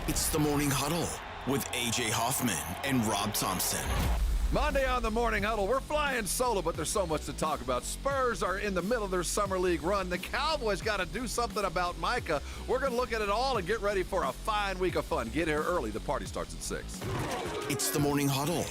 It's the Morning Huddle with A.J. Hoffman and Rob Thompson. Monday on the Morning Huddle, we're flying solo, but there's so much to talk about. Spurs are in the middle of their summer league run. The Cowboys got to do something about Micah. We're going to look at it all and get ready for a fine week of fun. Get here early. The party starts at 6. It's the Morning Huddle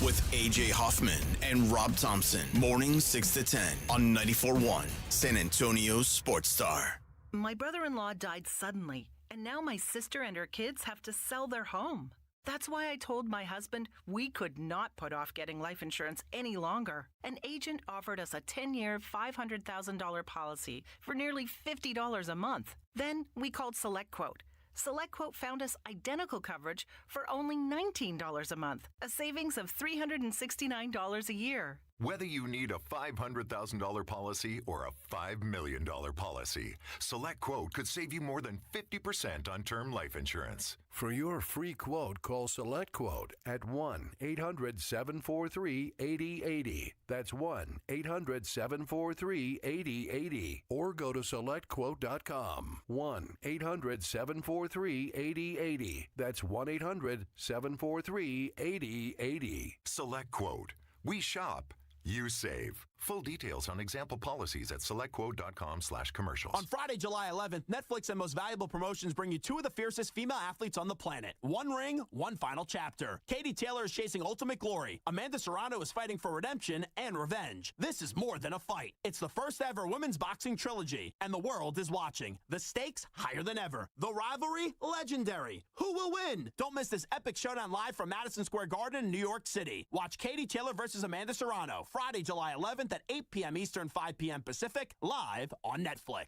with A.J. Hoffman and Rob Thompson. Morning 6 to 10 on 94.1 San Antonio Sports Star. My brother-in-law died suddenly, and now my sister and her kids have to sell their home. That's why I told my husband we could not put off getting life insurance any longer. An agent offered us a 10-year, $500,000 policy for nearly $50 a month. Then we called SelectQuote. SelectQuote found us identical coverage for only $19 a month, a savings of $369 a year. Whether you need a $500,000 policy or a $5 million policy, SelectQuote could save you more than 50% on term life insurance. For your free quote, call SelectQuote at 1-800-743-8080. That's 1-800-743-8080. Or go to SelectQuote.com. 1-800-743-8080. That's 1-800-743-8080. SelectQuote. We shop. You save. Full details on example policies at selectquote.com/commercials. On Friday, July 11th, Netflix and Most Valuable Promotions bring you two of the fiercest female athletes on the planet. One ring, one final chapter. Katie Taylor is chasing ultimate glory. Amanda Serrano is fighting for redemption and revenge. This is more than a fight. It's the first ever women's boxing trilogy, and the world is watching. The stakes higher than ever. The rivalry legendary. Who will win? Don't miss this epic showdown live from Madison Square Garden in New York City. Watch Katie Taylor versus Amanda Serrano, Friday, July 11th at 8 p.m. Eastern, 5 p.m. Pacific, live on Netflix.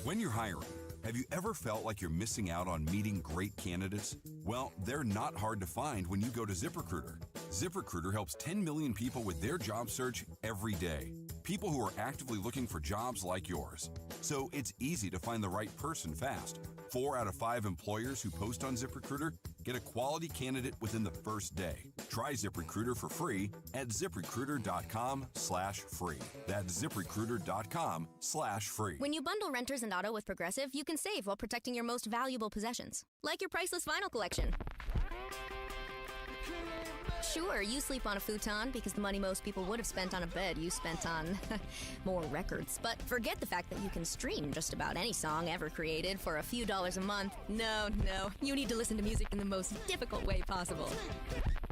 When you're hiring, have you ever felt like you're missing out on meeting great candidates? Well, they're not hard to find when you go to ZipRecruiter. ZipRecruiter helps 10 million people with their job search every day. People who are actively looking for jobs like yours. So it's easy to find the right person fast. 4 out of 5 employers who post on ZipRecruiter get a quality candidate within the first day. Try ZipRecruiter for free at ZipRecruiter.com/free. That's ZipRecruiter.com/free. When you bundle renters and auto with Progressive, you can save while protecting your most valuable possessions, like your priceless vinyl collection. Sure, you sleep on a futon because the money most people would have spent on a bed you spent on more records. But forget the fact that you can stream just about any song ever created for a few dollars a month. No, you need to listen to music in the most difficult way possible.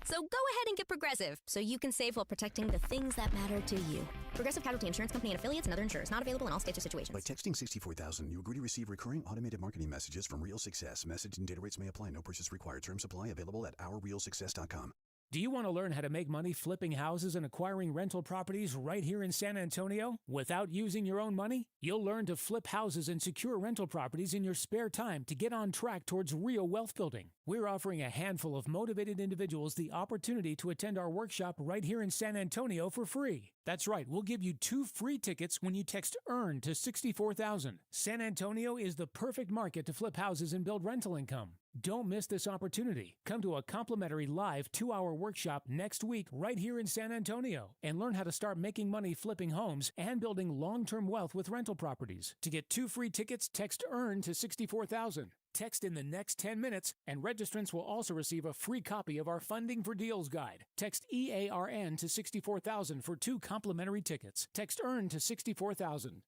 So go ahead and get Progressive so you can save while protecting the things that matter to you. Progressive Casualty Insurance Company and affiliates and other insurers. Not available in all states or situations. By texting 64000, you agree to receive recurring automated marketing messages from Real Success. Message and data rates may apply. No purchase required. Terms apply. Available at ourrealsuccess.com. Do you want to learn how to make money flipping houses and acquiring rental properties right here in San Antonio without using your own money? You'll learn to flip houses and secure rental properties in your spare time to get on track towards real wealth building. We're offering a handful of motivated individuals the opportunity to attend our workshop right here in San Antonio for free. That's right, we'll give you 2 free tickets when you text EARN to 64,000. San Antonio is the perfect market to flip houses and build rental income. Don't miss this opportunity. Come to a complimentary live 2-hour workshop next week right here in San Antonio and learn how to start making money flipping homes and building long-term wealth with rental properties. To get 2 free tickets, text EARN to 64,000. Text in the next 10 minutes, and registrants will also receive a free copy of our Funding for Deals guide. Text EARN to 64,000 for 2 complimentary tickets. Text EARN to 64,000.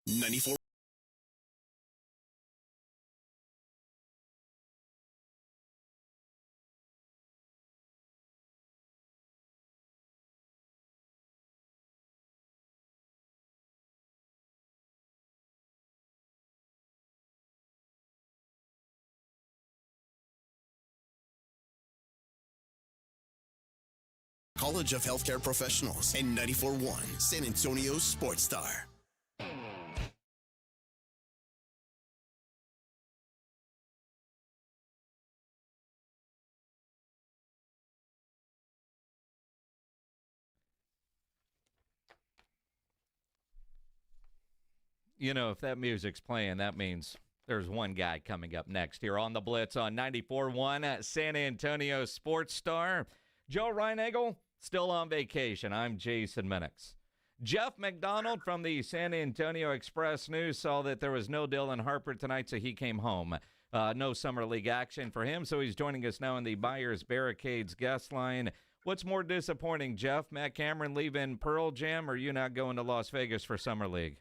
94. College of Healthcare Professionals and 94.1 San Antonio Sports Star. You know, if that music's playing, that means there's one guy coming up next here on the Blitz on 94.1 at San Antonio Sports Star. Joe Reinagel, still on vacation. I'm Jason Minix. Jeff McDonald from the San Antonio Express News saw that there was no Dylan Harper tonight, so he came home. No Summer League action for him, so he's joining us now in the Buyers Barricades guest line. What's more disappointing, Jeff? Matt Cameron leaving Pearl Jam, or you not going to Las Vegas for Summer League?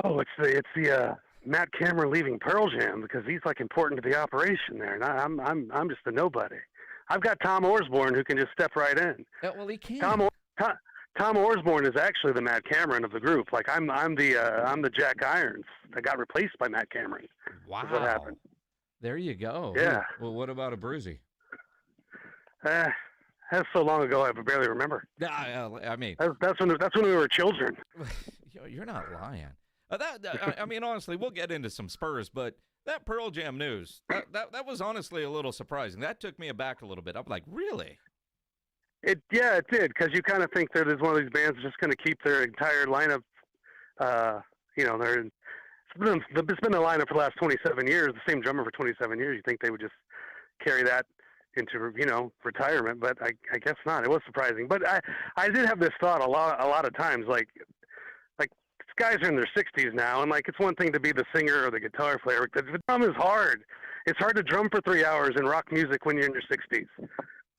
Oh, it's the Matt Cameron leaving Pearl Jam because he's like important to the operation there, and I'm just a nobody. I've got Tom Orsborn who can just step right in. Well, he can. Tom Orsborn is actually the Matt Cameron of the group. Like I'm the Jack Irons that got replaced by Matt Cameron. Wow. That's what happened. There you go. Yeah. Well, what about a Bruzy? That's so long ago I barely remember. I mean, that's when we were children. You're not lying. I mean, honestly, we'll get into some Spurs, but that Pearl Jam news, that was honestly a little surprising. That took me aback a little bit. I'm like, really? It did, because you kind of think that it's one of these bands that's just going to keep their entire lineup. It's been the lineup for the last 27 years, the same drummer for 27 years. You think they would just carry that into retirement, but I guess not. It was surprising, but I did have this thought a lot of times, like these guys are in their 60s now, and like it's one thing to be the singer or the guitar player. The drum is hard. It's hard to drum for 3 hours in rock music when you're in your 60s.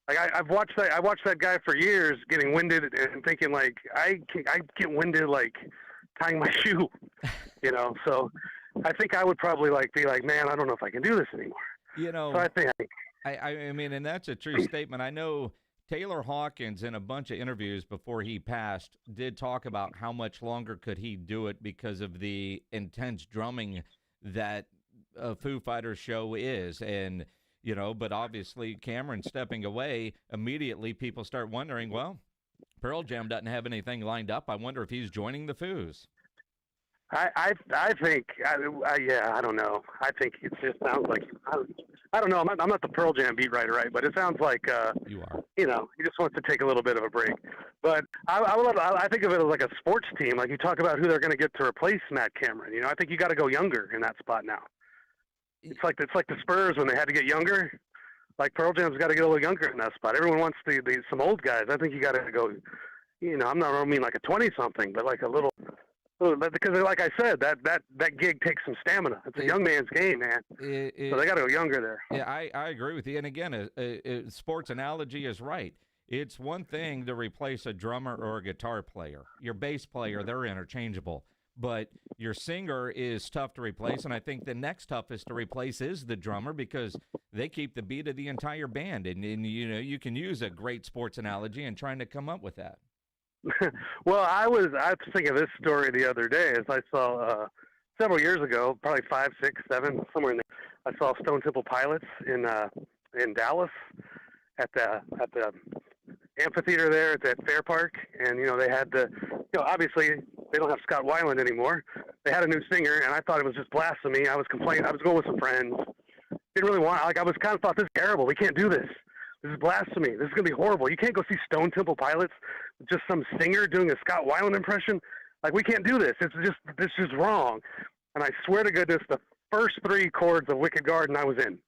Like I watched that guy for years getting winded and thinking like I get winded like tying my shoe, So I think I would probably be like, man, I don't know if I can do this anymore. So I think. I mean, and that's a true statement. I know Taylor Hawkins, in a bunch of interviews before he passed, did talk about how much longer could he do it because of the intense drumming that a Foo Fighters show is. And, but obviously Cameron stepping away, immediately people start wondering, well, Pearl Jam doesn't have anything lined up. I wonder if he's joining the Foos. I think, I don't know. I think it just sounds like, I don't know. I'm not the Pearl Jam beat writer, right? But it sounds like, you are. He just wants to take a little bit of a break. But I think of it as like a sports team. Like you talk about who they're going to get to replace Matt Cameron. I think you got to go younger in that spot now. It's like the Spurs when they had to get younger. Like Pearl Jam's got to get a little younger in that spot. Everyone wants some old guys. I think you got to go. I'm not mean like a 20-something, but like a little. Because, like I said, that gig takes some stamina. It's a young man's game, man. So they got to go younger there. Yeah, I agree with you. And again, a sports analogy is right. It's one thing to replace a drummer or a guitar player. Your bass player, they're interchangeable. But your singer is tough to replace, and I think the next toughest to replace is the drummer because they keep the beat of the entire band. And you can use a great sports analogy in trying to come up with that. Well, I was thinking of this story the other day as I saw several years ago, probably 5, 6, 7, somewhere in there. I saw Stone Temple Pilots in Dallas at the amphitheater there at that Fair Park, and they had obviously they don't have Scott Weiland anymore. They had a new singer, and I thought it was just blasphemy. I was complaining. I was going with some friends. Didn't really want. I was kind of thought this is terrible. We can't do this. This is blasphemy. This is going to be horrible. You can't go see Stone Temple Pilots with just some singer doing a Scott Weiland impression. Like, we can't do this. This is wrong. And I swear to goodness, the first 3 chords of Wicked Garden, I was in.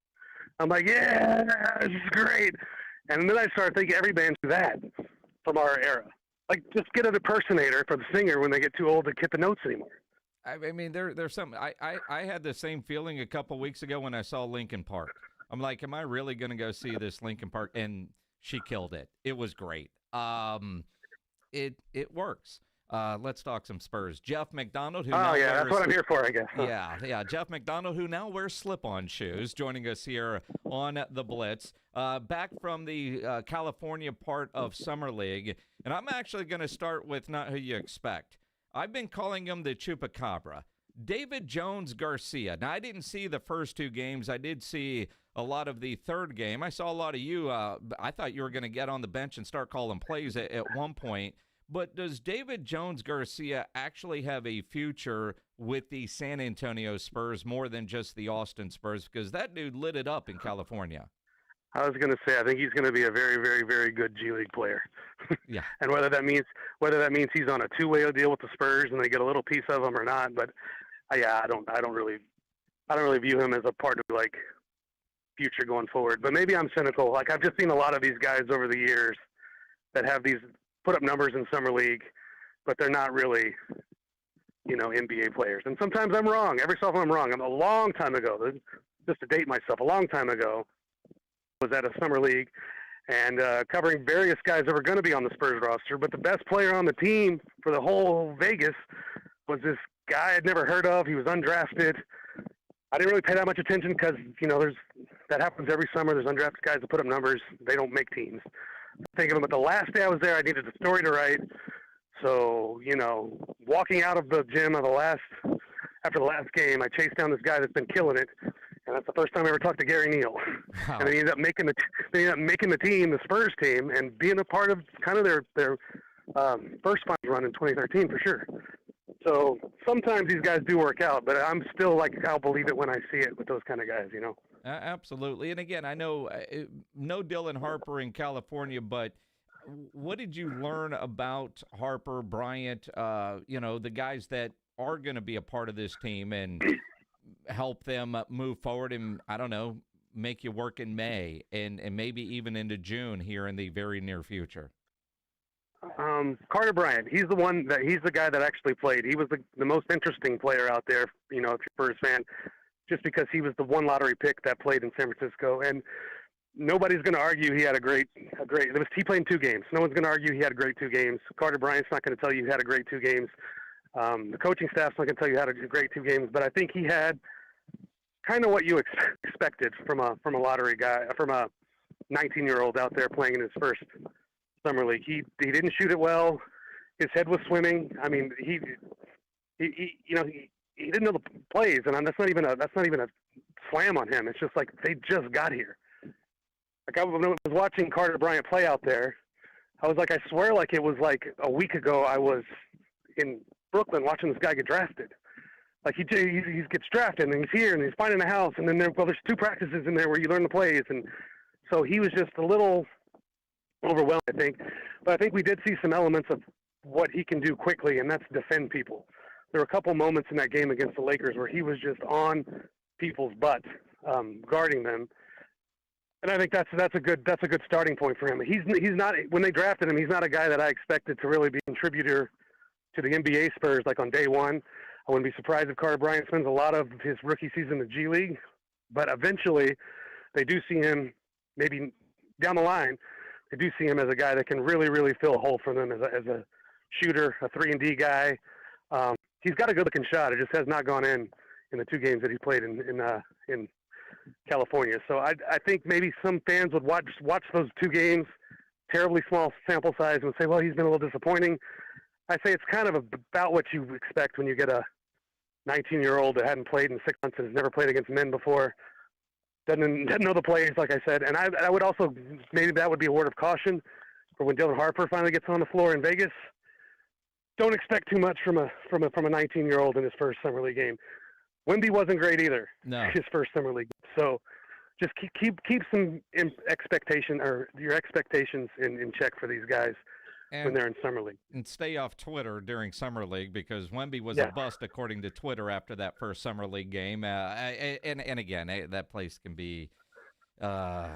I'm like, yeah, this is great. And then I started thinking every band do that from our era. Like, just get an impersonator for the singer when they get too old to hit the notes anymore. I mean, there's some. I had the same feeling a couple weeks ago when I saw Linkin Park. I'm like, am I really going to go see this Linkin Park? And she killed it. It was great. It works. Let's talk some Spurs. Jeff McDonald, who that's what I'm here for, I guess. Yeah. Jeff McDonald, who now wears slip-on shoes, joining us here on the Blitz. Back from the California part of Summer League, and I'm actually going to start with not who you expect. I've been calling him the Chupacabra. David Jones Garcia. Now, I didn't see the first 2 games. I did see a lot of the third game. I saw a lot of you. I thought you were going to get on the bench and start calling plays at one point. But does David Jones Garcia actually have a future with the San Antonio Spurs more than just the Austin Spurs? Because that dude lit it up in California. I was going to say, I think he's going to be a very, very, very good G League player. Yeah. And whether that means he's on a 2-way deal with the Spurs and they get a little piece of him or not, but I don't really view him as a part of like future going forward. But maybe I'm cynical. Like, I've just seen a lot of these guys over the years that have these put up numbers in summer league, but they're not really, NBA players. And sometimes I'm wrong. Every so often I'm wrong. A long time ago, just to date myself, a long time ago, was at a summer league and covering various guys that were going to be on the Spurs roster. But the best player on the team for the whole Vegas was this guy I'd never heard of. He was undrafted. I didn't really pay that much attention because, that happens every summer. There's undrafted guys that put up numbers. They don't make teams. Think of him, but the last day I was there, I needed a story to write. So, walking out of the gym after the last game, I chased down this guy that's been killing it. And that's the first time I ever talked to Gary Neal. Wow. And they ended up making the team, the Spurs team, and being a part of kind of their first finals run in 2013 for sure. So sometimes these guys do work out, but I'm still like, I'll believe it when I see it with those kind of guys, Absolutely. And again, I know no Dylan Harper in California, but what did you learn about Harper, Bryant, the guys that are going to be a part of this team and help them move forward and, I don't know, make you work in May and maybe even into June here in the very near future? Carter Bryant, he's the guy that actually played. He was the most interesting player out there, if you're a Spurs fan, just because he was the one lottery pick that played in San Francisco. And nobody's going to argue he had he played in 2 games. No one's going to argue he had a great 2 games. Carter Bryant's not going to tell you he had a great 2 games. The coaching staff's not going to tell you he had a great 2 games, but I think he had kind of what you expected from a lottery guy, from a 19-year-old out there playing in his first summer league. He didn't shoot it well. His head was swimming. I mean, he didn't know the plays, and that's not even a slam on him. It's just like they just got here. Like I was watching Carter Bryant play out there. I was like, I swear, like it was like a week ago. I was in Brooklyn watching this guy get drafted. Like he gets drafted and he's here and he's finding a house, and then there's 2 practices in there where you learn the plays, and so he was just a little overwhelmed, I think. But I think we did see some elements of what he can do quickly, and that's defend people. There were a couple moments in that game against the Lakers where he was just on people's butt, guarding them. And I think that's a good starting point for him. He's not, when they drafted him, he's not a guy that I expected to really be a contributor to the NBA Spurs like on day one. I wouldn't be surprised if Carter Bryant spends a lot of his rookie season in the G League, but eventually they do see him, maybe down the line, they do see him as a guy that can really, really fill a hole for them as a shooter, a 3-and-D guy. He's got a good-looking shot. It just has not gone in the 2 games that he played in California. So I think maybe some fans would watch those 2 games, terribly small sample size, and say, well, he's been a little disappointing. I say it's kind of about what you expect when you get a 19-year-old that hadn't played in 6 months and has never played against men before, doesn't know the plays, like I said. And I would also, maybe that would be a word of caution for when Dylan Harper finally gets on the floor in Vegas. Don't expect too much from a 19-year-old in his first summer league game. Wemby wasn't great either. No. His first summer league. So just keep some expectation, or your expectations in check for these guys when they're in summer league. And stay off Twitter during summer league, because Wemby was a bust according to Twitter after that first summer league game. And again, that place can be a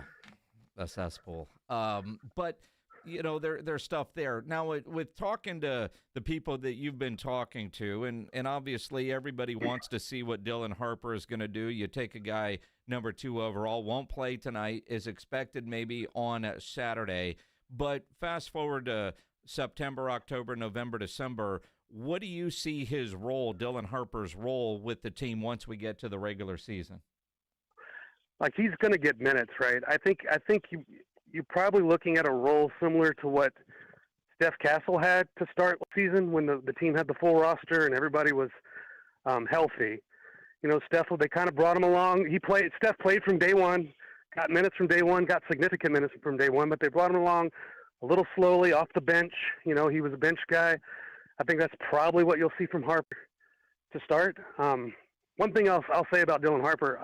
cesspool. But there's stuff there. Now, with talking to the people that you've been talking to, and obviously everybody wants to see what Dylan Harper is going to do. You take a guy number 2 overall, won't play tonight, is expected maybe on Saturday. But fast forward to September, October, November, December, what do you see his role, Dylan Harper's role with the team once we get to the regular season? Like, he's going to get minutes, right? I think you're probably looking at a role similar to what Steph Castle had to start the season when the team had the full roster and everybody was healthy. Steph, they kind of brought him along. Steph played from day one, got minutes from day one, got significant minutes from day one, but they brought him along a little slowly off the bench. He was a bench guy. I think that's probably what you'll see from Harper to start. One thing I'll say about Dylan Harper,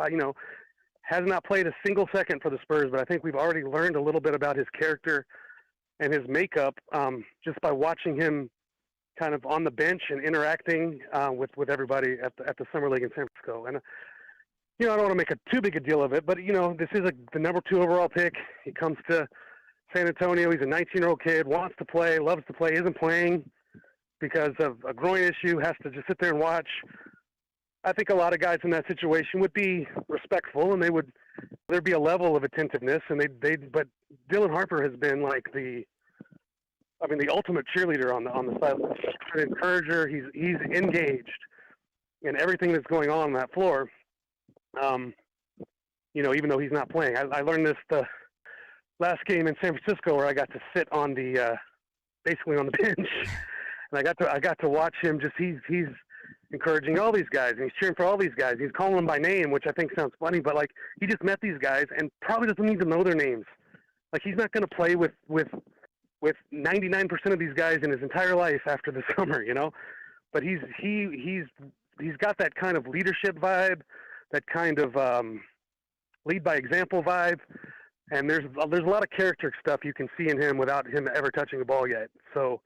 has not played a single second for the Spurs, but I think we've already learned a little bit about his character and his makeup just by watching him kind of on the bench and interacting with everybody at the Summer League in San Francisco. And, I don't want to make too big a deal of it, but, this is the number 2 overall pick. He comes to San Antonio. He's a 19-year-old kid, wants to play, loves to play, isn't playing because of a groin issue, has to just sit there and watch. I think a lot of guys in that situation would be respectful, and there'd be a level of attentiveness, and but Dylan Harper has been like the ultimate cheerleader on the sideline, an encourager. He's engaged in everything that's going on that floor. Even though he's not playing, I learned this the last game in San Francisco where I got to sit on basically on the bench, and I got to watch him. Just he's encouraging all these guys, and he's cheering for all these guys. He's calling them by name, which I think sounds funny, but like he just met these guys and probably doesn't even know their names. Like he's not going to play with 99% of these guys in his entire life after the summer, But he's got that kind of leadership vibe, that kind of lead by example vibe, And there's a lot of character stuff you can see in him without him ever touching a ball yet. So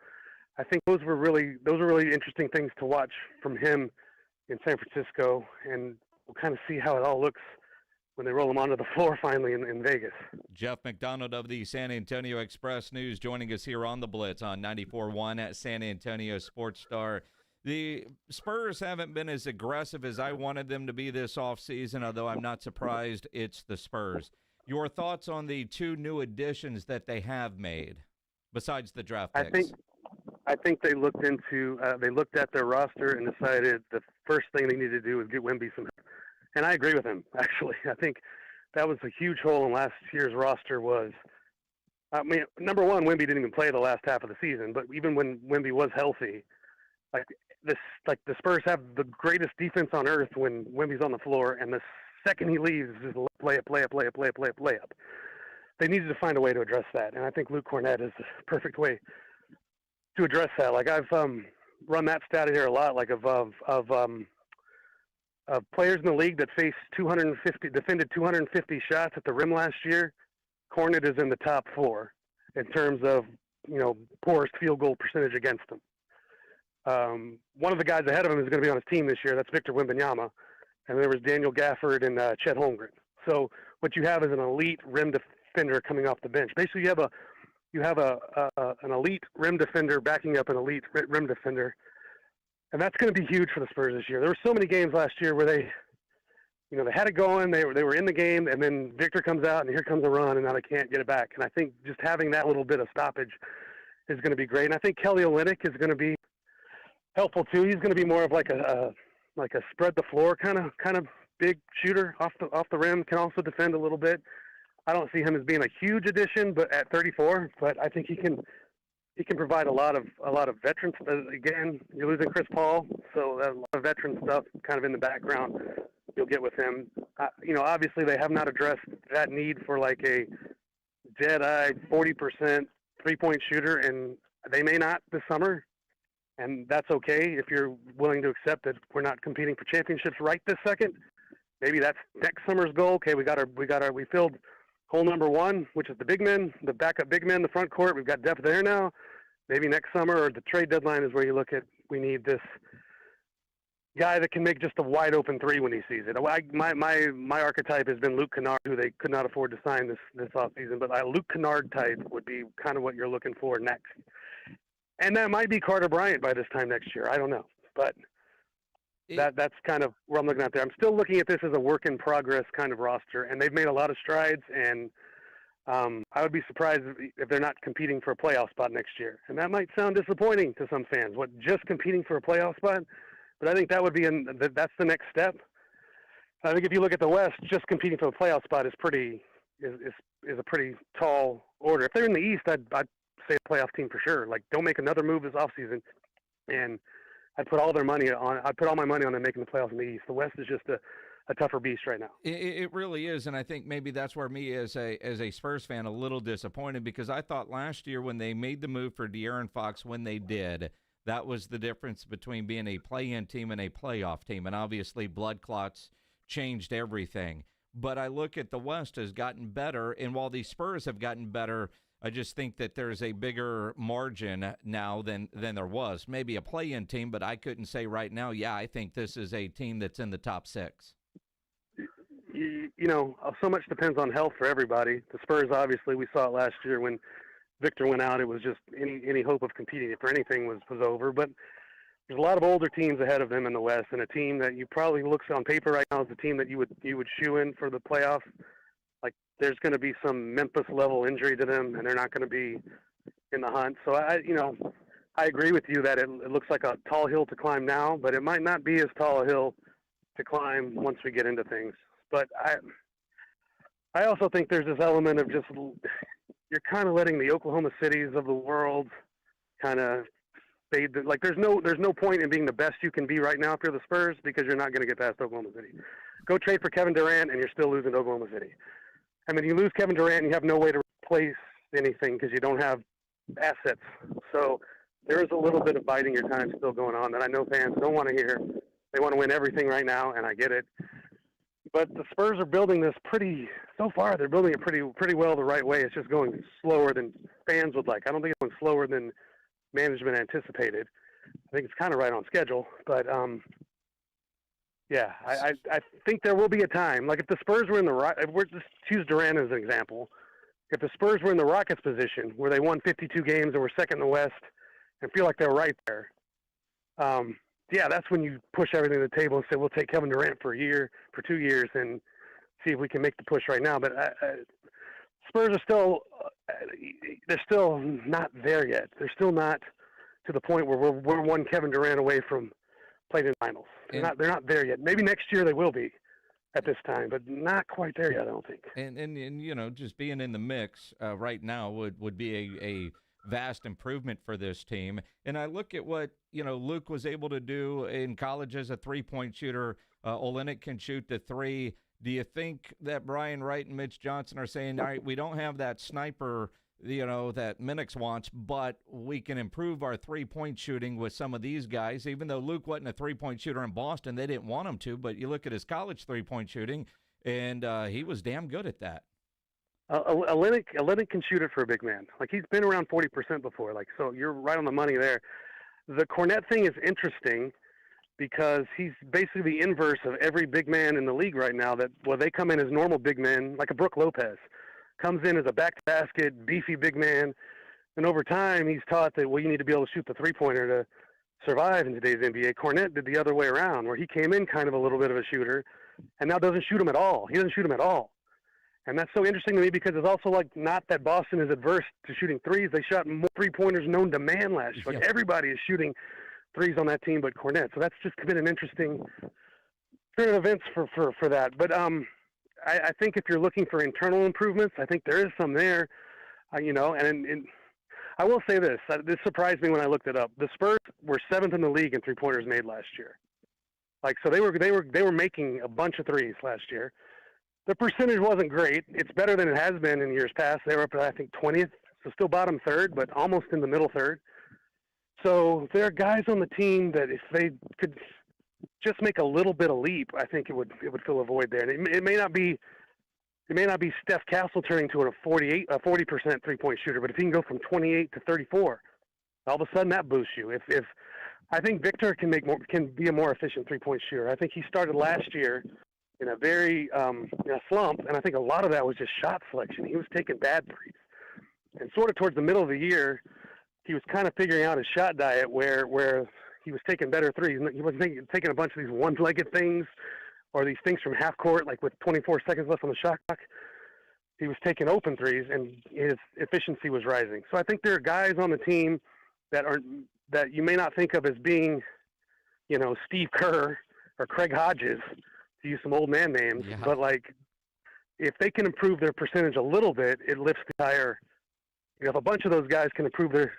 I think those were really interesting things to watch from him in San Francisco, and we'll kind of see how it all looks when they roll him onto the floor finally in Vegas. Jeff McDonald of the San Antonio Express News joining us here on the Blitz on 94.1 at San Antonio Sports Star. The Spurs haven't been as aggressive as I wanted them to be this offseason, although I'm not surprised it's the Spurs. Your thoughts on the two new additions that they have made, besides the draft picks? I think they looked at their roster and decided the first thing they needed to do was get Wemby some help. And I agree with him, actually. I think that was a huge hole in last year's roster was, number one, Wemby didn't even play the last half of the season, but even when Wemby was healthy, the Spurs have the greatest defense on earth when Wemby's on the floor, and the second he leaves, it's just play up. They needed to find a way to address that, and I think Luke Cornett is the perfect way to address that. Like I've run that stat here a lot, like of players in the league that defended 250 shots at the rim last year. Cornett is in the top 4 in terms of poorest field goal percentage against them. One of the guys ahead of him is going to be on his team this year. That's Victor Wembanyama, and there was Daniel Gafford and Chet Holmgren. So what you have is an elite rim defender coming off the bench. Basically, you have an elite rim defender backing up an elite rim defender, and that's going to be huge for the Spurs this year. There were so many games last year where they had it going, they were in the game, and then Victor comes out, and here comes a run, and now they can't get it back. And I think just having that little bit of stoppage is going to be great. And I think Kelly Olynyk is going to be helpful too. He's going to be more of like a spread the floor kind of big shooter off the rim. Can also defend a little bit. I don't see him as being a huge addition, but at 34, but I think he can provide a lot of veteran. Again, you're losing Chris Paul, so a lot of veteran stuff kind of in the background you'll get with him. Obviously they have not addressed that need for like a dead-eye 40% three-point shooter, and they may not this summer. And that's okay if you're willing to accept that we're not competing for championships right this second. Maybe that's next summer's goal. Okay, we filled hole number 1, which is the backup big men, the front court. We've got depth there now. Maybe next summer or the trade deadline is where you look at, we need this guy that can make just a wide open three when he sees it. My archetype has been Luke Kennard, who they could not afford to sign this offseason, but a Luke Kennard type would be kind of what you're looking for next. And that might be Carter Bryant by this time next year. I don't know. But that's kind of where I'm looking at there. I'm still looking at this as a work in progress kind of roster, and they've made a lot of strides, and I would be surprised if they're not competing for a playoff spot next year. And that might sound disappointing to some fans. Just competing for a playoff spot? But I think that would be that's the next step. I think if you look at the West, just competing for a playoff spot is a pretty tall order. If they're in the East, I'd say a playoff team for sure. Like, don't make another move this offseason, and I'd put all my money on them making the playoffs in the East. The West is just a tougher beast right now. It really is, and I think maybe that's where me as a Spurs fan a little disappointed, because I thought last year when they made the move for De'Aaron Fox, when they did, that was the difference between being a play-in team and a playoff team, and obviously blood clots changed everything. But I look at the West has gotten better, and while the Spurs have gotten better, I just think that there's a bigger margin now than there was. Maybe a play-in team, but I couldn't say right now, I think this is a team that's in the top 6. So much depends on health for everybody. The Spurs, obviously, we saw it last year when Victor went out. It was just any hope of competing for anything was over. But there's a lot of older teams ahead of them in the West, and a team that you probably looks on paper right now as a team that you would shoe in for the playoffs. Like, there's going to be some Memphis-level injury to them, and they're not going to be in the hunt. So I agree with you that it looks like a tall hill to climb now, but it might not be as tall a hill to climb once we get into things. But I also think there's this element of just you're kind of letting the Oklahoma Cities of the world kind of fade. Like, there's no point in being the best you can be right now if you're the Spurs, because you're not going to get past Oklahoma City. Go trade for Kevin Durant, and you're still losing to Oklahoma City. I mean, you lose Kevin Durant, and you have no way to replace anything because you don't have assets. So there is a little bit of biding your time still going on that I know fans don't want to hear. They want to win everything right now, and I get it. But the Spurs are building this so far they're building it pretty well the right way. It's just going slower than fans would like. I don't think it's going slower than management anticipated. I think it's kind of right on schedule. But, yeah, I think there will be a time. Like if the Spurs were in we're just choose Durant as an example. If the Spurs were in the Rockets position where they won 52 games and were second in the West and feel like they're right there, yeah, that's when you push everything to the table and say, we'll take Kevin Durant for 2 years and see if we can make the push right now. But Spurs are they're still not there yet. They're still not to the point where we're one Kevin Durant away from playing in the finals. They're not there yet. Maybe next year they will be at this time, but not quite there yet, I don't think. And just being in the mix right now would be a vast improvement for this team. And I look at what, Luke was able to do in college as a three-point shooter. Olynyk can shoot the three. Do you think that Brian Wright and Mitch Johnson are saying, all right, we don't have that sniper, that Minix wants, but we can improve our three-point shooting with some of these guys? Even though Luke wasn't a three-point shooter in Boston, they didn't want him to, but you look at his college three-point shooting, and he was damn good at that. Olynyk can shoot it for a big man. Like, he's been around 40% before. Like, so you're right on the money there. The Cornette thing is interesting because he's basically the inverse of every big man in the league right now. They come in as normal big men, like a Brook Lopez. Comes in as a back-to-basket, beefy big man. And over time, he's taught that, you need to be able to shoot the three-pointer to survive in today's NBA. Cornette did the other way around, where he came in kind of a little bit of a shooter and now doesn't shoot him at all. He doesn't shoot him at all. And that's so interesting to me because it's also not that Boston is adverse to shooting threes. They shot more three-pointers known to man last year. Everybody is shooting threes on that team but Cornette. So that's just been an interesting turn of events for that. But I think if you're looking for internal improvements, I think there is some there, and I will say this. This surprised me when I looked it up. The Spurs were 7th in the league in three-pointers made last year. So they were making a bunch of threes last year. The percentage wasn't great. It's better than it has been in years past. They were up at, I think, 20th, so still bottom third, but almost in the middle third. So there are guys on the team that if they could just make a little bit of leap, I think it would fill a void there. And it may not be Steph Castle turning to a 40% three-point shooter, but if he can go from 28 to 34, all of a sudden that boosts you. If I think Victor can be a more efficient three-point shooter. I think he started last year in a very slump, and I think a lot of that was just shot selection. He was taking bad threes. And sort of towards the middle of the year, he was kind of figuring out his shot diet where he was taking better threes. He wasn't taking a bunch of these one-legged things or these things from half court, like with 24 seconds left on the shot clock. He was taking open threes, and his efficiency was rising. So I think there are guys on the team that you may not think of as being, Steve Kerr or Craig Hodges, to use some old man names, but if they can improve their percentage a little bit, it lifts the entire. If a bunch of those guys can improve their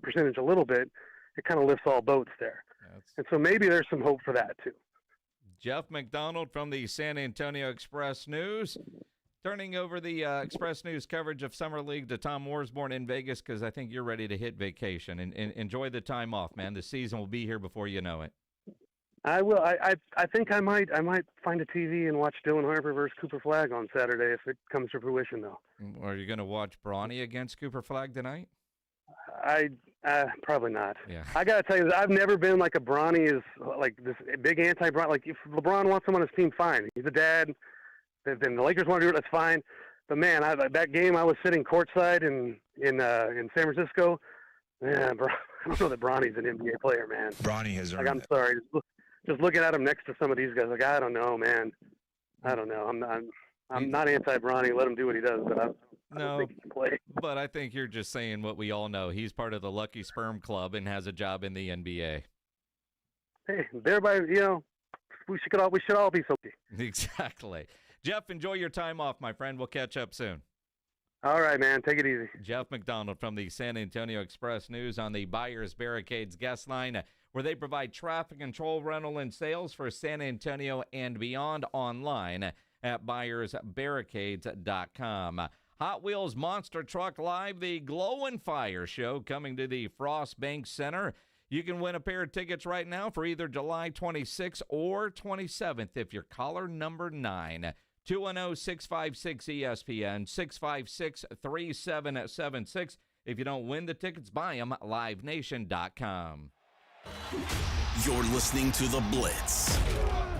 percentage a little bit, it kind of lifts all boats there. And so maybe there's some hope for that too. Jeff McDonald from the San Antonio Express News. Turning over the Express News coverage of Summer League to Tom Worsborn in Vegas, because I think you're ready to hit vacation and enjoy the time off, man. The season will be here before you know it. I will. I think I might find a TV and watch Dylan Harper versus Cooper Flagg on Saturday if it comes to fruition, though. Are you going to watch Bronny against Cooper Flagg tonight? Probably not. Yeah. I got to tell you, I've never been like a Bronny is like this big anti-Bron. Like if LeBron wants him on his team, fine. He's a dad. Then the Lakers want to do it. That's fine. But man, that game I was sitting courtside in San Francisco. Yeah, I don't know that Bronny's an NBA player, man. Bronny has earned I'm sorry. Just looking at him next to some of these guys, I don't know, man. I don't know. I'm not anti-Bronny. Let him do what he does, but I don't think he can play. But I think you're just saying what we all know. He's part of the Lucky Sperm Club and has a job in the NBA. Hey, everybody, we should all be so. Exactly. Jeff, enjoy your time off, my friend. We'll catch up soon. All right, man. Take it easy. Jeff McDonald from the San Antonio Express News on the Buyers Barricades guest line, where they provide traffic control, rental, and sales for San Antonio and beyond online at buyersbarricades.com. Hot Wheels Monster Truck Live, the Glow and Fire show coming to the Frost Bank Center. You can win a pair of tickets right now for either July 26th or 27th if you're caller number 9. 210-656-ESPN, 656-3776. If you don't win the tickets, buy them at livenation.com. You're listening to The Blitz.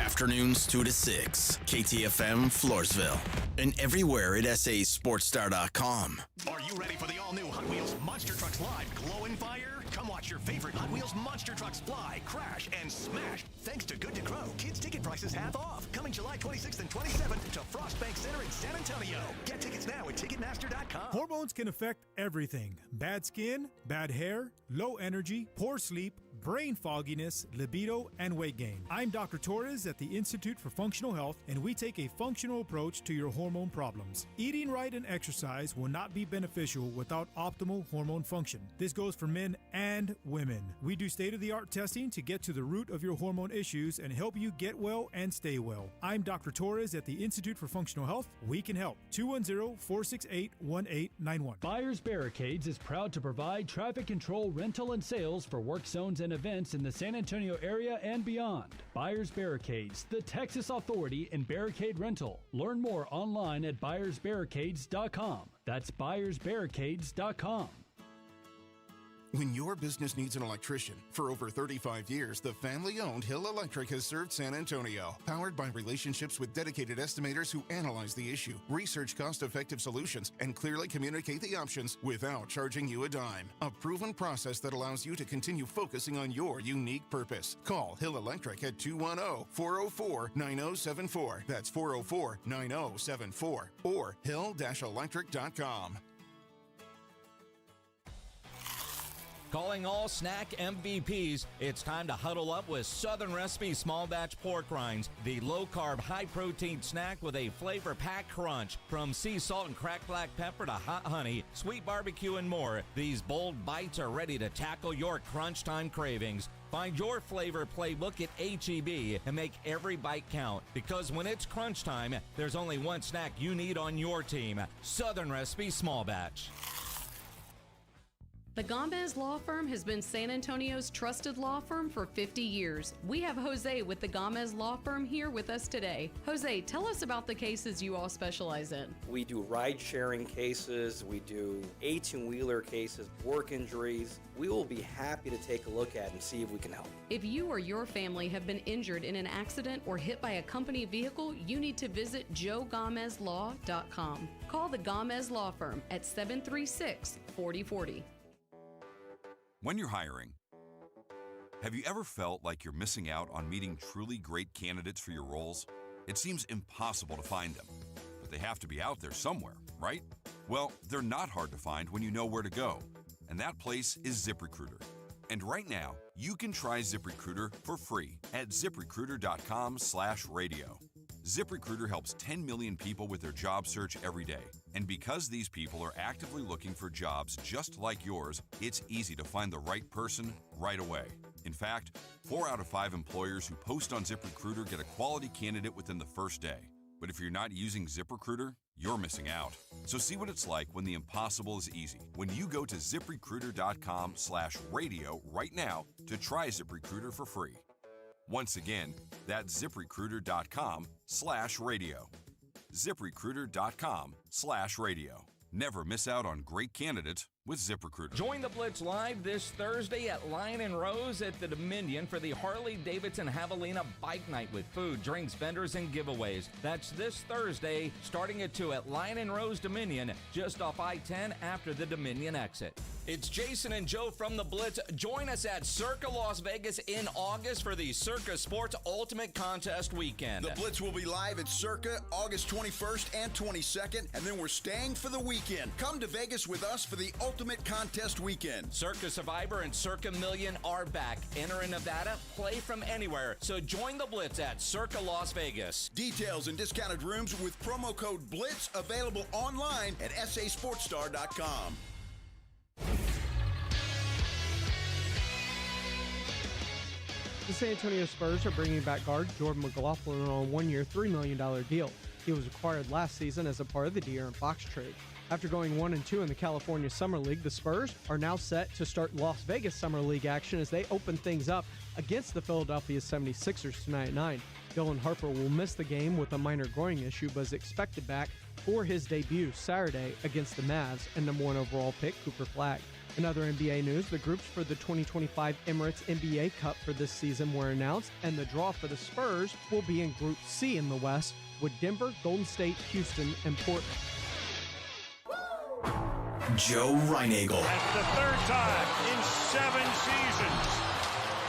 Afternoons 2 to 6. KTFM Floresville. And everywhere at sasportstar.com. Are you ready for the all-new Hot Wheels Monster Trucks Live Glow and Fire? Come watch your favorite Hot Wheels Monster Trucks fly, crash, and smash. Thanks to Good to Grow, kids' ticket prices half off. Coming July 26th and 27th to Frost Bank Center in San Antonio. Get tickets now at Ticketmaster.com. Hormones can affect everything. Bad skin, bad hair, low energy, poor sleep, brain fogginess, libido, and weight gain. I'm Dr. Torres at the Institute for Functional Health, and we take a functional approach to your hormone problems. Eating right and exercise will not be beneficial without optimal hormone function. This goes for men and women. We do state-of-the-art testing to get to the root of your hormone issues and help you get well and stay well. I'm Dr. Torres at the Institute for Functional Health. We can help. 210-468-1891. Buyers Barricades is proud to provide traffic control, rental, and sales for work zones and events in the San Antonio area and beyond. Buyers Barricades, the Texas authority in barricade rental. Learn more online at buyersbarricades.com. That's buyersbarricades.com. When your business needs an electrician, for over 35 years, the family-owned Hill Electric has served San Antonio. Powered by relationships with dedicated estimators who analyze the issue, research cost-effective solutions, and clearly communicate the options without charging you a dime. A proven process that allows you to continue focusing on your unique purpose. Call Hill Electric at 210-404-9074. That's 404-9074. Or hill-electric.com. Calling all snack MVPs, it's time to huddle up with Southern Recipe Small Batch Pork Rinds, the low-carb, high-protein snack with a flavor-packed crunch. From sea salt and cracked black pepper to hot honey, sweet barbecue, and more, these bold bites are ready to tackle your crunch time cravings. Find your flavor playbook at H-E-B and make every bite count, because when it's crunch time, there's only one snack you need on your team: Southern Recipe Small Batch. The Gomez Law Firm has been San Antonio's trusted law firm for 50 years. We have Jose with the Gomez Law Firm here with us today. Jose, tell us about the cases you all specialize in. We do ride-sharing cases, we do 18-wheeler cases, work injuries. We will be happy to take a look at and see if we can help. If you or your family have been injured in an accident or hit by a company vehicle, you need to visit joegomezlaw.com. Call the Gomez Law Firm at 736-4040. When you're hiring, have you ever felt like you're missing out on meeting truly great candidates for your roles? It seems impossible to find them, but they have to be out there somewhere, right? Well, they're not hard to find when you know where to go, and that place is ZipRecruiter. And right now, you can try ZipRecruiter for free at ZipRecruiter.com/radio. ZipRecruiter helps 10 million people with their job search every day. And because these people are actively looking for jobs just like yours, it's easy to find the right person right away. In fact, 4 out of 5 employers who post on ZipRecruiter get a quality candidate within the first day. But if you're not using ZipRecruiter, you're missing out. So see what it's like when the impossible is easy. When you go to ZipRecruiter.com/radio right now to try ZipRecruiter for free. Once again, that's ZipRecruiter.com/radio. ZipRecruiter.com/radio. Never miss out on great candidates with ZipRecruiter. Join the Blitz live this Thursday at Lion and Rose at the Dominion for the Harley-Davidson Javelina Bike Night with food, drinks, vendors, and giveaways. That's this Thursday, starting at 2 at Lion and Rose Dominion, just off I-10 after the Dominion exit. It's Jason and Joe from the Blitz. Join us at Circa Las Vegas in August for the Circa Sports Ultimate Contest Weekend. The Blitz will be live at Circa August 21st and 22nd, and then we're staying for the weekend. Come to Vegas with us for the Ultimate Contest Weekend. Circa Survivor and Circa Million are back. Enter in Nevada, play from anywhere. So join the Blitz at Circa Las Vegas. Details and discounted rooms with promo code BLITZ available online at sasportstar.com. The San Antonio Spurs are bringing back guard Jordan McLaughlin on a 1-year, $3 million deal. He was acquired last season as a part of the De'Aaron Fox trade. After going 1-2 in the California Summer League, the Spurs are now set to start Las Vegas Summer League action as they open things up against the Philadelphia 76ers tonight at 9. Dylan Harper will miss the game with a minor groin issue, but is expected back for his debut Saturday against the Mavs and number 1 overall pick Cooper Flagg. In other NBA news, the groups for the 2025 Emirates NBA Cup for this season were announced, and the draw for the Spurs will be in Group C in the West with Denver, Golden State, Houston, and Portland. Joe Reinagel. That's the third time in 7 seasons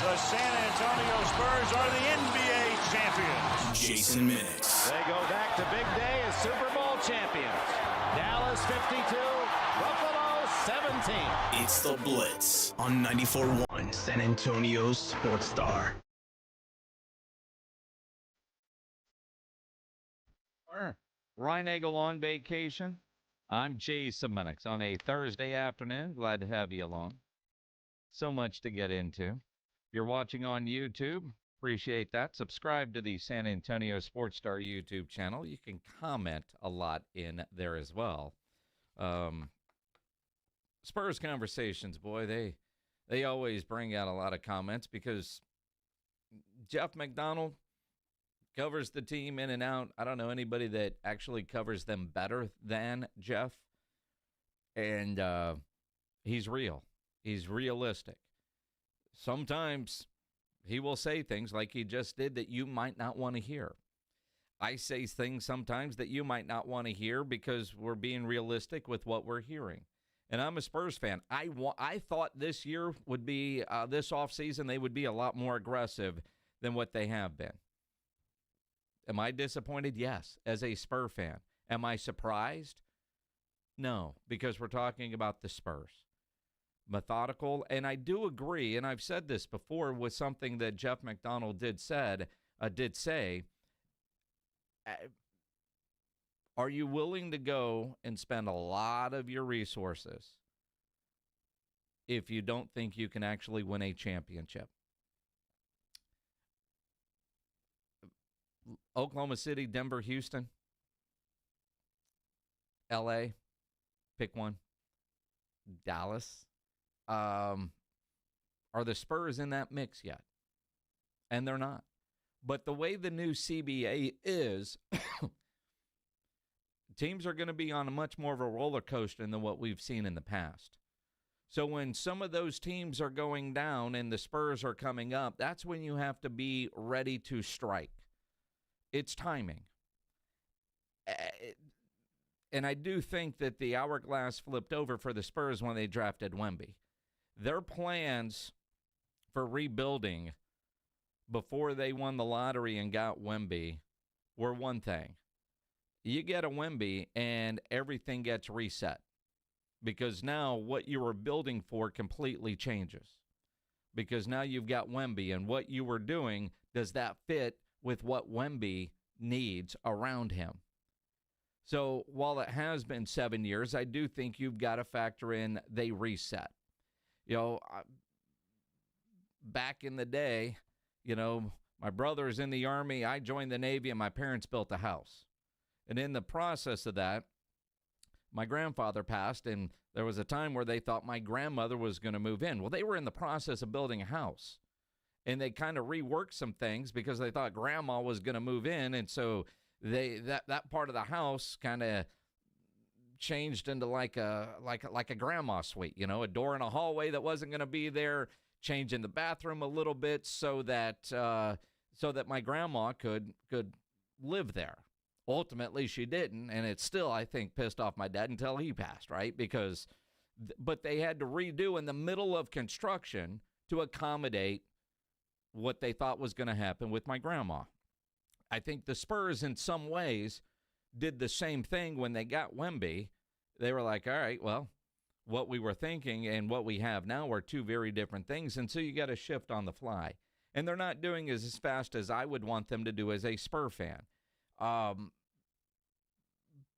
the San Antonio Spurs are the NBA champions. Jason Minix. They go back to big day as Super Bowl champions. Dallas 52, Buffalo 17. It's the Blitz on 94.1 San Antonio Sports Star. Reinagel on vacation. I'm Jason Minix on a Thursday afternoon. Glad to have you along. So much to get into. If you're watching on YouTube, appreciate that. Subscribe to the San Antonio Sports Star YouTube channel. You can comment a lot in there as well. Spurs conversations, boy, they always bring out a lot of comments because Jeff McDonald covers the team in and out. I don't know anybody that actually covers them better than Jeff. And he's real. He's realistic. Sometimes he will say things like he just did that you might not want to hear. I say things sometimes that you might not want to hear because we're being realistic with what we're hearing. And I'm a Spurs fan. I thought this year would be, this offseason, they would be a lot more aggressive than what they have been. Am I disappointed? Yes, as a Spur fan. Am I surprised? No, because we're talking about the Spurs. Methodical, and I do agree, and I've said this before with something that Jeff McDonald did say, are you willing to go and spend a lot of your resources if you don't think you can actually win a championship? Oklahoma City, Denver, Houston, L.A., pick one. Dallas. Are the Spurs in that mix yet? And they're not. But the way the new CBA is, teams are going to be on a much more of a roller coaster than what we've seen in the past. So when some of those teams are going down and the Spurs are coming up, that's when you have to be ready to strike. It's timing. And I do think that the hourglass flipped over for the Spurs when they drafted Wemby. Their plans for rebuilding before they won the lottery and got Wemby were one thing. You get a Wemby and everything gets reset because now what you were building for completely changes because now you've got Wemby and what you were doing, does that fit with what Wemby needs around him? So while it has been 7 years, I do think you've got to factor in they reset. You know, back in the day, you know, my brother's in the Army, I joined the Navy, and my parents built a house. And in the process of that, my grandfather passed, and there was a time where they thought my grandmother was going to move in. Well, they were in the process of building a house. And they kind of reworked some things because they thought grandma was going to move in. And so that part of the house kind of changed into like a grandma suite, you know, a door in a hallway that wasn't going to be there, changing the bathroom a little bit so that my grandma could live there. Ultimately, she didn't, and it still, I think, pissed off my dad until he passed, right? But they had to redo in the middle of construction to accommodate what they thought was going to happen with my grandma. I think the Spurs, in some ways, did the same thing when they got Wemby. They were like, all right, well, what we were thinking and what we have now are two very different things, and so you got to shift on the fly. And they're not doing as fast as I would want them to do as a Spur fan.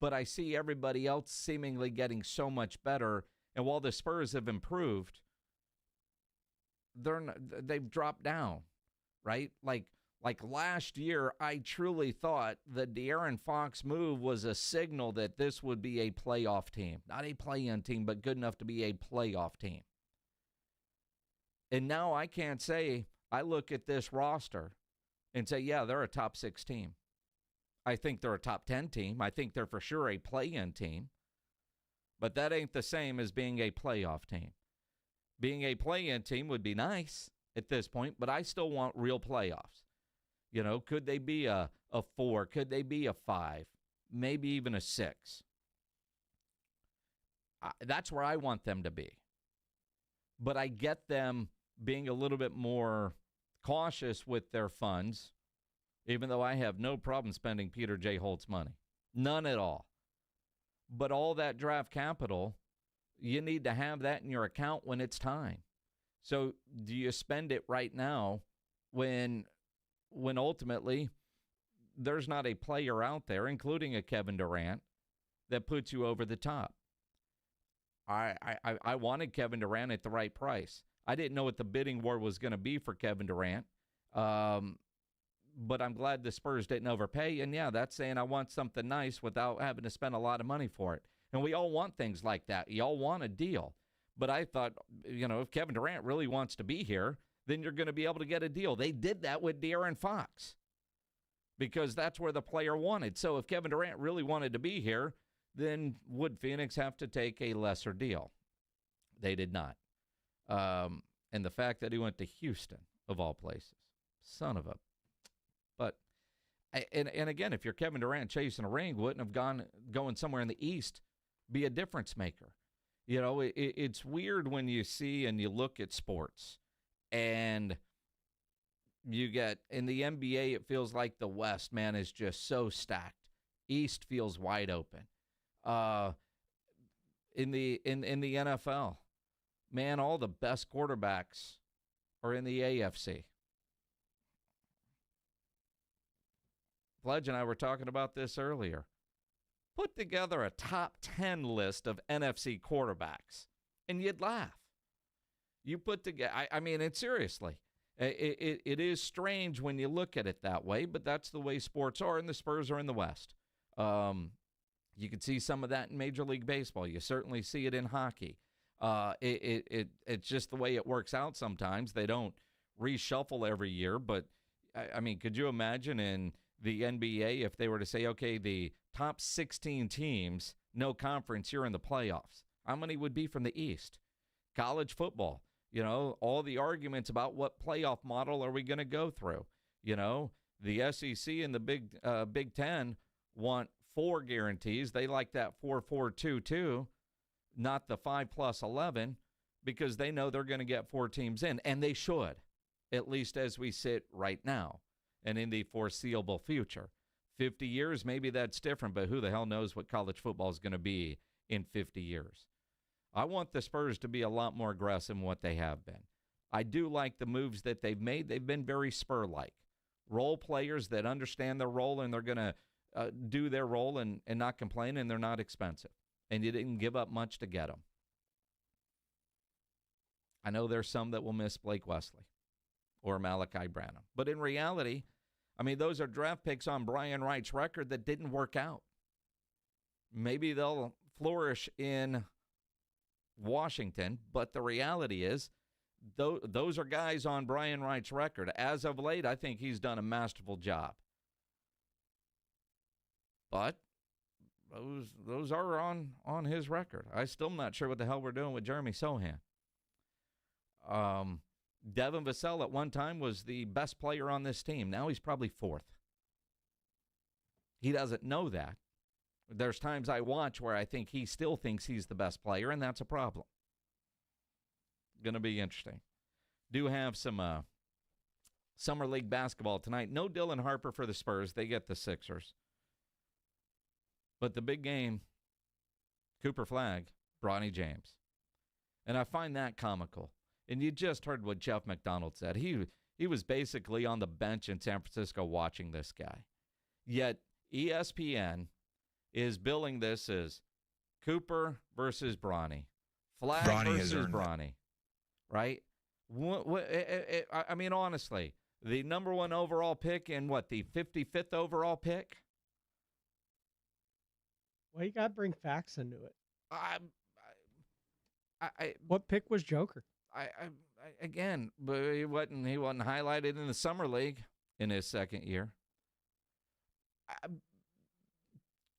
But I see everybody else seemingly getting so much better, and while the Spurs have improved, they've dropped down, right? Like Like last year, I truly thought the De'Aaron Fox move was a signal that this would be a playoff team. Not a play-in team, but good enough to be a playoff team. And now I can't say, I look at this roster and say, yeah, they're a top 6 team. I think they're a top 10 team. I think they're for sure a play-in team. But that ain't the same as being a playoff team. Being a play-in team would be nice at this point, but I still want real playoffs. You know, could they be a 4? Could they be a 5? Maybe even a 6. That's where I want them to be. But I get them being a little bit more cautious with their funds, even though I have no problem spending Peter J. Holt's money. None at all. But all that draft capital, you need to have that in your account when it's time. So do you spend it right now when ultimately there's not a player out there, including a Kevin Durant, that puts you over the top? I wanted Kevin Durant at the right price. I didn't know what the bidding war was going to be for Kevin Durant, but I'm glad the Spurs didn't overpay. And, yeah, that's saying I want something nice without having to spend a lot of money for it. And we all want things like that. You all want a deal. But I thought, you know, if Kevin Durant really wants to be here, then you're going to be able to get a deal. They did that with De'Aaron Fox because that's where the player wanted. So if Kevin Durant really wanted to be here, then would Phoenix have to take a lesser deal? They did not. And the fact that he went to Houston, of all places, son of a. But, and again, if you're Kevin Durant chasing a ring, wouldn't have going somewhere in the East be a difference maker? You know, it's weird when you see and you look at sports and you get, in the NBA, it feels like the West, man, is just so stacked. East feels wide open. In the NFL, man, all the best quarterbacks are in the AFC. Pledge and I were talking about this earlier. Put together a top 10 list of NFC quarterbacks, and you'd laugh. You put together, I mean, and seriously, it is strange when you look at it that way, but that's the way sports are, and the Spurs are in the West. You can see some of that in Major League Baseball. You certainly see it in hockey. It's just the way it works out sometimes. They don't reshuffle every year, but, I mean, could you imagine in the NBA if they were to say, okay, the top 16 teams, no conference, you're in the playoffs? How many would be from the East? College football, you know, all the arguments about what playoff model are we going to go through? You know, the SEC and the Big Ten want 4 guarantees. They like that 4-4-2-2, not the 5+11, because they know they're going to get 4 teams in, and they should, at least as we sit right now and in the foreseeable future. 50 years, maybe that's different, but who the hell knows what college football is going to be in 50 years. I want the Spurs to be a lot more aggressive than what they have been. I do like the moves that they've made. They've been very Spur-like. Role players that understand their role and they're going to do their role and not complain, and they're not expensive. And you didn't give up much to get them. I know there's some that will miss Blake Wesley or Malachi Branham. But in reality, I mean, those are draft picks on Brian Wright's record that didn't work out. Maybe they'll flourish in Washington, but the reality is those are guys on Brian Wright's record. As of late, I think he's done a masterful job. But those are on his record. I'm still not sure what the hell we're doing with Jeremy Sohan. Devin Vassell at one time was the best player on this team. Now he's probably 4th. He doesn't know that. There's times I watch where I think he still thinks he's the best player, and that's a problem. Going to be interesting. Do have some Summer League basketball tonight. No Dylan Harper for the Spurs. They get the Sixers. But the big game, Cooper Flagg, Bronny James. And I find that comical. And you just heard what Jeff McDonald said. He was basically on the bench in San Francisco watching this guy. Yet ESPN is billing this as Cooper versus Bronny. Flagg versus Bronny. Right? I mean, honestly, the number 1 overall pick and the 55th overall pick? Well, you got to bring facts into it. What pick was Joker? Again, but he wasn't highlighted in the summer league in his second year.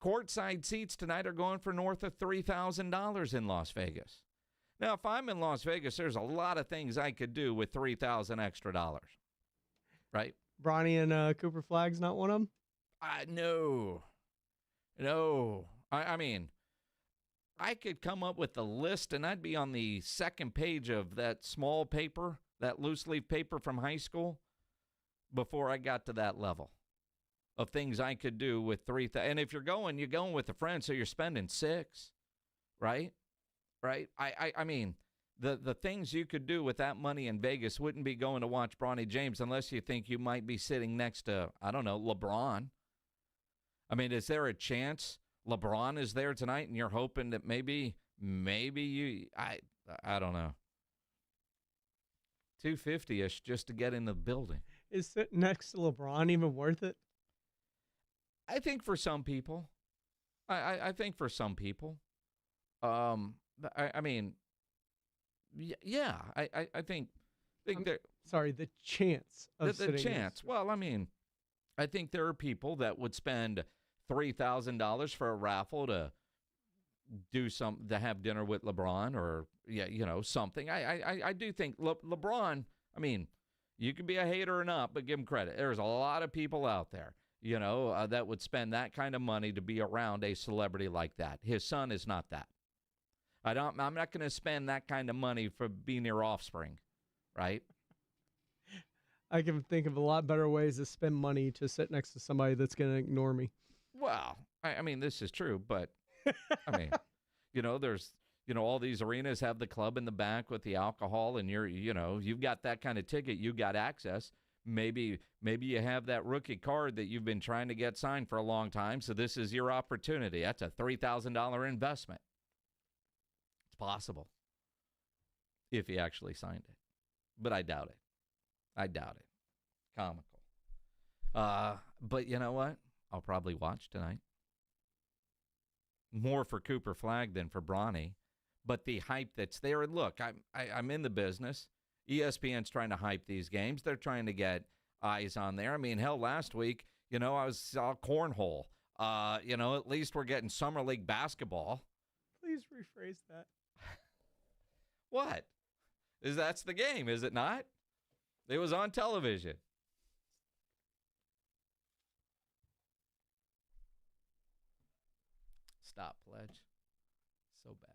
Courtside seats tonight are going for north of $3,000 in Las Vegas. Now, if I'm in Las Vegas, there's a lot of things I could do with $3,000 extra dollars, right? Bronny and Cooper Flagg's not one of them? No. I mean, I could come up with a list, and I'd be on the second page of that small paper, that loose leaf paper from high school, before I got to that level of things I could do with $3,000. And if you're going with a friend, so you're spending $6,000, right? Right? I mean, the things you could do with that money in Vegas wouldn't be going to watch Bronny James unless you think you might be sitting next to, I don't know, LeBron. I mean, is there a chance LeBron is there tonight and you're hoping that maybe you, I don't know, $250-ish just to get in the building? Is sitting next to LeBron even worth it? I think for some people. I think for some people. I mean, yeah, I think that. Sorry, the chance of the chance. Well, I mean, I think there are people that would spend $3,000 for a raffle to to have dinner with LeBron or something. I do think LeBron. I mean, you can be a hater or not, but give him credit. There's a lot of people out there, that would spend that kind of money to be around a celebrity like that. His son is not that. I'm not going to spend that kind of money for being near offspring, right? I can think of a lot better ways to spend money to sit next to somebody that's going to ignore me. Well, I mean, this is true, but I mean, there's, all these arenas have the club in the back with the alcohol, and you've got that kind of ticket, you got access. Maybe you have that rookie card that you've been trying to get signed for a long time, so this is your opportunity. That's a $3,000 investment. It's possible if he actually signed it, but I doubt it. Comical. But you know what? I'll probably watch tonight. More for Cooper Flagg than for Bronny, but the hype that's there. And look, I'm in the business. ESPN's trying to hype these games. They're trying to get eyes on there. I mean, hell, last week, I saw cornhole. At least we're getting summer league basketball. Please rephrase that. What? That's the game, is it not? It was on television. Stop, Pledge. So bad.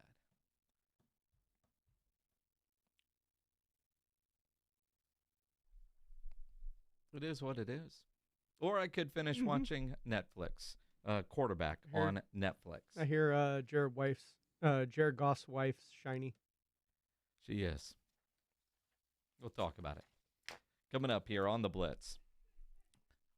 It is what it is. Or I could finish watching Netflix. Quarterback on Netflix. I hear Jared Goff's wife's shiny. She is. We'll talk about it. Coming up here on the Blitz.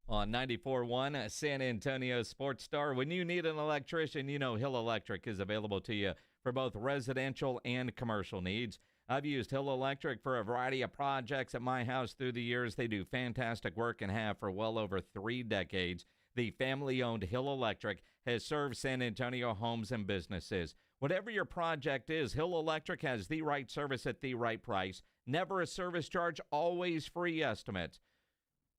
On 94.1 San Antonio Sports Star. When you need an electrician, Hill Electric is available to you for both residential and commercial needs. I've used Hill Electric for a variety of projects at my house through the years. They do fantastic work and have for well over 3 decades. The family-owned Hill Electric has served San Antonio homes and businesses. Whatever your project is, Hill Electric has the right service at the right price. Never a service charge, always free estimates.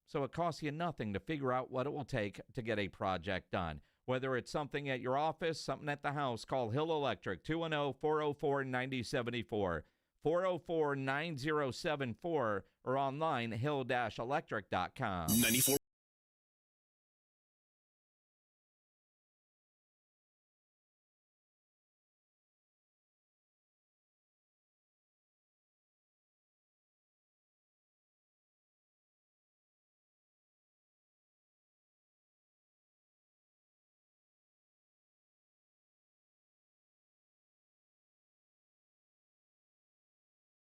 So it costs you nothing to figure out what it will take to get a project done. Whether it's something at your office, something at the house, call Hill Electric, 210-404-9074, 404-9074, or online, hill-electric.com. 94.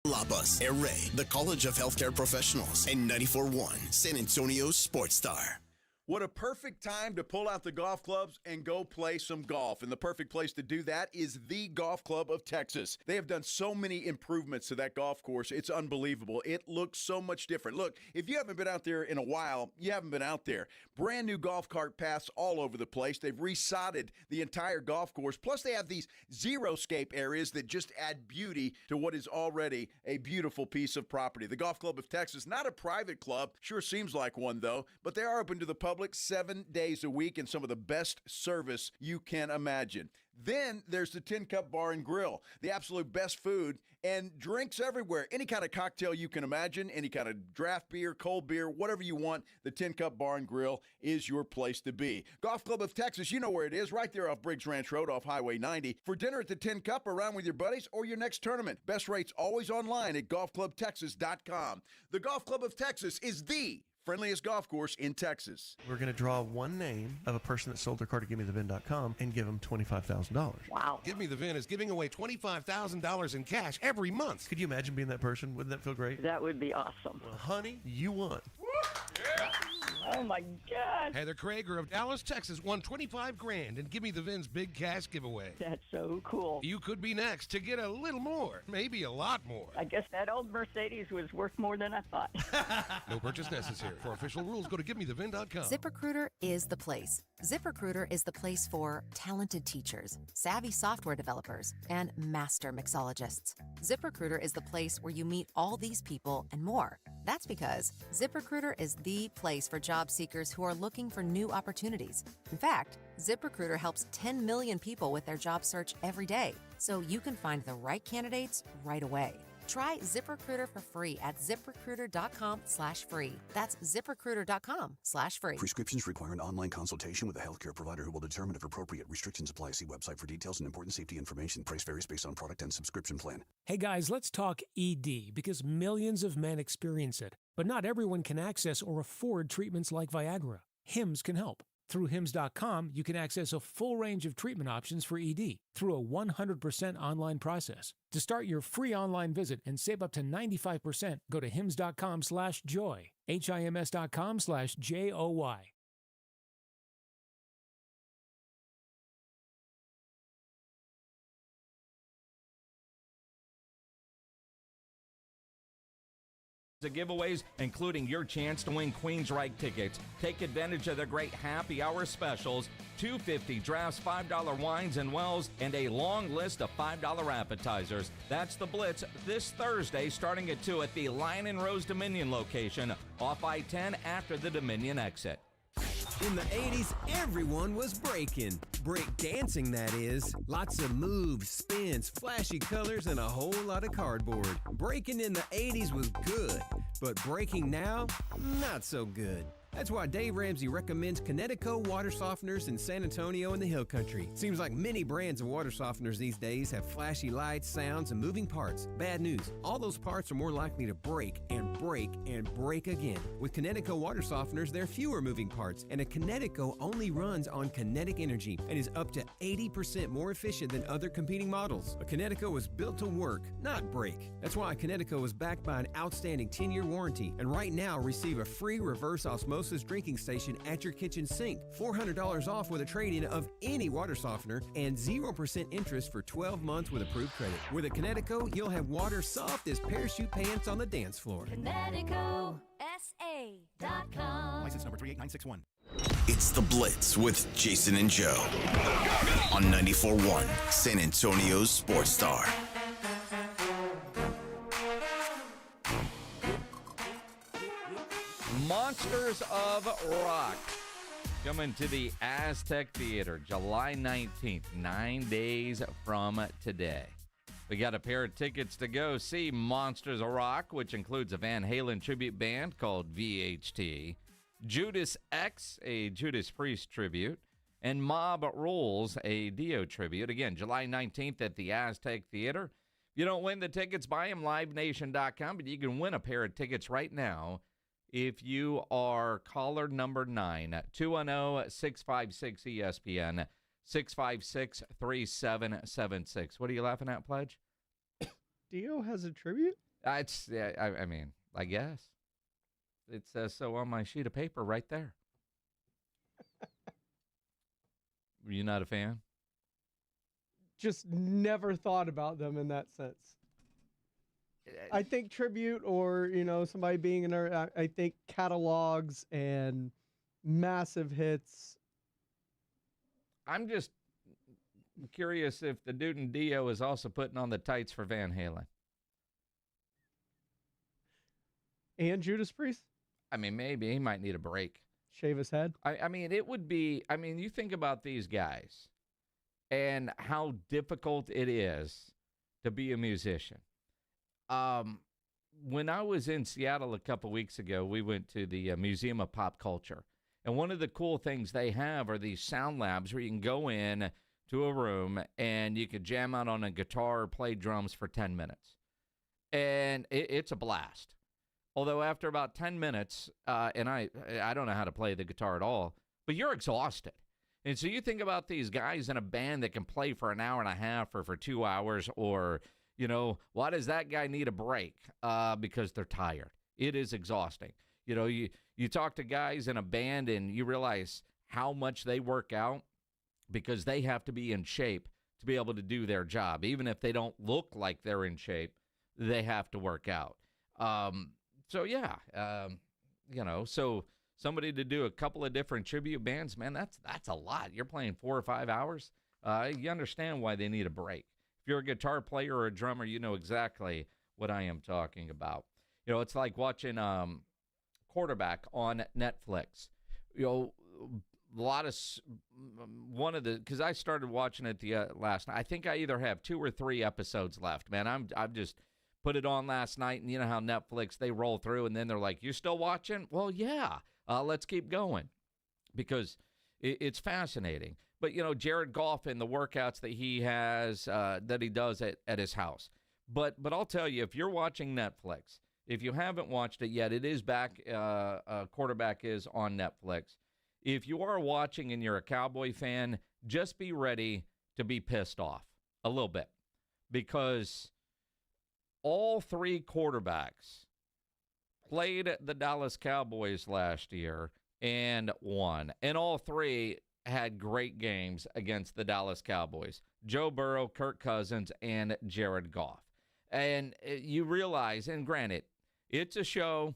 Labas, Array, the College of Healthcare Professionals, and 94.1 San Antonio Sports Star. What a perfect time to pull out the golf clubs and go play some golf. And the perfect place to do that is the Golf Club of Texas. They have done so many improvements to that golf course. It's unbelievable. It looks so much different. Look, if you haven't been out there in a while, you haven't been out there. Brand new golf cart paths all over the place. They've resodded the entire golf course. Plus, they have these zero-scape areas that just add beauty to what is already a beautiful piece of property. The Golf Club of Texas, not a private club. Sure seems like one, though. But they are open to the public 7 days a week and some of the best service you can imagine. Then there's the Tin Cup Bar and Grill, the absolute best food and drinks everywhere. Any kind of cocktail you can imagine, any kind of draft beer, cold beer, whatever you want, the Tin Cup Bar and Grill is your place to be. Golf Club of Texas, you know where it is, right there off Briggs Ranch Road off Highway 90. For dinner at the Tin Cup, around with your buddies, or your next tournament. Best rates always online at golfclubtexas.com. The Golf Club of Texas is the friendliest golf course in Texas. We're going to draw one name of a person that sold their car to GiveMeTheVin.com and give them $25,000. Wow. Give Me the Vin is giving away $25,000 in cash every month. Could you imagine being that person? Wouldn't that feel great? That would be awesome. Well, honey, you won. Yeah. Oh my God. Heather Krager of Dallas, Texas won $25,000 and Give Me the Vin's big cash giveaway. That's so cool. You could be next to get a little more, maybe a lot more. I guess that old Mercedes was worth more than I thought. No purchase necessary. For official rules, go to GiveMeTheVin.com. ZipRecruiter is the place. ZipRecruiter is the place for talented teachers, savvy software developers, and master mixologists. ZipRecruiter is the place where you meet all these people and more. That's because ZipRecruiter is the place for job seekers who are looking for new opportunities. In fact, ZipRecruiter helps 10 million people with their job search every day, so you can find the right candidates right away. Try ZipRecruiter for free at ZipRecruiter.com/free. That's ZipRecruiter.com/free. Prescriptions require an online consultation with a healthcare provider who will determine if appropriate. Restrictions apply. See website for details and important safety information. Price varies based on product and subscription plan. Hey guys, let's talk ED because millions of men experience it. But not everyone can access or afford treatments like Viagra. Hims can help. Through Hims.com, you can access a full range of treatment options for ED through a 100% online process. To start your free online visit and save up to 95%, go to Hims.com/joy. HIMS.com/JOY. The giveaways, including your chance to win Queensryche tickets. Take advantage of the great happy hour specials, $2.50 drafts, $5 wines and wells, and a long list of $5 appetizers. That's the Blitz this Thursday starting at 2 at the Lion and Rose Dominion location off I-10 after the Dominion exit. In the 80s, everyone was breaking. Break dancing, that is. Lots of moves, spins, flashy colors, and a whole lot of cardboard. Breaking in the 80s was good, but breaking now, not so good. That's why Dave Ramsey recommends Kinetico water softeners in San Antonio and the Hill Country. Seems like many brands of water softeners these days have flashy lights, sounds, and moving parts. Bad news, all those parts are more likely to break and break and break again. With Kinetico water softeners, there are fewer moving parts, and a Kinetico only runs on kinetic energy and is up to 80% more efficient than other competing models. A Kinetico was built to work, not break. That's why a Kinetico is backed by an outstanding 10-year warranty, and right now receive a free reverse osmosis drinking station at your kitchen sink, $400 off with a trade-in of any water softener, and 0% interest for 12 months with approved credit. With a Kinetico, you'll have water soft as parachute pants on the dance floor. KineticoSA.com. License number 38961. It's the Blitz with Jason and Joe on 94.1 San Antonio's Sports Star. Monsters of Rock coming to the Aztec Theater July 19th, 9 days from today. We got a pair of tickets to go see Monsters of Rock, which includes a Van Halen tribute band called VHT, Judas X, a Judas Priest tribute, and Mob Rules, a Dio tribute. Again, July 19th at the Aztec Theater. If you don't win the tickets, buy them livenation.com, but you can win a pair of tickets right now if you are caller number 9, 210-656-ESPN, 656-3776. What are you laughing at, Pledge? Dio has a tribute? I mean, I guess. It says so on my sheet of paper right there. you not a fan? Just never thought about them in that sense. I think tribute or, somebody being in there, I think catalogs and massive hits. I'm just curious if the dude in Dio is also putting on the tights for Van Halen. And Judas Priest? I mean, maybe he might need a break. Shave his head? I mean, it would be, you think about these guys and how difficult it is to be a musician. When I was in Seattle a couple weeks ago, we went to the Museum of Pop Culture. And one of the cool things they have are these sound labs where you can go in to a room and you could jam out on a guitar or play drums for 10 minutes. And it's a blast. Although after about 10 minutes, and I don't know how to play the guitar at all, but you're exhausted. And so you think about these guys in a band that can play for an hour and a half or for 2 hours, or, why does that guy need a break? Because they're tired. It is exhausting. You talk to guys in a band and you realize how much they work out because they have to be in shape to be able to do their job. Even if they don't look like they're in shape, they have to work out. So somebody to do a couple of different tribute bands, man, that's a lot. You're playing 4 or 5 hours. You understand why they need a break. If you're a guitar player or a drummer, you know exactly what I am talking about. It's like watching Quarterback on Netflix. Because I started watching it the last night. I think I either have 2 or 3 episodes left, man. I've just put it on last night, and you know how Netflix, they roll through, and then they're like, you still watching? Well, yeah, let's keep going, because it's fascinating. But, Jared Goff and the workouts that he has, that he does at his house. But I'll tell you, if you're watching Netflix, if you haven't watched it yet, it is back, Quarterback is on Netflix. If you are watching and you're a Cowboy fan, just be ready to be pissed off a little bit, because all 3 quarterbacks played the Dallas Cowboys last year and won. And all 3 had great games against the Dallas Cowboys. Joe Burrow, Kirk Cousins, and Jared Goff. And you realize, and granted, it's a show,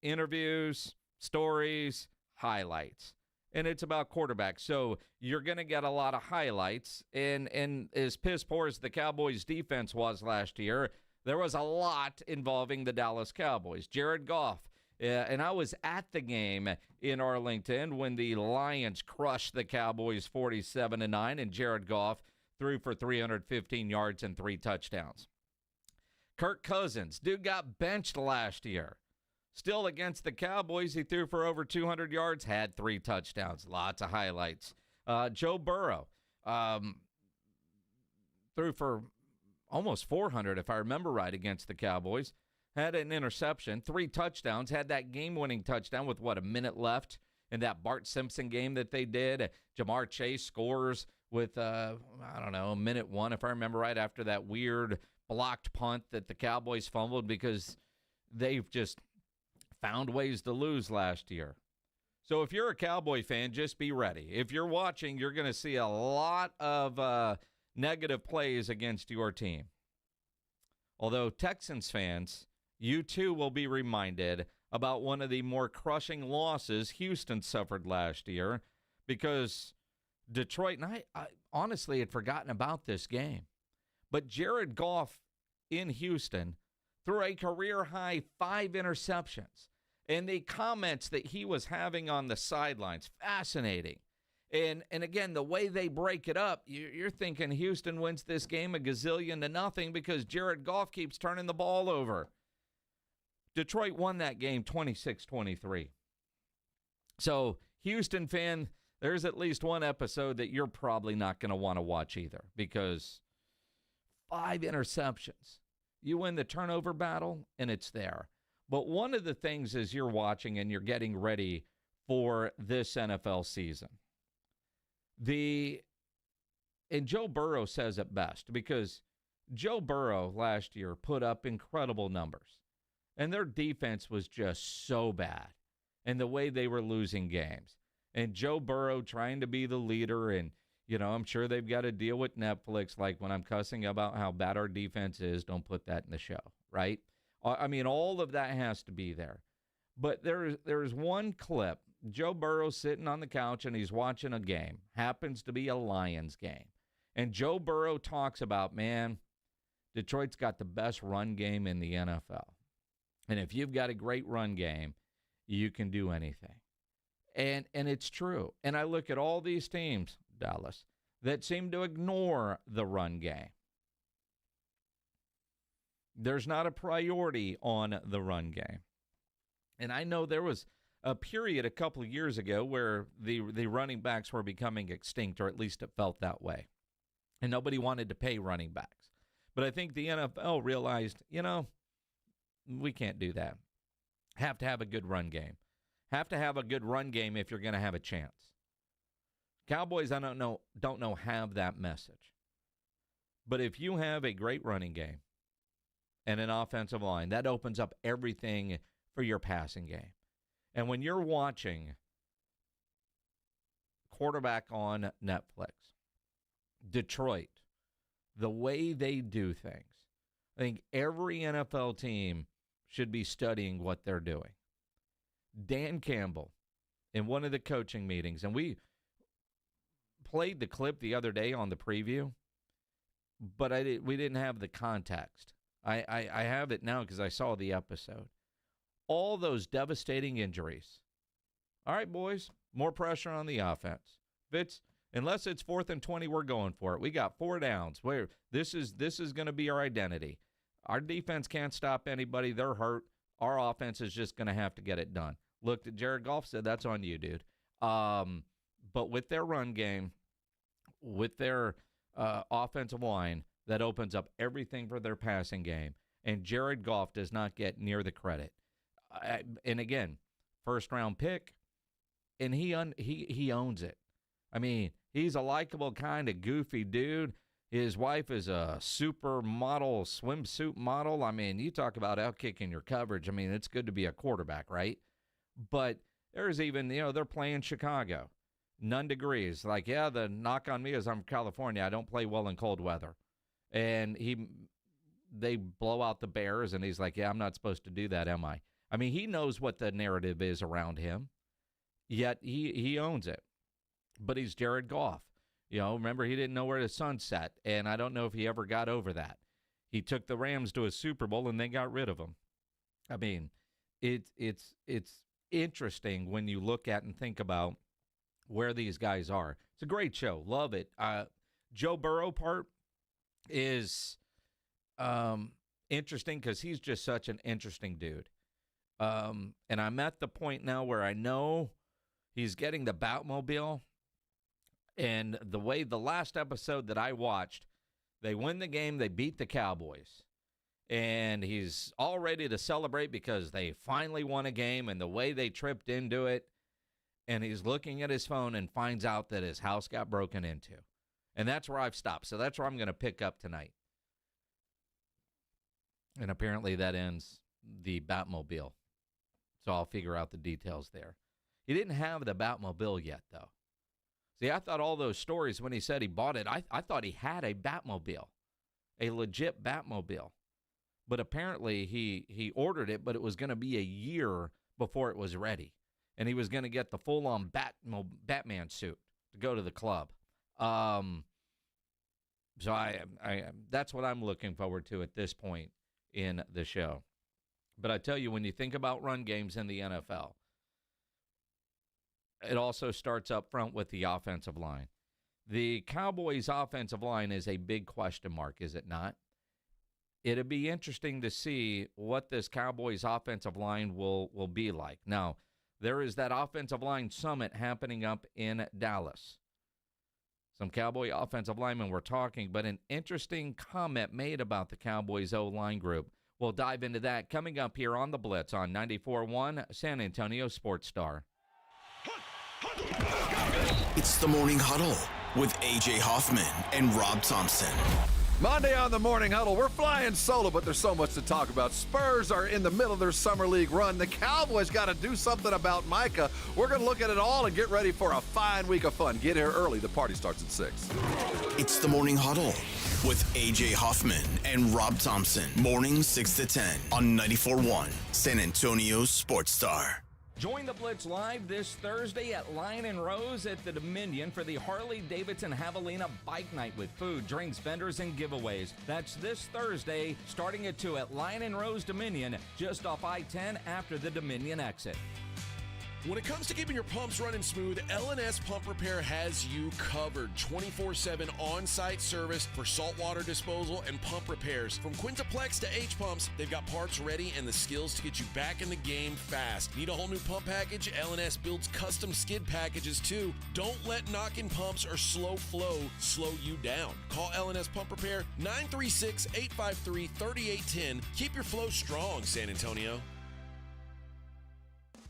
interviews, stories, highlights. And it's about quarterbacks. So you're going to get a lot of highlights. And as piss poor as the Cowboys defense was last year, there was a lot involving the Dallas Cowboys. Jared Goff, and I was at the game in Arlington when the Lions crushed the Cowboys 47-9, and Jared Goff threw for 315 yards and 3 touchdowns. Kirk Cousins, dude got benched last year. Still against the Cowboys, he threw for over 200 yards, had 3 touchdowns. Lots of highlights. Joe Burrow threw for almost 400, if I remember right, against the Cowboys. Had an interception, 3 touchdowns, had that game-winning touchdown with, a minute left in that Bart Simpson game that they did. Jamar Chase scores with, a minute 1, if I remember right, after that weird blocked punt that the Cowboys fumbled because they've just found ways to lose last year. So if you're a Cowboy fan, just be ready. If you're watching, you're going to see a lot of negative plays against your team. Although Texans fans, you too will be reminded about one of the more crushing losses Houston suffered last year, because Detroit, and I honestly had forgotten about this game, but Jared Goff in Houston threw a career-high 5 interceptions. And the comments that he was having on the sidelines, fascinating. And again, the way they break it up, you're thinking Houston wins this game 1-0 because Jared Goff keeps turning the ball over. Detroit won that game 26-23. So, Houston fan, there's at least one episode that you're probably not going to want to watch either, because 5 interceptions. You win the turnover battle, and it's there. But one of the things as you're watching and you're getting ready for this NFL season, and Joe Burrow says it best, because Joe Burrow last year put up incredible numbers, and their defense was just so bad, and the way they were losing games. And Joe Burrow trying to be the leader, and, I'm sure they've got to deal with Netflix, like when I'm cussing about how bad our defense is, don't put that in the show, right? I mean, all of that has to be there. But there's one clip, Joe Burrow sitting on the couch, and he's watching a game, happens to be a Lions game. And Joe Burrow talks about, man, Detroit's got the best run game in the NFL. And if you've got a great run game, you can do anything. And it's true. And I look at all these teams, Dallas, that seem to ignore the run game. There's not a priority on the run game. And I know there was a period a couple of years ago where the running backs were becoming extinct, or at least it felt that way. And nobody wanted to pay running backs. But I think the NFL realized, we can't do that. Have to have a good run game. Have to have a good run game if you're going to have a chance. Cowboys, I don't know have that message. But if you have a great running game and an offensive line, that opens up everything for your passing game. And when you're watching quarterback on Netflix, Detroit, the way they do things, I think every NFL team should be studying what they're doing. Dan Campbell, in one of the coaching meetings, and we played the clip the other day on the preview, but we didn't have the context. I have it now because I saw the episode. All those devastating injuries. All right, boys, more pressure on the offense. Unless it's 4th and 20, we're going for it. We got 4 downs. This is going to be our identity. Our defense can't stop anybody. They're hurt. Our offense is just going to have to get it done. Looked at Jared Goff, said, that's on you, dude. But with their run game, with their offensive line, that opens up everything for their passing game. And Jared Goff does not get near the credit. And again, first-round pick, and he owns it. I mean, he's a likable kind of goofy dude. His wife is a supermodel, swimsuit model. I mean, you talk about outkicking your coverage. I mean, it's good to be a quarterback, right? But there's even, they're playing Chicago. None degrees. Like, yeah, the knock on me is I'm from California. I don't play well in cold weather. And they blow out the Bears, and he's like, yeah, I'm not supposed to do that, am I? I mean, he knows what the narrative is around him, yet he owns it. But he's Jared Goff. Remember, he didn't know where the sun set, and I don't know if he ever got over that. He took the Rams to a Super Bowl, and they got rid of him. I mean, it's interesting when you look at and think about where these guys are. It's a great show. Love it. Joe Burrow part is interesting because he's just such an interesting dude. And I'm at the point now where I know he's getting the Batmobile. And the way the last episode that I watched, they win the game, they beat the Cowboys. And he's all ready to celebrate because they finally won a game and the way they tripped into it. And he's looking at his phone and finds out that his house got broken into. And that's where I've stopped. So that's where I'm going to pick up tonight. And apparently that ends the Batmobile. So I'll figure out the details there. He didn't have the Batmobile yet, though. See, I thought all those stories when he said he bought it, I thought he had a Batmobile, a legit Batmobile. But apparently he ordered it, but it was going to be a year before it was ready. And he was going to get the full-on Batman suit to go to the club. So that's what I'm looking forward to at this point in the show. But I tell you, when you think about run games in the NFL, it also starts up front with the offensive line. The Cowboys' offensive line is a big question mark, is it not? It'll be interesting to see what this Cowboys' offensive line will be like. Now, there is that offensive line summit happening up in Dallas. Some Cowboy offensive linemen were talking, but an interesting comment made about the Cowboys' O-line group. We'll dive into that coming up here on The Blitz on 94.1 San Antonio Sports Star. It's the Morning Huddle with A.J. Hoffman and Rob Thompson. Monday on the Morning Huddle, we're flying solo, but there's so much to talk about. Spurs are in the middle of their summer league run. The Cowboys got to do something about Micah. We're going to look at it all and get ready for a fine week of fun. Get here early. The party starts at 6. It's the Morning Huddle with A.J. Hoffman and Rob Thompson. Morning 6 to 10 on 94.1 San Antonio Sports Star. Join the Blitz live this Thursday at Lion and Rose at the Dominion for the Harley-Davidson Javelina Bike Night with food, drinks, vendors, and giveaways. That's this Thursday, starting at 2 at Lion and Rose Dominion, just off I-10 after the Dominion exit. When it comes to keeping your pumps running smooth, L&S Pump Repair has you covered. 24/7 on-site service for saltwater disposal and pump repairs. From Quintaplex to H-Pumps, they've got parts ready and the skills to get you back in the game fast. Need a whole new pump package? L&S builds custom skid packages too. Don't let knocking pumps or slow flow slow you down. Call L&S Pump Repair 936-853-3810. Keep your flow strong, San Antonio.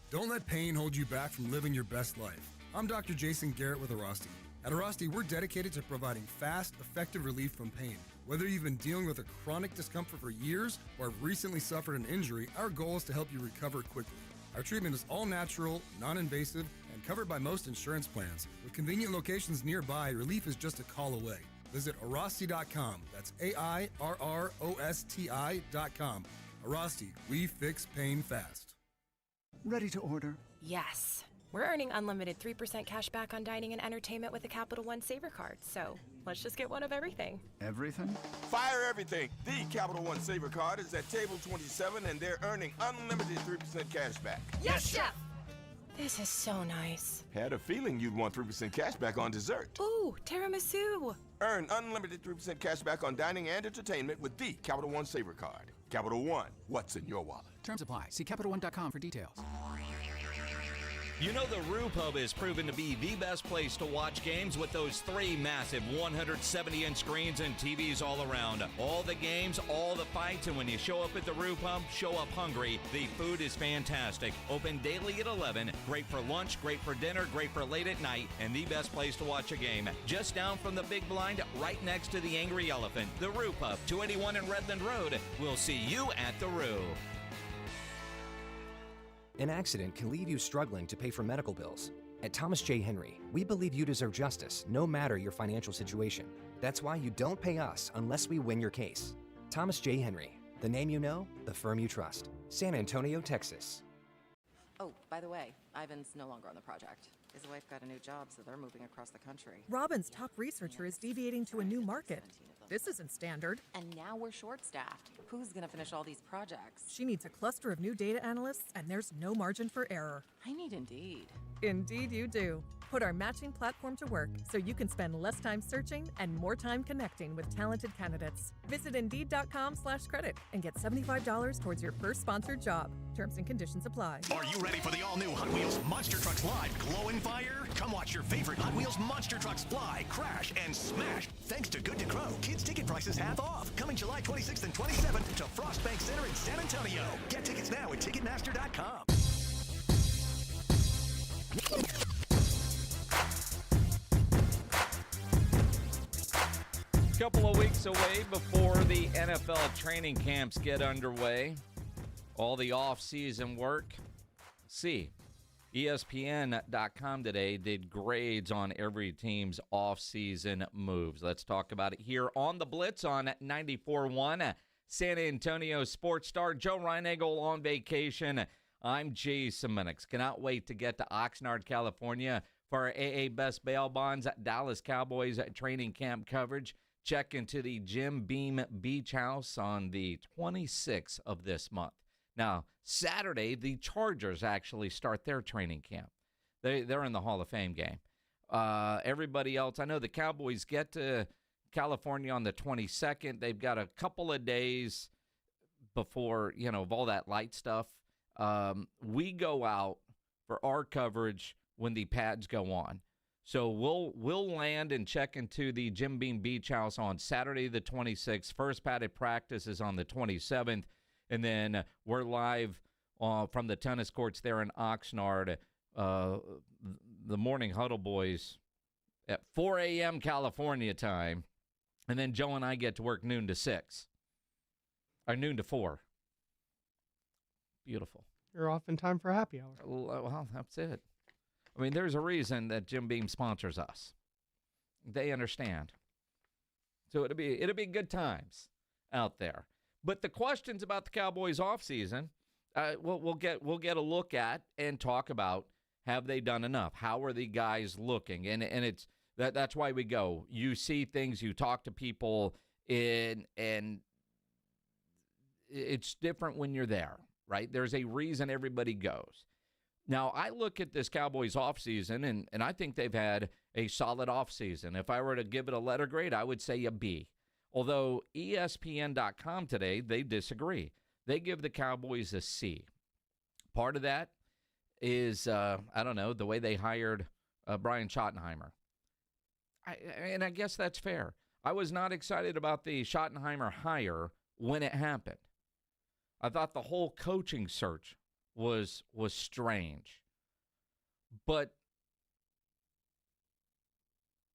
Don't let pain hold you back from living your best life. I'm Dr. Jason Garrett with Arasti. At Arasti, we're dedicated to providing fast, effective relief from pain. Whether you've been dealing with a chronic discomfort for years or have recently suffered an injury, our goal is to help you recover quickly. Our treatment is all natural, non-invasive, and covered by most insurance plans. With convenient locations nearby, relief is just a call away. Visit Arasti.com. That's AIRROSTI.com. Arasti, we fix pain fast. Ready to order? Yes. We're earning unlimited 3% cash back on dining and entertainment with a Capital One Saver card, so let's just get one of everything. Everything? Fire everything. The Capital One Saver card is at table 27, and they're earning unlimited 3% cash back. Yes, Chef! This is so nice. Had a feeling you'd want 3% cash back on dessert. Ooh, tiramisu. Earn unlimited 3% cash back on dining and entertainment with the Capital One Saver card. Capital One, what's in your wallet? Terms apply. See CapitalOne.com for details. You know the Roo Pub is proven to be the best place to watch games with those 3 massive 170-inch screens and TVs all around. All the games, all the fights, and when you show up at the Roo Pub, show up hungry. The food is fantastic. Open daily at 11. Great for lunch, great for dinner, great for late at night, and the best place to watch a game. Just down from the big blind, right next to the Angry Elephant. The Roo Pub, 281 in Redland Road. We'll see you at the Roo. An accident can leave you struggling to pay for medical bills. At Thomas J. Henry, we believe you deserve justice, no matter your financial situation. That's why you don't pay us unless we win your case. Thomas J. Henry, the name you know, the firm you trust. San Antonio, Texas. Oh, by the way, Ivan's no longer on the project. His wife got a new job, so they're moving across the country. Robin's top researcher is deviating to a new market. This isn't standard. And now we're short-staffed. Who's going to finish all these projects? She needs a cluster of new data analysts, and there's no margin for error. I need Indeed. Indeed you do. Put our matching platform to work so you can spend less time searching and more time connecting with talented candidates. Visit Indeed.com/credit and get $75 towards your first sponsored job. Terms and conditions apply. Are you ready for the all-new Hot Wheels Monster Trucks Live Glow and Fire? Come watch your favorite Hot Wheels Monster Trucks fly, crash, and smash. Thanks to Good to Grow, kids' ticket prices half off. Coming July 26th and 27th to Frost Bank Center in San Antonio. Get tickets now at Ticketmaster.com. Couple of weeks away before the NFL training camps get underway. All the off-season work. See, ESPN.com today did grades on every team's off-season moves. Let's talk about it here on the Blitz on 94.1 San Antonio Sports Star. Joe Reinagel on vacation. I'm Jason Minix. Cannot wait to get to Oxnard, California for our AA Best Bail Bonds Dallas Cowboys training camp coverage. Check into the Jim Beam Beach House on the 26th of this month. Now, Saturday, the Chargers actually start their training camp. They're in the Hall of Fame game. Everybody else, I know the Cowboys get to California on the 22nd. They've got a couple of days before, of all that light stuff. We go out for our coverage when the pads go on. So we'll land and check into the Jim Beam Beach House on Saturday the 26th. First padded practice is on the 27th. And then we're live from the tennis courts there in Oxnard. The Morning Huddle boys at 4 a.m. California time And then Joe and I get to work noon to 6. Or noon to 4. Beautiful. You're off in time for happy hour. Well, that's it. I mean, there's a reason that Jim Beam sponsors us. They understand. So it'll be good times out there. But the questions about the Cowboys offseason, we'll get a look at and talk about, have they done enough? How are the guys looking? And it's that's why we go. You see things, you talk to people, and it's different when you're there, right? There's a reason everybody goes. Now, I look at this Cowboys offseason, and I think they've had a solid offseason. If I were to give it a letter grade, I would say a B. Although ESPN.com today, they disagree. They give the Cowboys a C. Part of that is, I don't know, the way they hired Brian Schottenheimer. And I guess that's fair. I was not excited about the Schottenheimer hire when it happened. I thought the whole coaching search was strange. But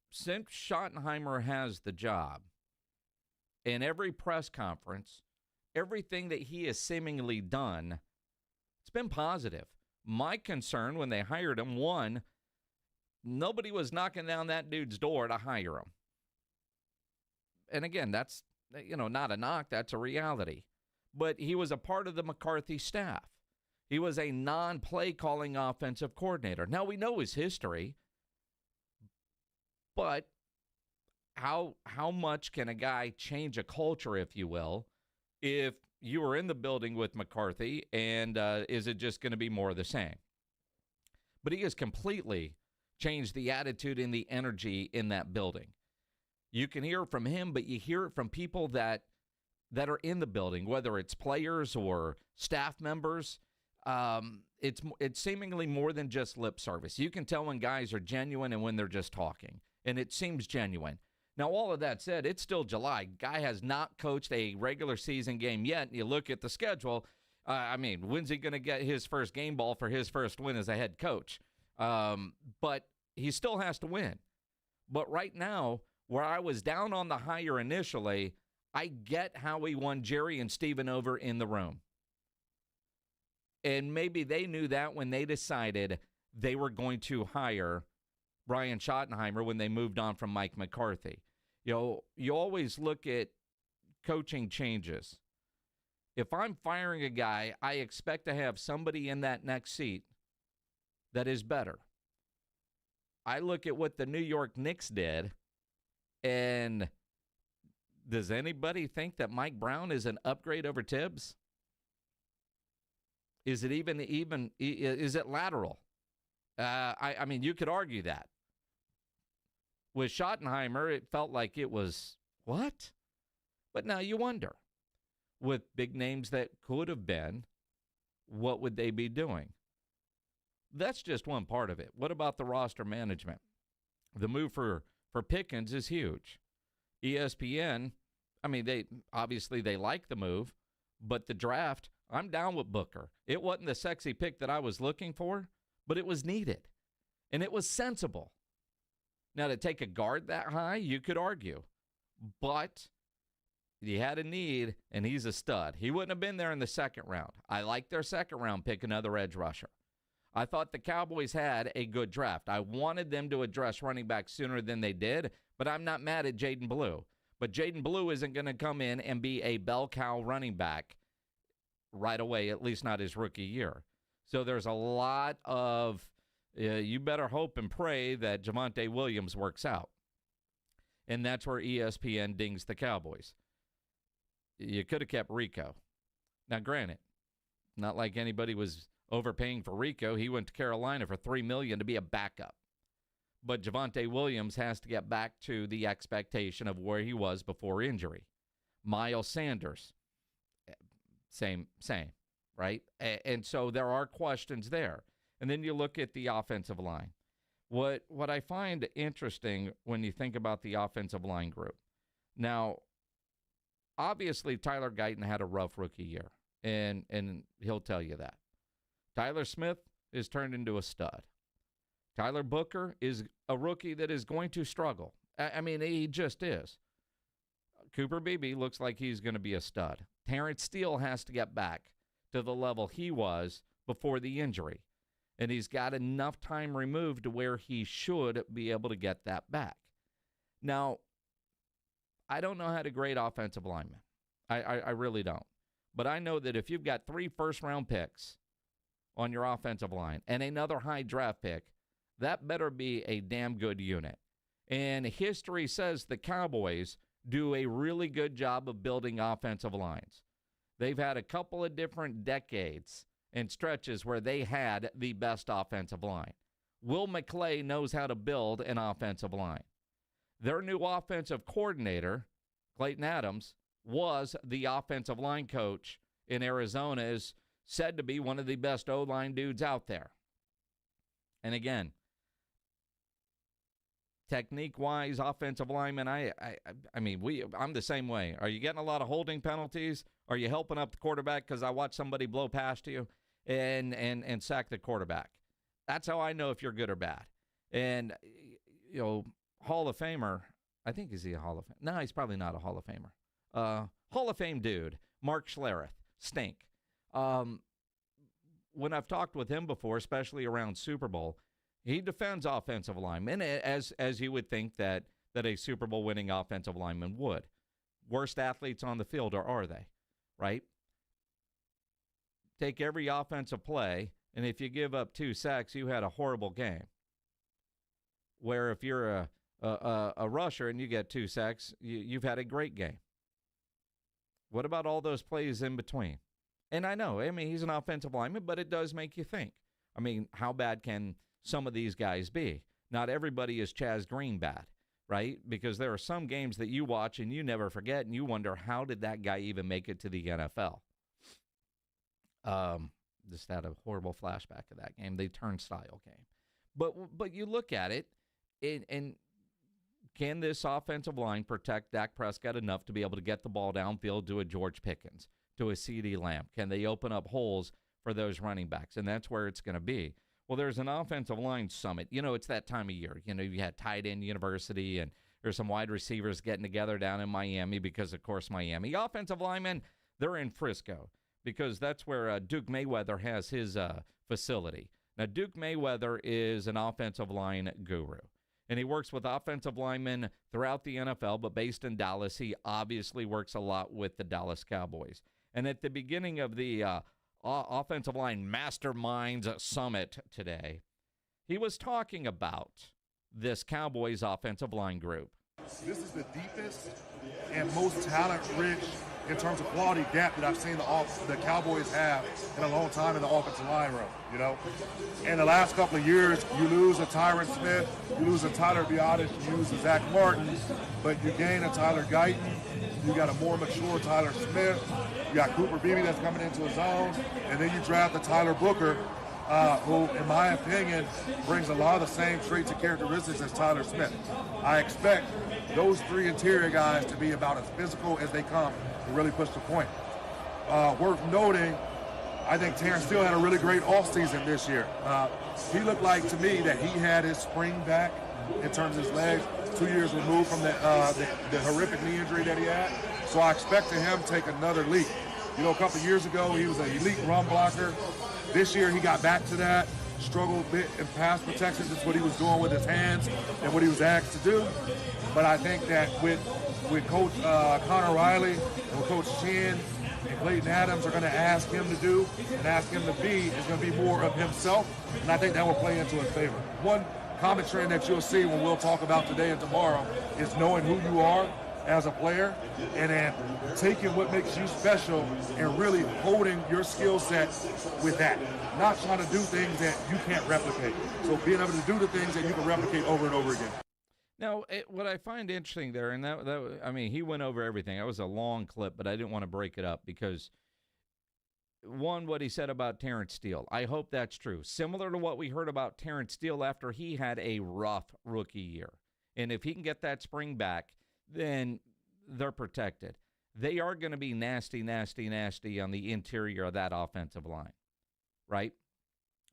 since Schottenheimer has the job, in every press conference, everything that he has seemingly done, it's been positive. My concern when they hired him, one, nobody was knocking down that dude's door to hire him. And again, that's, not a knock, that's a reality. But he was a part of the McCarthy staff. He was a non-play calling offensive coordinator. Now, we know his history, but how much can a guy change a culture, if you will, if you were in the building with McCarthy, and is it just going to be more of the same? But he has completely changed the attitude and the energy in that building. You can hear it from him, but you hear it from people that are in the building, whether it's players or staff members. It's seemingly more than just lip service. You can tell when guys are genuine and when they're just talking, and it seems genuine. Now, all of that said, it's still July. Guy has not coached a regular season game yet, and you look at the schedule. When's he going to get his first game ball for his first win as a head coach? But he still has to win. But right now, where I was down on the hire initially, I get how he won Jerry and Steven over in the room. And maybe they knew that when they decided they were going to hire Brian Schottenheimer when they moved on from Mike McCarthy. You always look at coaching changes. If I'm firing a guy, I expect to have somebody in that next seat that is better. I look at what the New York Knicks did, and does anybody think that Mike Brown is an upgrade over Tibbs? Is it even is it lateral? You could argue that. With Schottenheimer, it felt like it was, what? But now you wonder, with big names that could have been, what would they be doing? That's just one part of it. What about the roster management? The move for Pickens is huge. ESPN, they like the move, but the draft, I'm down with Booker. It wasn't the sexy pick that I was looking for, but it was needed, and it was sensible. Now, to take a guard that high, you could argue, but he had a need, and he's a stud. He wouldn't have been there in the second round. I like their second round pick, another edge rusher. I thought the Cowboys had a good draft. I wanted them to address running back sooner than they did, but I'm not mad at Jaden Blue. But Jaden Blue isn't going to come in and be a bell cow running back right away, at least not his rookie year. So there's a lot of, you better hope and pray that Javonte Williams works out. And that's where ESPN dings the Cowboys. You could have kept Rico. Now, granted, not like anybody was overpaying for Rico. He went to Carolina for $3 million to be a backup. But Javonte Williams has to get back to the expectation of where he was before injury. Miles Sanders, same, right? And so there are questions there. And then you look at the offensive line. What I find interesting when you think about the offensive line group. Now, obviously, Tyler Guyton had a rough rookie year, and he'll tell you that. Tyler Smith is turned into a stud. Tyler Booker is a rookie that is going to struggle. He just is. Cooper Beebe looks like he's going to be a stud. Terrence Steele has to get back to the level he was before the injury. And he's got enough time removed to where he should be able to get that back. Now, I don't know how to grade offensive linemen. I really don't. But I know that if you've got 3 first-round picks on your offensive line and another high draft pick, that better be a damn good unit. And history says the Cowboys do a really good job of building offensive lines. They've had a couple of different decades and stretches where they had the best offensive line. Will McClay knows how to build an offensive line. Their new offensive coordinator, Clayton Adams, was the offensive line coach in Arizona, is said to be one of the best O-line dudes out there. And again, technique-wise, offensive linemen, I'm the same way. Are you getting a lot of holding penalties? Are you helping up the quarterback because I watched somebody blow past you and sack the quarterback? That's how I know if you're good or bad. And, Hall of Famer, I think, is he a Hall of Fame? No, he's probably not a Hall of Famer. Hall of Fame dude, Mark Schlereth, stink. When I've talked with him before, especially around Super Bowl, he defends offensive linemen as you would think that a Super Bowl winning offensive lineman would. Worst athletes on the field, or are they? Right? Take every offensive play, and if you give up 2 sacks, you had a horrible game. Where if you're a rusher and you get 2 sacks, you've had a great game. What about all those plays in between? And I know, he's an offensive lineman, but it does make you think. How bad can some of these guys be? Not everybody is Chaz Green bad, right? Because there are some games that you watch and you never forget, and you wonder, how did that guy even make it to the NFL? Just had a horrible flashback of that game, the turnstile game. But you look at it, and can this offensive line protect Dak Prescott enough to be able to get the ball downfield to a George Pickens, to a CeeDee Lamb? Can they open up holes for those running backs? And that's where it's going to be. Well, there's an offensive line summit. It's that time of year. You had tight end university, and there's some wide receivers getting together down in Miami because, of course, Miami. Offensive linemen, they're in Frisco because that's where Duke Mayweather has his facility. Now, Duke Mayweather is an offensive line guru. And he works with offensive linemen throughout the NFL, but based in Dallas, he obviously works a lot with the Dallas Cowboys. And at the beginning of the Offensive Line Masterminds Summit today, he was talking about this Cowboys offensive line group. This is the deepest and most talent-rich in terms of quality depth that I've seen the Cowboys have in a long time in the offensive line room, In the last couple of years, you lose a Tyron Smith, you lose a Tyler Biotis, you lose a Zach Martin, but you gain a Tyler Guyton, you got a more mature Tyler Smith, you got Cooper Beebe that's coming into his own, and then you draft the Tyler Booker, who, in my opinion, brings a lot of the same traits and characteristics as Tyler Smith. I expect those 3 interior guys to be about as physical as they come to really push the point. Worth noting, I think Terrence Steele had a really great offseason this year. He looked like, to me, that he had his spring back in terms of his legs, 2 years removed from the horrific knee injury that he had. So I expect him to take another leap. A couple of years ago, he was an elite run blocker. This year, he got back to that, struggled a bit in pass protection. That's what he was doing with his hands and what he was asked to do. But I think that with Coach Connor Riley and with Coach Shin and Clayton Adams are going to ask him to do and ask him to be is going to be more of himself. And I think that will play into his favor. One common trend that you'll see when we'll talk about today and tomorrow is knowing who you are as a player and then taking what makes you special and really holding your skill set with that. Not trying to do things that you can't replicate. So being able to do the things that you can replicate over and over again. Now, what I find interesting there, and he went over everything. That was a long clip, but I didn't want to break it up because, one, what he said about Terrence Steele. I hope that's true. Similar to what we heard about Terrence Steele after he had a rough rookie year. And if he can get that spring back, then they're protected. They are going to be nasty, nasty, nasty on the interior of that offensive line, right?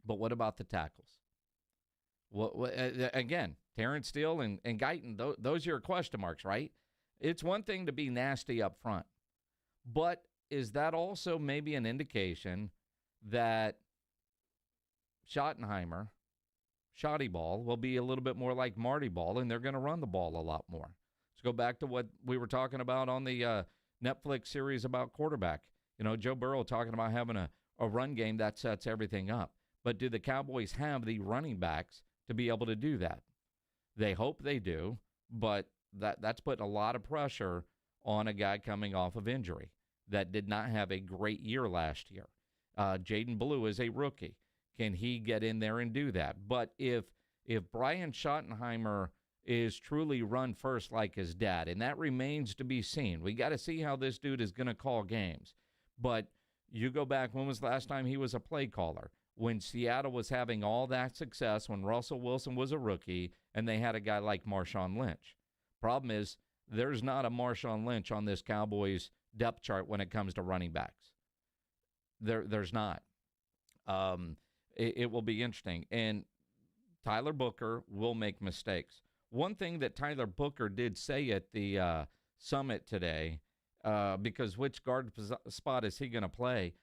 But what about the tackles? Again, Terrence Steele and Guyton, those are your question marks, right? It's one thing to be nasty up front, but is that also maybe an indication that Schottenheimer, Shoddy Ball, will be a little bit more like Marty Ball, and they're going to run the ball a lot more? Let's go back to what we were talking about on the Netflix series about quarterback. Joe Burrow talking about having a run game that sets everything up. But do the Cowboys have the running backs to be able to do that? They hope they do, but that's putting a lot of pressure on a guy coming off of injury that did not have a great year last year. Jaden Blue is a rookie. Can he get in there and do that? But if Brian Schottenheimer is truly run first like his dad, and that remains to be seen. We got to see how this dude is going to call games. But you go back, when was the last time he was a play caller? When Seattle was having all that success, when Russell Wilson was a rookie, and they had a guy like Marshawn Lynch. Problem is, there's not a Marshawn Lynch on this Cowboys depth chart when it comes to running backs. There's not. It will be interesting. And Tyler Booker will make mistakes. One thing that Tyler Booker did say at the summit today, because which guard spot is he going to play?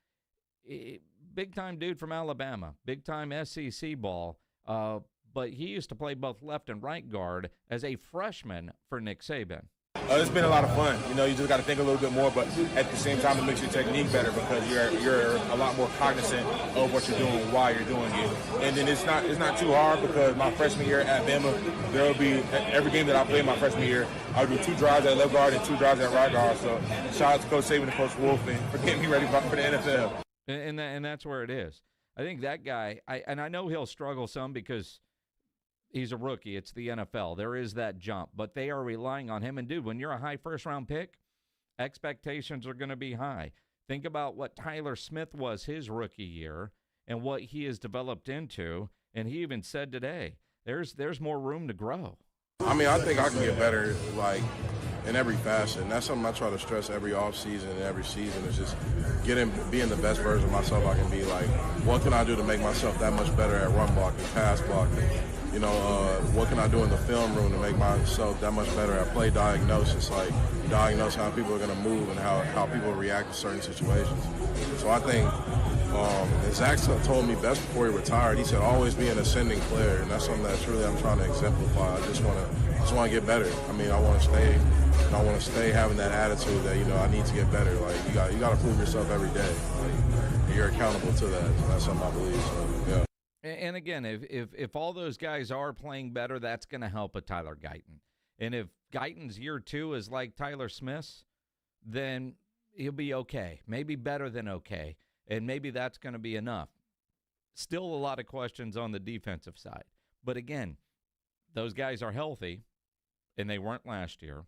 Big-time dude from Alabama, big-time SEC ball, but he used to play both left and right guard as a freshman for Nick Saban. It's been a lot of fun. You just got to think a little bit more, but at the same time, it makes your technique better because you're a lot more cognizant of what you're doing while you're doing it. And then it's not too hard because my freshman year at Bama, there will be every game that I play my freshman year, I'll do 2 drives at left guard and 2 drives at right guard. So shout out to Coach Saban and Coach Wolf for getting me ready for the NFL. And that's where it is. I think that guy, I know he'll struggle some because he's a rookie. It's the NFL. There is that jump, but they are relying on him. And, dude, when you're a high first-round pick, expectations are going to be high. Think about what Tyler Smith was his rookie year and what he has developed into. And he even said today, there's more room to grow. I think I can get better, in every facet. And that's something I try to stress every offseason and every season is just being the best version of myself I can be. What can I do to make myself that much better at run blocking, pass blocking? What can I do in the film room to make myself that much better at play diagnosis, diagnose how people are going to move and how people react to certain situations. So I think, as Zach told me best before he retired, he said always be an ascending player, and that's something that truly I'm trying to exemplify. I just want to get better. I want to stay having that attitude that, I need to get better. You got to prove yourself every day. You're accountable to that. So that's something I believe. So, yeah. And again, if all those guys are playing better, that's going to help with Tyler Guyton. And if Guyton's year 2 is like Tyler Smith's, then he'll be okay. Maybe better than okay. And maybe that's going to be enough. Still a lot of questions on the defensive side. But again, those guys are healthy, and they weren't last year.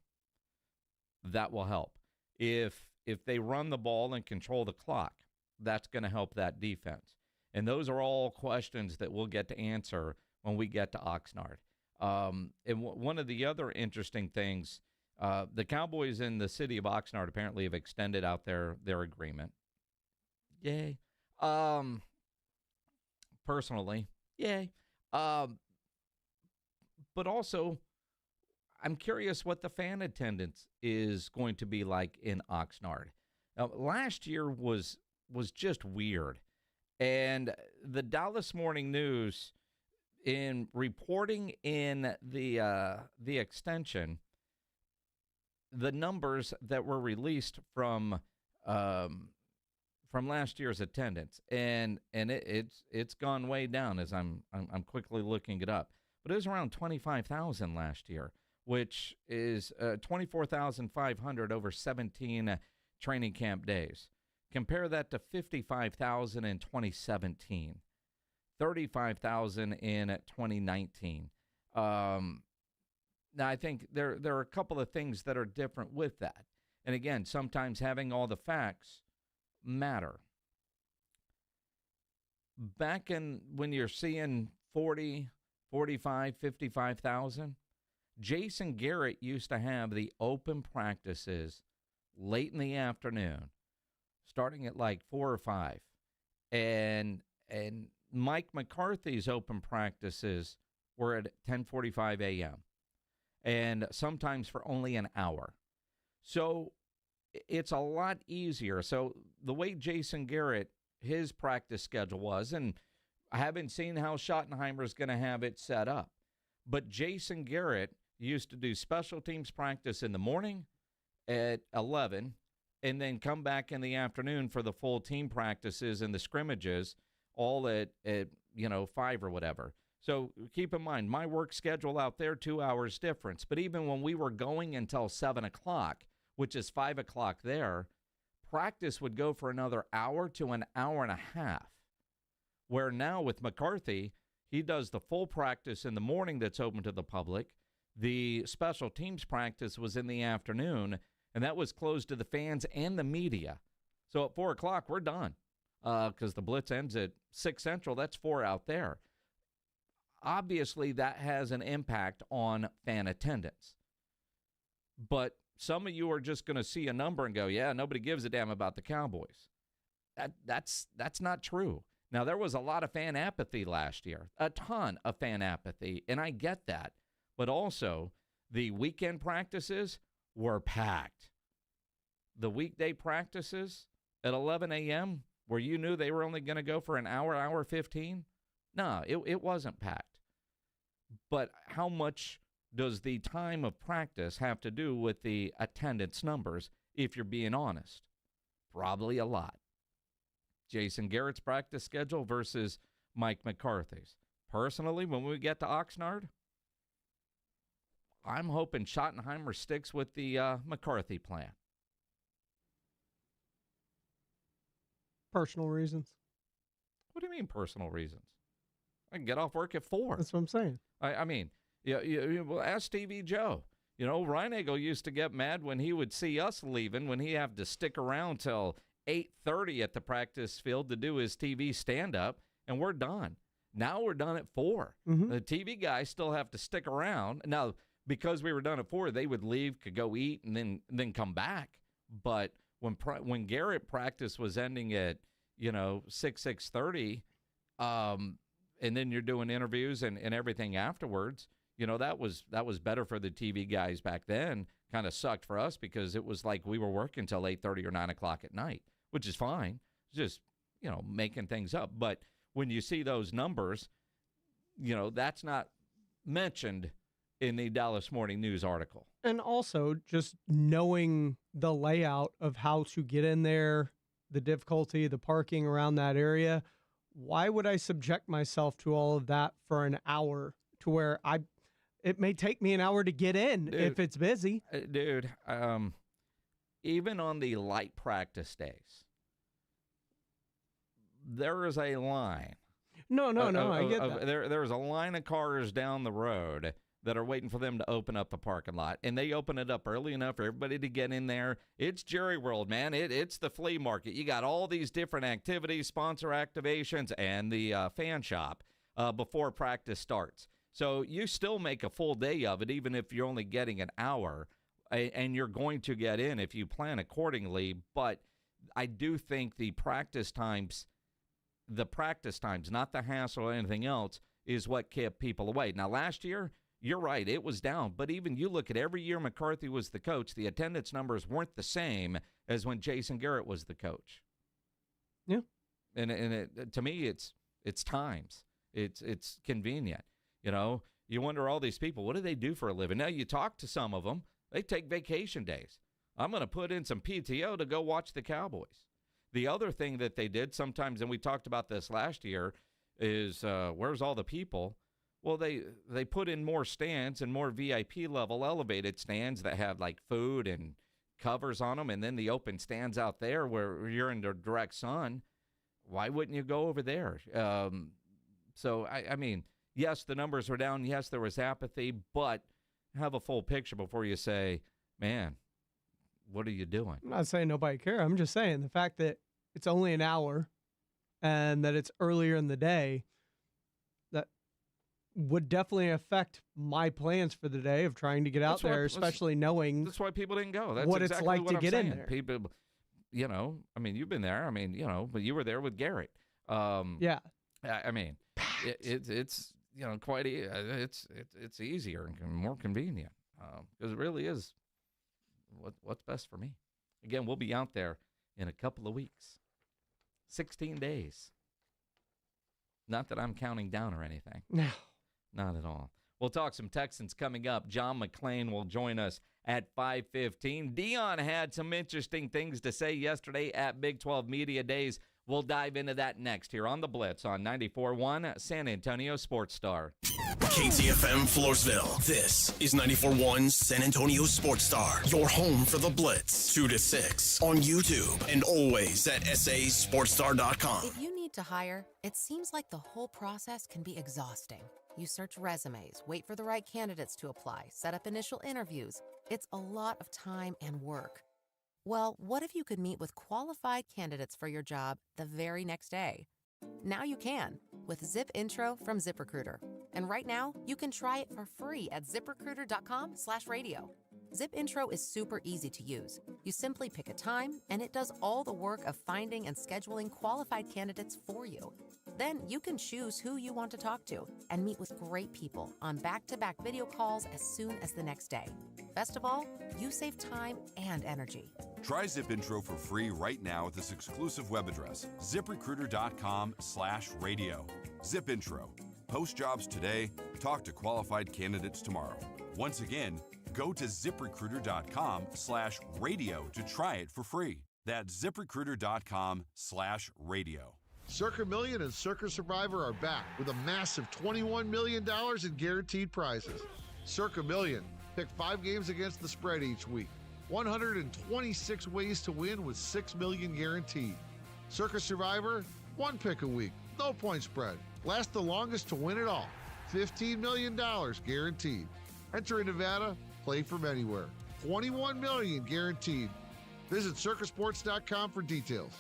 That will help. If they run the ball and control the clock, that's going to help that defense. And those are all questions that we'll get to answer when we get to Oxnard. And one of the other interesting things, the Cowboys in the city of Oxnard apparently have extended out their agreement. Yay. Personally, yay. But also, I'm curious what the fan attendance is going to be like in Oxnard. Last year was just weird. And the Dallas Morning News, in reporting in the extension, the numbers that were released from last year's attendance, and it's gone way down as I'm quickly looking it up. But it was around 25,000 last year, which is 24,500 over 17 training camp days. Compare that to 55,000 in 2017, 35,000 in 2019. Now, I think there are a couple of things that are different with that. And again, sometimes having all the facts matter. Back in when you're seeing 40, 45, 55,000, Jason Garrett used to have the open practices late in the afternoon, starting at 4 or 5. And Mike McCarthy's open practices were at 10:45 a.m. and sometimes for only an hour. So it's a lot easier. So the way Jason Garrett, his practice schedule was, and I haven't seen how Schottenheimer's going to have it set up, but Jason Garrett used to do special teams practice in the morning at 11 and then come back in the afternoon for the full team practices and the scrimmages all at 5 or whatever. So keep in mind, my work schedule out there, 2 hours difference. But even when we were going until 7 o'clock, which is 5 o'clock there, practice would go for another hour to an hour and a half. Where now with McCarthy, he does the full practice in the morning that's open to the public. The special teams practice was in the afternoon, and that was closed to the fans and the media. So at 4 o'clock, we're done because the Blitz ends at 6 Central. That's 4 out there. Obviously, that has an impact on fan attendance. But some of you are just going to see a number and go, yeah, nobody gives a damn about the Cowboys. That's not true. Now, there was a lot of fan apathy last year, a ton of fan apathy, and I get that. But also, the weekend practices were packed. The weekday practices at 11 a.m., where you knew they were only going to go for an hour 15, no, it wasn't packed. But how much does the time of practice have to do with the attendance numbers, if you're being honest? Probably a lot. Jason Garrett's practice schedule versus Mike McCarthy's. Personally, when we get to Oxnard, I'm hoping Schottenheimer sticks with the McCarthy plan. Personal reasons. What do you mean personal reasons? I can get off work at 4. That's what I'm saying. I mean, well, ask Stevie Joe. Reinagel used to get mad when he would see us leaving, when he had to stick around till 8:30 at the practice field to do his TV stand-up, and we're done. Now we're done at 4. Mm-hmm. The TV guys still have to stick around. Now, because we were done at 4, they would leave, could go eat, and then come back. But when Garrett practice was ending at 6:30, and then you're doing interviews and everything afterwards, that was better for the TV guys back then. Kind of sucked for us because it was like we were working till 8:30 or 9 o'clock at night, which is fine. Just, making things up. But when you see those numbers, that's not mentioned in the Dallas Morning News article. And also just knowing the layout of how to get in there, the difficulty, the parking around that area. Why would I subject myself to all of that for an hour to where it may take me an hour to get in if it's busy? Dude, even on the light practice days, there is a line. No, I get that. There's a line of cars down the road that are waiting for them to open up the parking lot, and they open it up early enough for everybody to get in there. It's Jerry World, man. It's the flea market. You got all these different activities, sponsor activations, and the fan shop before practice starts. So you still make a full day of it, even if you're only getting an hour, and you're going to get in if you plan accordingly. But I do think the practice times, not the hassle or anything else, is what kept people away. Now, last year, you're right, it was down. But even you look at every year McCarthy was the coach, the attendance numbers weren't the same as when Jason Garrett was the coach. Yeah. And to me, it's times. It's convenient. You wonder, all these people, what do they do for a living? Now, you talk to some of them, they take vacation days. I'm going to put in some PTO to go watch the Cowboys. The other thing that they did sometimes, and we talked about this last year, is where's all the people? Well, they put in more stands and more VIP level elevated stands that have like food and covers on them, and then the open stands out there where you're in the direct sun. Why wouldn't you go over there? So, I mean, yes, the numbers were down. Yes, there was apathy, but have a full picture before you say, man, what are you doing? I'm not saying nobody cares. I'm just saying the fact that it's only an hour and that it's earlier in the day, that would definitely affect my plans for the day of trying to get out there, especially knowing that's why people didn't go. That's what exactly it's like what to I'm get saying. in there. People, I mean, you've been there. I mean, but you were there with Garrett. Yeah. I mean, it's quite it's easier and more convenient because it really is what's best for me. Again, we'll be out there in a couple of weeks. 16 days. Not that I'm counting down or anything. No. Not at all. We'll talk some Texans coming up. John McClain will join us at 5:15. Deion had some interesting things to say yesterday at Big 12 Media Days. We'll dive into that next here on The Blitz on 94.1 San Antonio Sports Star. KTFM Floresville. This is 94.1 San Antonio Sports Star. Your home for The Blitz. 2 to 6 on YouTube and always at sasportstar.com. If you need to hire, it seems like the whole process can be exhausting. You search resumes, wait for the right candidates to apply, set up initial interviews. It's a lot of time and work. Well, what if you could meet with qualified candidates for your job the very next day? Now you can with Zip Intro from ZipRecruiter. And right now, you can try it for free at ZipRecruiter.com/radio. Zip Intro is super easy to use. You simply pick a time, and it does all the work of finding and scheduling qualified candidates for you. Then you can choose who you want to talk to and meet with great people on back-to-back video calls as soon as the next day. Best of all, you save time and energy. Try Zip Intro for free right now at this exclusive web address, ZipRecruiter.com/radio. Zip Intro. Post jobs today, talk to qualified candidates tomorrow. Once again, go to ZipRecruiter.com/radio to try it for free. That's ZipRecruiter.com/radio. Circa Million and Circa Survivor are back with a massive $21 million in guaranteed prizes. Circa Million. Pick 5 games against the spread each week. 126 ways to win with $6 million guaranteed. Circa Survivor, 1 pick a week, no point spread. Last the longest to win it all. $15 million guaranteed. Enter in Nevada, play from anywhere. $21 million guaranteed. Visit circasports.com for details.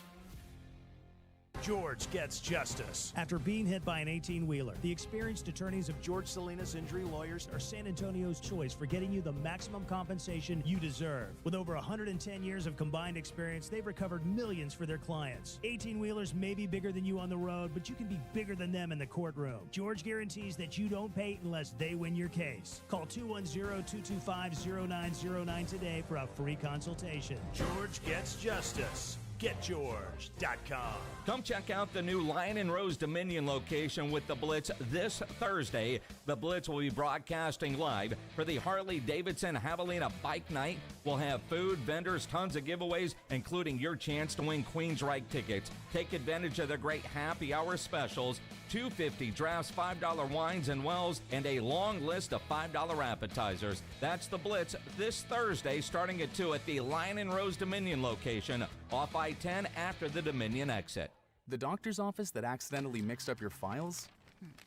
George gets justice. After being hit by an 18-wheeler, the experienced attorneys of George Salinas Injury Lawyers are San Antonio's choice for getting you the maximum compensation you deserve. With over 110 years of combined experience, they've recovered millions for their clients. 18-wheelers may be bigger than you on the road, but you can be bigger than them in the courtroom. George guarantees that you don't pay unless they win your case. Call 210-225-0909 today for a free consultation. George gets justice. GetGeorge.com. Come check out the new Lion and Rose Dominion location with the Blitz this Thursday. The Blitz will be broadcasting live for the Harley-Davidson Javelina Bike Night. We'll have food, vendors, tons of giveaways, including your chance to win Queensryche tickets. Take advantage of the great happy hour specials, $2.50 drafts, $5 wines and wells, and a long list of $5 appetizers. That's the Blitz this Thursday starting at 2 at the Lion and Rose Dominion location off I-10 after the Dominion exit. The doctor's office that accidentally mixed up your files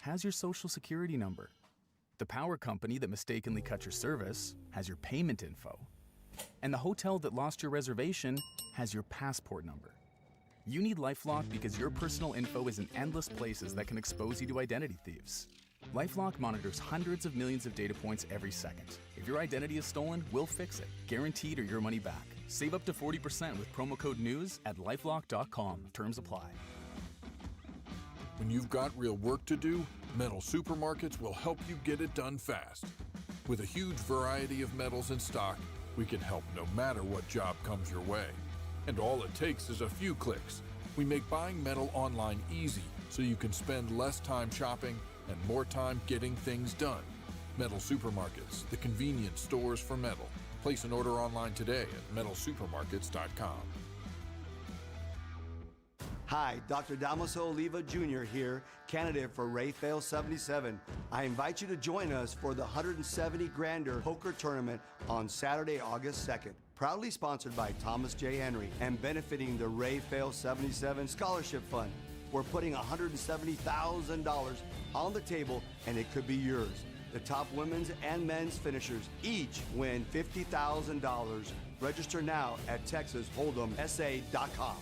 has your social security number. The power company that mistakenly cut your service has your payment info. And the hotel that lost your reservation has your passport number. You need LifeLock because your personal info is in endless places that can expose you to identity thieves. LifeLock monitors hundreds of millions of data points every second. If your identity is stolen, we'll fix it, guaranteed or your money back. Save up to 40% with promo code NEWS at LifeLock.com. Terms apply. When you've got real work to do, Metal Supermarkets will help you get it done fast. With a huge variety of metals in stock, we can help no matter what job comes your way. And all it takes is a few clicks. We make buying metal online easy so you can spend less time shopping and more time getting things done. Metal Supermarkets, the convenience stores for metal. Place an order online today at metalsupermarkets.com. Hi, Dr. Damaso Oliva Jr. here, candidate for Rayfail 77. I invite you to join us for the 170 Grander Poker Tournament on Saturday, August 2nd. Proudly sponsored by Thomas J. Henry and benefiting the Rayfail 77 Scholarship Fund. We're putting $170,000 on the table, and it could be yours. The top women's and men's finishers each win $50,000. Register now at TexasHold'emSA.com.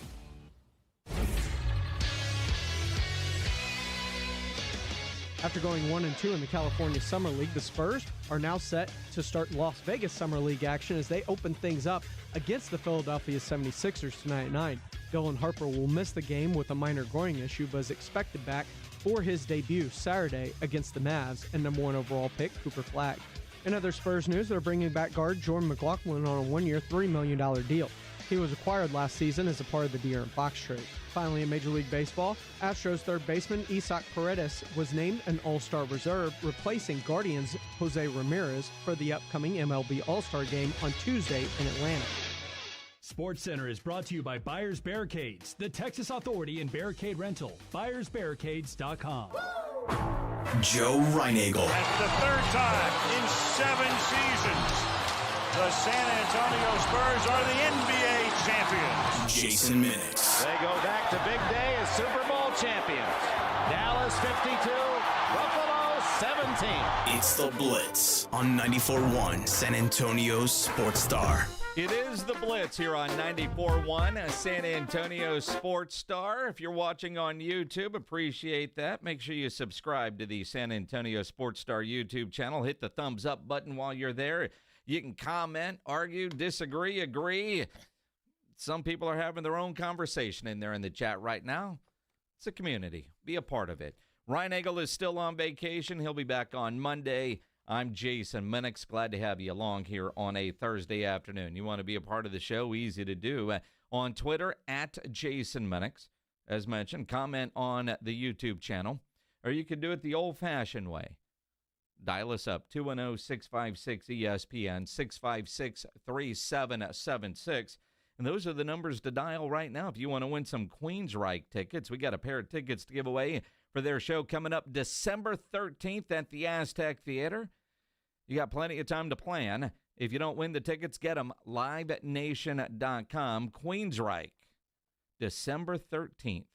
After going 1-2 in the California Summer League, the Spurs are now set to start Las Vegas Summer League action as they open things up against the Philadelphia 76ers tonight at 9. Dylan Harper will miss the game with a minor groin issue, but is expected back for his debut Saturday against the Mavs and number 1 overall pick Cooper Flagg. In other Spurs news, they're bringing back guard Jordan McLaughlin on a one-year, $3 million deal. He was acquired last season as a part of the De'Aaron Fox trade. Finally, in Major League Baseball, Astros third baseman Isaac Paredes was named an All-Star reserve, replacing Guardians' Jose Ramirez for the upcoming MLB All-Star game on Tuesday in Atlanta. SportsCenter is brought to you by Buyers Barricades, the Texas authority in barricade rental. BuyersBarricades.com. Joe Reinagel. That's the third time in 7 seasons the San Antonio Spurs are the NBA champions. Jason Minix. They go back to big day as Super Bowl champions. Dallas 52, Buffalo 17. It's the Blitz on 94.1 San Antonio's Sports Star. It is the Blitz here on 94.1 San Antonio Sports Star. If you're watching on YouTube, appreciate that. Make sure you subscribe to the San Antonio Sports Star YouTube channel. Hit the thumbs up button while you're there. You can comment, argue, disagree, agree. Some people are having their own conversation in there in the chat right now. It's a community. Be a part of it. Reinagel is still on vacation. He'll be back on Monday. I'm Jason Minix. Glad to have you along here on a Thursday afternoon. You want to be a part of the show? Easy to do. On Twitter, at Jason Minix. As mentioned, comment on the YouTube channel. Or you can do it the old-fashioned way. Dial us up, 210-656-ESPN, 656-3776. And those are the numbers to dial right now if you want to win some Queensryche tickets. We got a pair of tickets to give away for their show coming up December 13th at the Aztec Theater. You got plenty of time to plan. If you don't win the tickets, get them livenation.com. Queensryche, December 13th.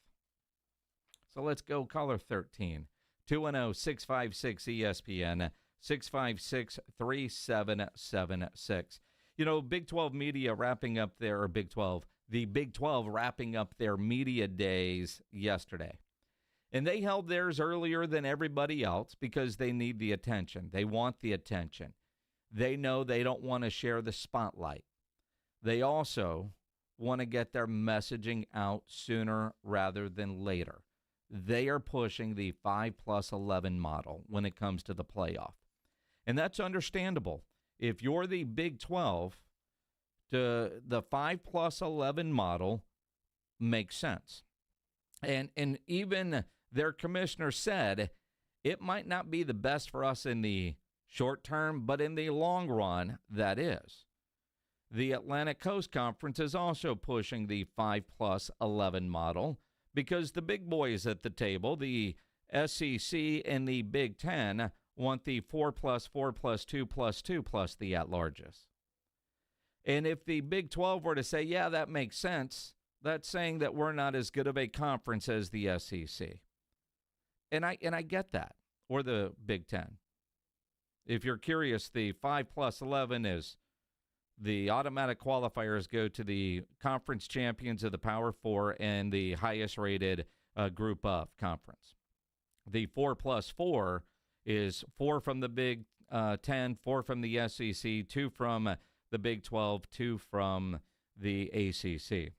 So let's go caller 13. 210-656-ESPN, 656-3776. You know, Big 12 Media wrapping up their, or Big 12, the Big 12 wrapping up their media days yesterday. And they held theirs earlier than everybody else because they need the attention. They want the attention. They know they don't want to share the spotlight. They also want to get their messaging out sooner rather than later. They are pushing the 5+11 model when it comes to the playoff. And that's understandable. If you're the Big 12, the 5+11 model makes sense. And even their commissioner said it might not be the best for us in the short term, but in the long run, that is. The Atlantic Coast Conference is also pushing the 5+11 model, because the big boys at the table, the SEC and the Big Ten, want the 4+4+2+2 plus the at-larges. And if the Big 12 were to say, yeah, that makes sense, that's saying that we're not as good of a conference as the SEC. And I get that, or the Big Ten. If you're curious, the 5+11 is the automatic qualifiers go to the conference champions of the Power Four and the highest-rated group of conference. The 4+4 is 4 from the Big 10, 4 from the SEC, 2 from the Big 12, 2 from the ACC.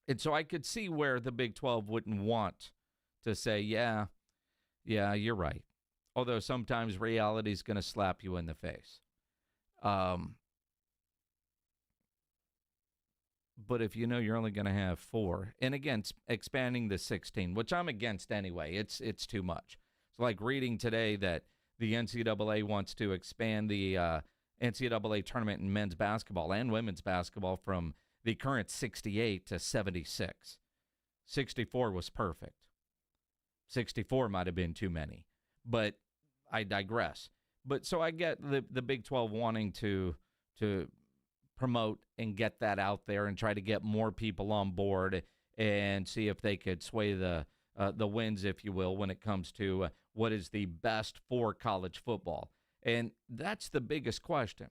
And so I could see where the Big 12 wouldn't want to say, yeah, you're right. Although sometimes reality is going to slap you in the face. But if you know you're only going to have 4, and again, expanding the 16, which I'm against anyway, it's too much. It's like reading today that the NCAA wants to expand the NCAA tournament in men's basketball and women's basketball from the current 68 to 76. 64 was perfect. 64 might have been too many, but I digress. But so I get the Big 12 wanting to promote and get that out there and try to get more people on board and see if they could sway the winds, if you will, when it comes to what is the best for college football. And that's the biggest question.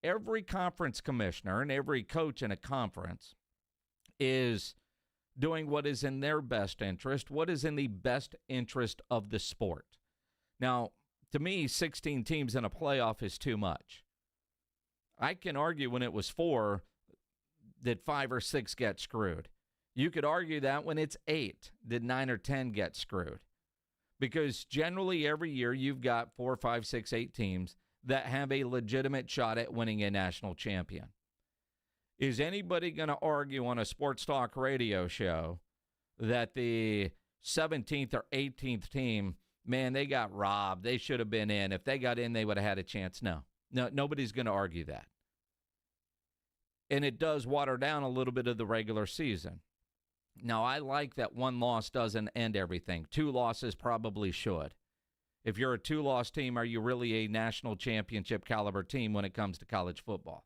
Every conference commissioner and every coach in a conference is doing what is in their best interest, what is in the best interest of the sport. Now, to me, 16 teams in a playoff is too much. I can argue when it was 4 that 5 or 6 get screwed. You could argue that when it's 8 that 9 or 10 get screwed. Because generally every year you've got 4, 5, 6, 8 teams that have a legitimate shot at winning a national champion. Is anybody going to argue on a sports talk radio show that the 17th or 18th team, man, they got robbed, they should have been in, if they got in, they would have had a chance? No, nobody's going to argue that. And it does water down a little bit of the regular season. Now, I like that one loss doesn't end everything. 2 losses probably should. If you're a 2-loss team, are you really a national championship caliber team when it comes to college football?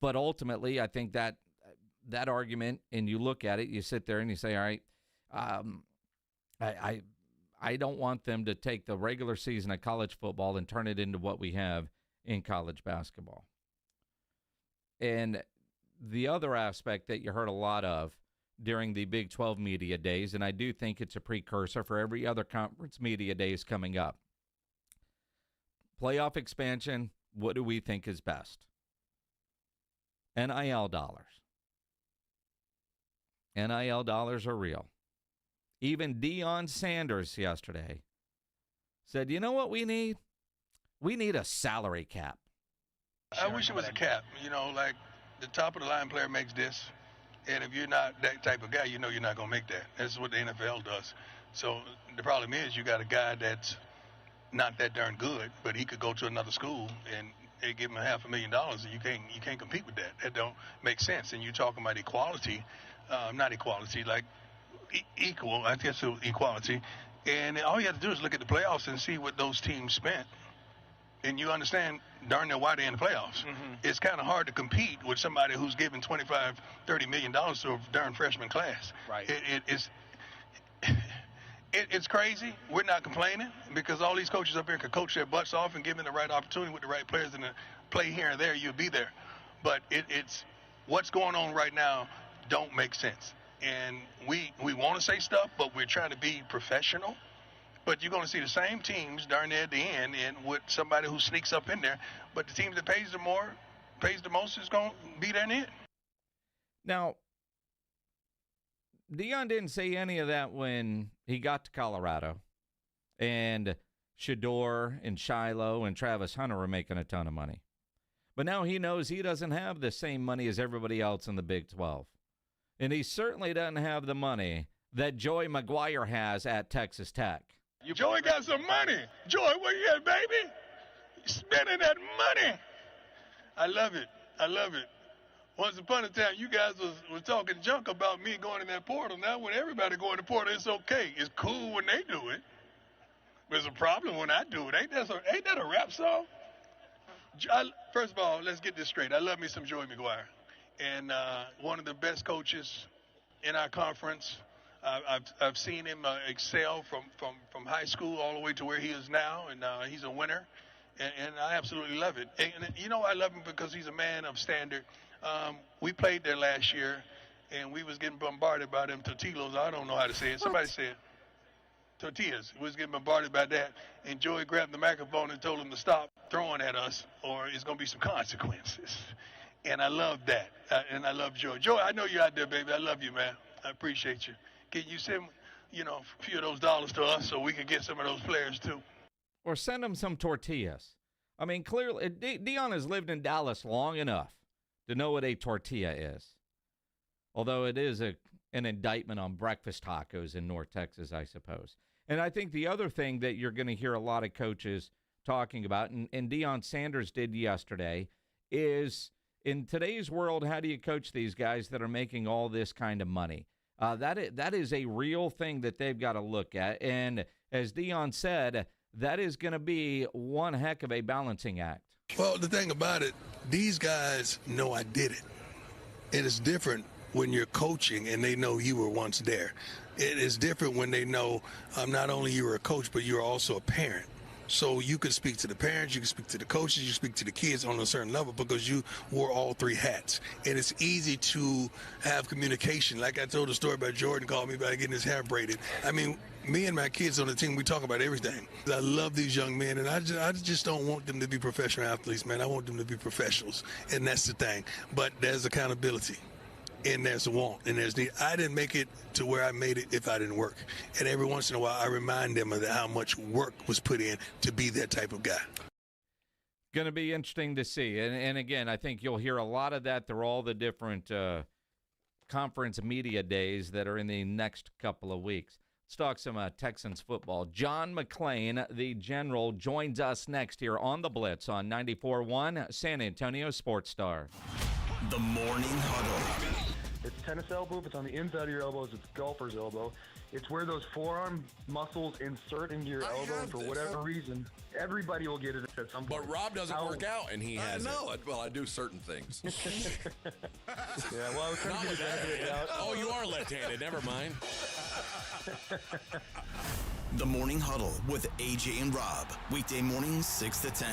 But ultimately, I think that argument, and you look at it, you sit there and you say, all right, I don't want them to take the regular season of college football and turn it into what we have in college basketball. And the other aspect that you heard a lot of during the Big 12 Media Days, and I do think it's a precursor for every other conference media days coming up. Playoff expansion, what do we think is best? NIL dollars. NIL dollars are real. Even Deion Sanders yesterday said, you know what we need? We need a salary cap. I wish it was a cap. You know, like the top of the line player makes this, and if you're not that type of guy, you know you're not going to make that. That's what the NFL does. So the problem is you got a guy that's not that darn good, but he could go to another school and they give him $500,000, and you can't compete with that. That don't make sense. And you're talking about equality, not equality, like equal. I guess equality. And all you have to do is look at the playoffs and see what those teams spent. And you understand darn near why they're in the playoffs. Mm-hmm. It's kind of hard to compete with somebody who's giving $25-30 million to a darn freshman class. Right. It's crazy. We're not complaining because all these coaches up here can coach their butts off and give them the right opportunity with the right players and play here and there, you'll be there. But it's what's going on right now don't make sense. And we want to say stuff, but we're trying to be professional. But you're going to see the same teams darn near at the end and with somebody who sneaks up in there. But the team that pays the most is going to be there in the end. Now, Deion didn't say any of that when he got to Colorado and Shedeur and Shiloh and Travis Hunter were making a ton of money. But now he knows he doesn't have the same money as everybody else in the Big 12. And he certainly doesn't have the money that Joey McGuire has at Texas Tech. Joey got some money. Joey, where you at, baby? Spending that money. I love it. I love it. Once upon a time, you guys was talking junk about me going in that portal. Now, when everybody go in the portal, it's okay. It's cool when they do it. But it's a problem when I do it. Ain't that a rap song? First of all, let's get this straight. I love me some Joey McGuire. And one of the best coaches in our conference. I've seen him excel from high school all the way to where he is now, and he's a winner. And I absolutely love it. And you know I love him because he's a man of standard. We played there last year, and we was getting bombarded by them tortillas. I don't know how to say it. Somebody said tortillas. We was getting bombarded by that. And Joey grabbed the microphone and told him to stop throwing at us, or it's going to be some consequences. And I love that. And I love Joey. Joey, I know you're out there, baby. I love you, man. I appreciate you. Can you send, a few of those dollars to us so we can get some of those players too? Or send them some tortillas. I mean, clearly, Deion has lived in Dallas long enough to know what a tortilla is. Although it is an indictment on breakfast tacos in North Texas, I suppose. And I think the other thing that you're going to hear a lot of coaches talking about, and Deion Sanders did yesterday, is in today's world, how do you coach these guys that are making all this kind of money? That is a real thing that they've got to look at. And as Deion said, that is going to be one heck of a balancing act. Well, the thing about it, these guys know I did it. It is different when you're coaching and they know you were once there. It is different when they know not only you were a coach, but you're also a parent. So you can speak to the parents, you can speak to the coaches, you can speak to the kids on a certain level because you wore all three hats. And it's easy to have communication. Like I told the story about Jordan called me about getting his hair braided. I mean, me and my kids on the team, we talk about everything. I love these young men, and I just don't want them to be professional athletes, man. I want them to be professionals, and that's the thing. But there's accountability. and there's a want, and there's need. I didn't make it to where I made it if I didn't work. And every once in a while, I remind them of how much work was put in to be that type of guy. Going to be interesting to see. And again, I think you'll hear a lot of that through all the different conference media days that are in the next couple of weeks. Let's talk some Texans football. John McClain, the general, joins us next here on the Blitz on 94.1 San Antonio Sports Star. The Morning Huddle. It's tennis elbow. If it's on the inside of your elbows, it's golfer's elbow. It's where those forearm muscles insert into your elbow, and for whatever reason, everybody will get it at some point. But Rob doesn't work out, and he has well, I do certain things. Yeah, well, I was trying to get it out. Oh, you are left-handed. Never mind. The Morning Huddle with AJ and Rob. Weekday mornings 6 to 10.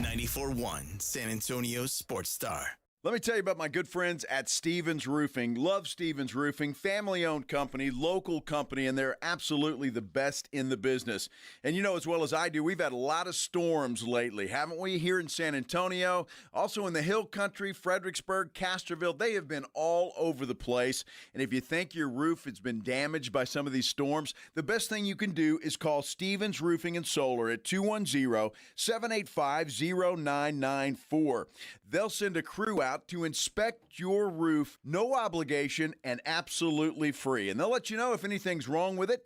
94.1 San Antonio Sports Star. Let me tell you about my good friends at Stevens Roofing. Love Stevens Roofing, family-owned company, local company, and they're absolutely the best in the business. And you know as well as I do, we've had a lot of storms lately, haven't we, here in San Antonio? Also in the Hill Country, Fredericksburg, Castroville, they have been all over the place. And if you think your roof has been damaged by some of these storms, the best thing you can do is call Stevens Roofing and Solar at 210-785-0994. They'll send a crew out to inspect your roof, no obligation, and absolutely free. And they'll let you know if anything's wrong with it,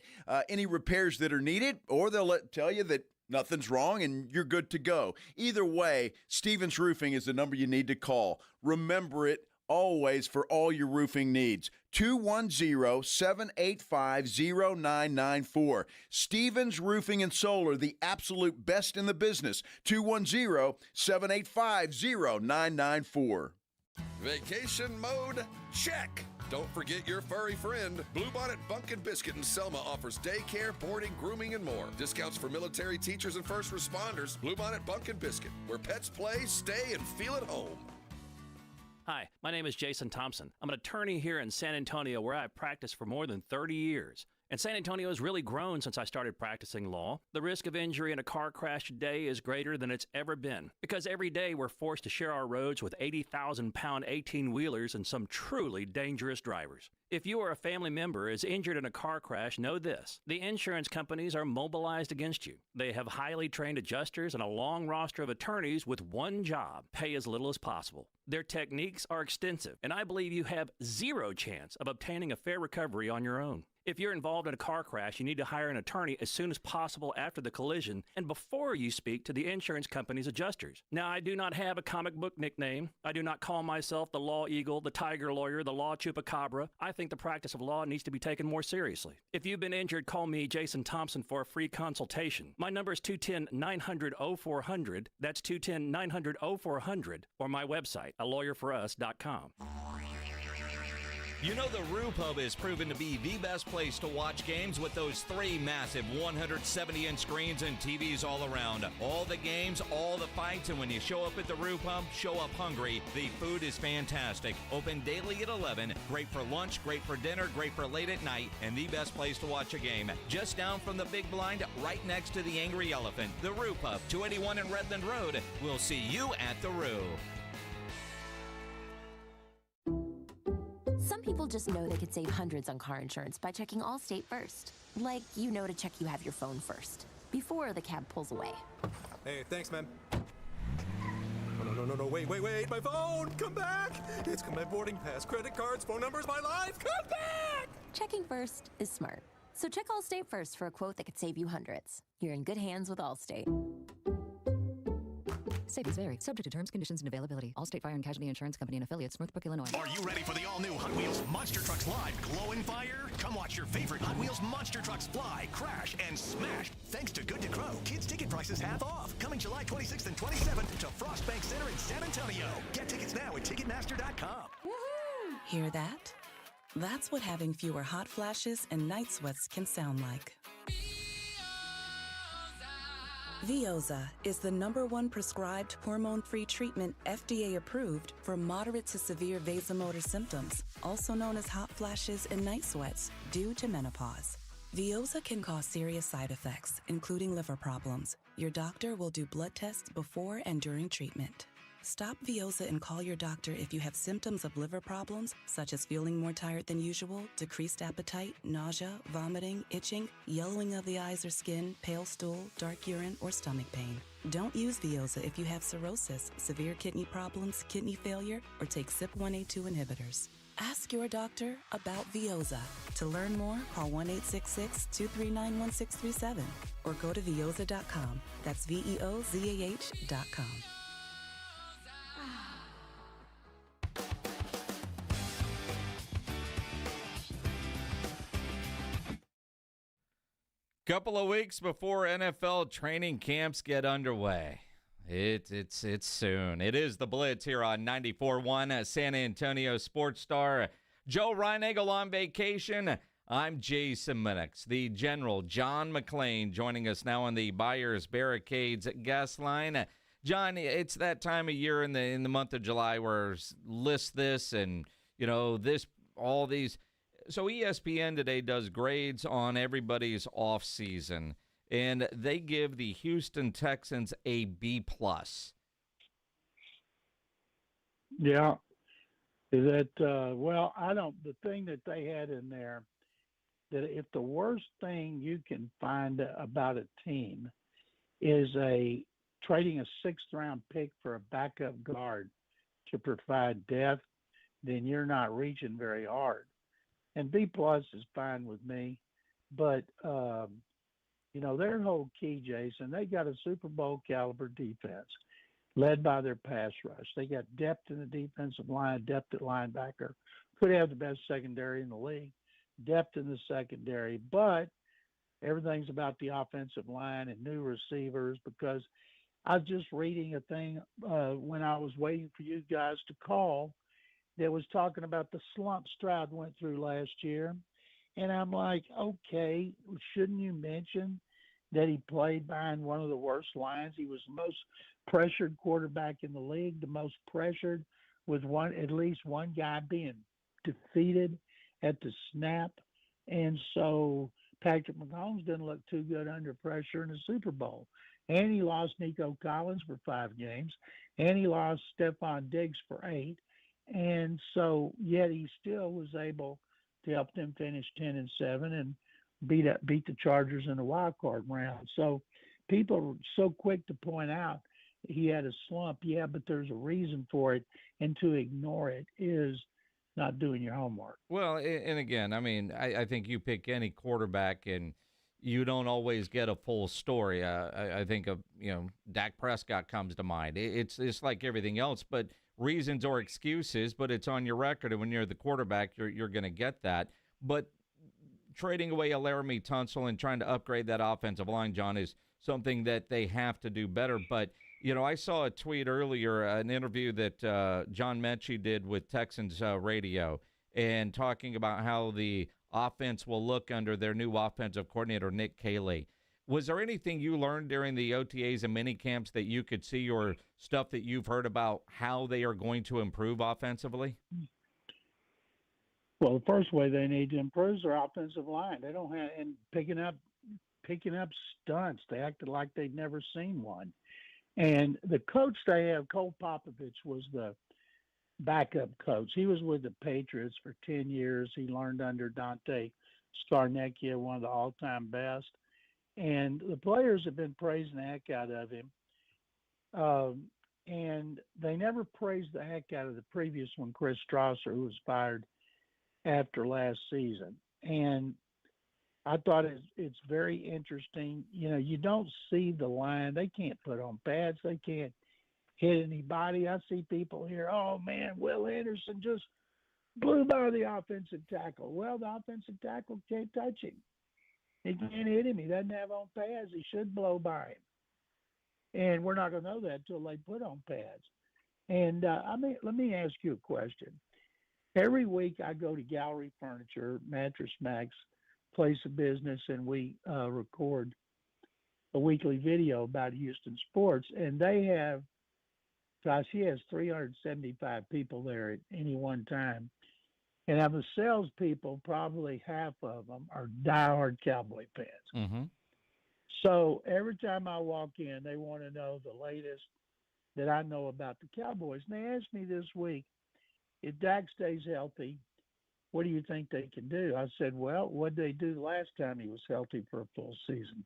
any repairs that are needed, or they'll tell you that nothing's wrong and you're good to go. Either way, Stevens Roofing is the number you need to call. Remember it always for all your roofing needs. 210-785-0994. Stevens Roofing and Solar, the absolute best in the business. 210-785-0994. Vacation mode? Check. Don't forget your furry friend. Bluebonnet Bunkin' Biscuit in Selma offers daycare, boarding, grooming, and more. Discounts for military teachers and first responders. Bluebonnet Bunkin' Biscuit, where pets play, stay, and feel at home. Hi, my name is Jason Thompson. I'm an attorney here in San Antonio where I've practiced for more than 30 years. And San Antonio has really grown since I started practicing law. The risk of injury in a car crash today is greater than it's ever been because every day we're forced to share our roads with 80,000-pound 18-wheelers and some truly dangerous drivers. If you or a family member is injured in a car crash, know this. The insurance companies are mobilized against you. They have highly trained adjusters and a long roster of attorneys with one job: pay as little as possible. Their techniques are extensive, and I believe you have zero chance of obtaining a fair recovery on your own. If you're involved in a car crash, you need to hire an attorney as soon as possible after the collision and before you speak to the insurance company's adjusters. Now, I do not have a comic book nickname. I do not call myself the Law Eagle, the Tiger Lawyer, the Law Chupacabra. I think the practice of law needs to be taken more seriously. If you've been injured, call me, Jason Thompson, for a free consultation. My number is 210-900-0400. That's 210-900-0400, or my website, alawyerforus.com. You know the Roo Pub is proven to be the best place to watch games with those 3 massive 170-inch screens and TVs all around. All the games, all the fights, and when you show up at the Roo Pub, show up hungry. The food is fantastic. Open daily at 11. Great for lunch, great for dinner, great for late at night, and the best place to watch a game. Just down from the big blind, right next to the Angry Elephant. The Roo Pub, 281 in Redland Road. We'll see you at the Roo. Some people just know they could save hundreds on car insurance by checking Allstate first. Like, you know to check you have your phone first, before the cab pulls away. Hey, thanks, man. No, wait, my phone! Come back! It's my boarding pass, credit cards, phone numbers, my life! Come back! Checking first is smart. So check Allstate first for a quote that could save you hundreds. You're in good hands with Allstate. Savings vary. Subject to terms, conditions, and availability. Allstate Fire and Casualty Insurance Company and Affiliates, Northbrook, Illinois. Are you ready for the all-new Hot Wheels Monster Trucks Live Glowing Fire? Come watch your favorite Hot Wheels Monster Trucks fly, crash, and smash. Thanks to Good to Grow, kids' ticket prices half off. Coming July 26th and 27th to Frost Bank Center in San Antonio. Get tickets now at Ticketmaster.com. Hear that? That's what having fewer hot flashes and night sweats can sound like. Veoza is the #1 prescribed hormone-free treatment FDA approved for moderate to severe vasomotor symptoms, also known as hot flashes and night sweats, due to menopause. Veoza can cause serious side effects, including liver problems. Your doctor will do blood tests before and during treatment. Stop Veoza and call your doctor if you have symptoms of liver problems, such as feeling more tired than usual, decreased appetite, nausea, vomiting, itching, yellowing of the eyes or skin, pale stool, dark urine, or stomach pain. Don't use Veoza if you have cirrhosis, severe kidney problems, kidney failure, or take CYP1A2 inhibitors. Ask your doctor about Veoza. To learn more, call 1-866-239-1637 or go to Veoza.com. That's VEOZAH.com. Couple of weeks before NFL training camps get underway. It's soon. It is the Blitz here on 94.1 San Antonio Sports Star. Joe Reinagel on vacation. I'm Jason Minix. The General, John McClain, joining us now on the Buyers Barricades guest line. John, it's that time of year in the month of July where list this and, this, all these. So ESPN today does grades on everybody's off season, and they give the Houston Texans a B+. Yeah. Is that, the thing that they had in there, that if the worst thing you can find about a team is trading a sixth-round pick for a backup guard to provide depth, then you're not reaching very hard. And B+ is fine with me, but their whole key, Jason, they got a Super Bowl caliber defense led by their pass rush. They got depth in the defensive line, depth at linebacker. Could have the best secondary in the league, depth in the secondary, but everything's about the offensive line and new receivers, because I was just reading a thing when I was waiting for you guys to call that was talking about the slump Stroud went through last year. And I'm like, okay, shouldn't you mention that he played behind one of the worst lines? He was the most pressured quarterback in the league, the most pressured, with at least one guy being defeated at the snap. And so Patrick Mahomes didn't look too good under pressure in the Super Bowl. And he lost Nico Collins for 5 games. And he lost Stephon Diggs for 8. And so, yet he still was able to help them finish 10-7 and beat the Chargers in the wild card round. So, people are so quick to point out he had a slump. Yeah, but there's a reason for it, and to ignore it is not doing your homework. Well, and again, I think you pick any quarterback and you don't always get a full story. I think of Dak Prescott comes to mind. It's like everything else, but reasons or excuses, but it's on your record, and when you're the quarterback, you're going to get that. But trading away a Laramie Tunsil and trying to upgrade that offensive line, John, is something that they have to do better. But, I saw a tweet earlier, an interview that John Mechie did with Texans radio, and talking about how the offense will look under their new offensive coordinator, Nick Caley. Was there anything you learned during the OTAs and mini camps that you could see, or stuff that you've heard about how they are going to improve offensively? Well, the first way they need to improve is their offensive line. They don't have, and picking up stunts. They acted like they'd never seen one. And the coach they have, Cole Popovich, was the backup coach. He was with the Patriots for 10 years. He learned under Dante Scarnecchia, one of the all-time best. And the players have been praising the heck out of him. And they never praised the heck out of the previous one, Chris Strasser, who was fired after last season. And I thought it's very interesting. You don't see the line. They can't put on pads. They can't hit anybody. I see people here, oh, man, Will Anderson just blew by the offensive tackle. Well, the offensive tackle can't touch him. He can't hit him. He doesn't have on pads. He should blow by him. And we're not going to know that until they put on pads. And, let me ask you a question. Every week I go to Gallery Furniture, Mattress Max, place of business, and we record a weekly video about Houston sports. And they have, he has 375 people there at any one time. And of the salespeople, probably half of them are diehard Cowboy fans. Mm-hmm. So every time I walk in, they want to know the latest that I know about the Cowboys. And they asked me this week, if Dak stays healthy, what do you think they can do? I said, well, what did they do the last time he was healthy for a full season?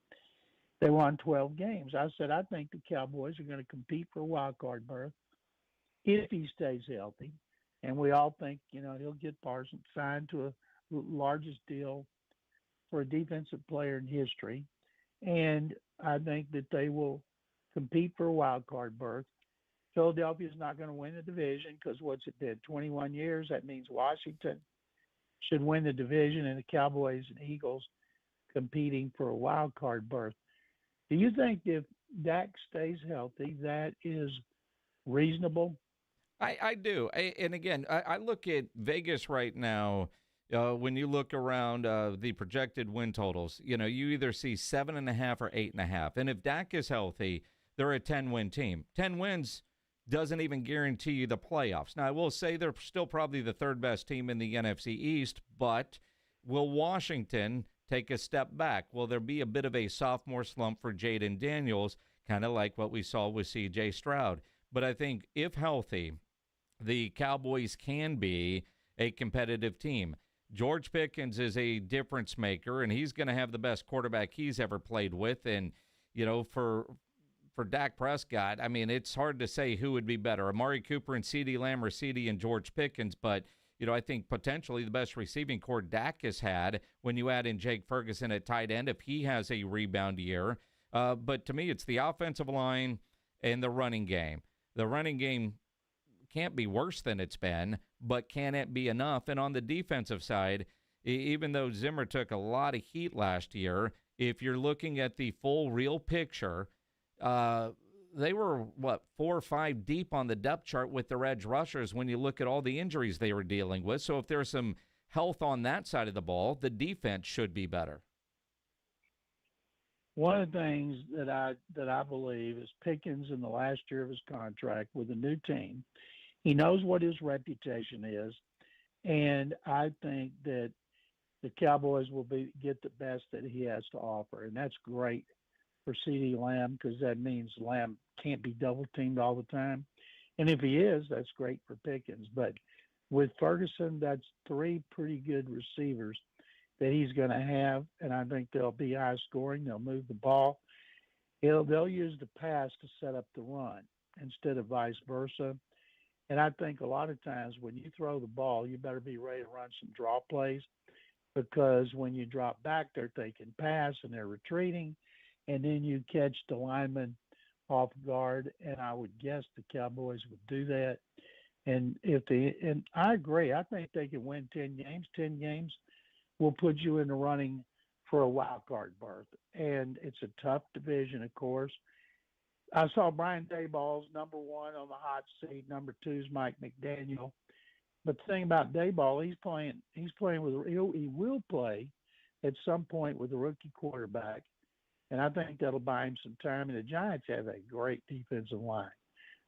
They won 12 games. I said, I think the Cowboys are going to compete for a wild card berth if he stays healthy. And we all think, he'll get Parsons signed to a largest deal for a defensive player in history. And I think that they will compete for a wild card berth. Philadelphia's not going to win the division because what's it been, 21 years? That means Washington should win the division and the Cowboys and Eagles competing for a wild card berth. Do you think if Dak stays healthy, that is reasonable? I do. And again, I look at Vegas right now. When you look around the projected win totals, you either see 7.5 or 8.5. And if Dak is healthy, they're a 10-win team. 10 wins doesn't even guarantee you the playoffs. Now, I will say they're still probably the third best team in the NFC East, but will Washington take a step back? Will there be a bit of a sophomore slump for Jaden Daniels, kind of like what we saw with C.J. Stroud? But I think if healthy, the Cowboys can be a competitive team. George Pickens is a difference maker, and he's going to have the best quarterback he's ever played with. And, for Dak Prescott, I mean, it's hard to say who would be better, Amari Cooper and CeeDee Lamb or CeeDee and George Pickens. But, I think potentially the best receiving core Dak has had when you add in Jake Ferguson at tight end if he has a rebound year. But to me, it's the offensive line and the running game. The running game can't be worse than it's been, but can it be enough? And on the defensive side, even though Zimmer took a lot of heat last year, if you're looking at the full real picture, they were, 4 or 5 deep on the depth chart with their edge rushers when you look at all the injuries they were dealing with. So if there's some health on that side of the ball, the defense should be better. One of the things that I believe is Pickens in the last year of his contract with a new team, he knows what his reputation is, and I think that the Cowboys will get the best that he has to offer, and that's great for CeeDee Lamb because that means Lamb can't be double-teamed all the time. And if he is, that's great for Pickens. But with Ferguson, that's 3 pretty good receivers that he's going to have, and I think they'll be high-scoring. They'll move the ball. They'll use the pass to set up the run instead of vice versa. And I think a lot of times when you throw the ball, you better be ready to run some draw plays because when you drop back, they're thinking pass and they're retreating, and then you catch the lineman off guard, and I would guess the Cowboys would do that. And I agree. I think they can win 10 games. 10 games will put you in the running for a wild card berth. And it's a tough division, of course. I saw Brian Daboll's number 1 on the hot seat. Number 2 is Mike McDaniel. But the thing about Daboll, he will play at some point with a rookie quarterback. And I think that'll buy him some time. And the Giants have a great defensive line.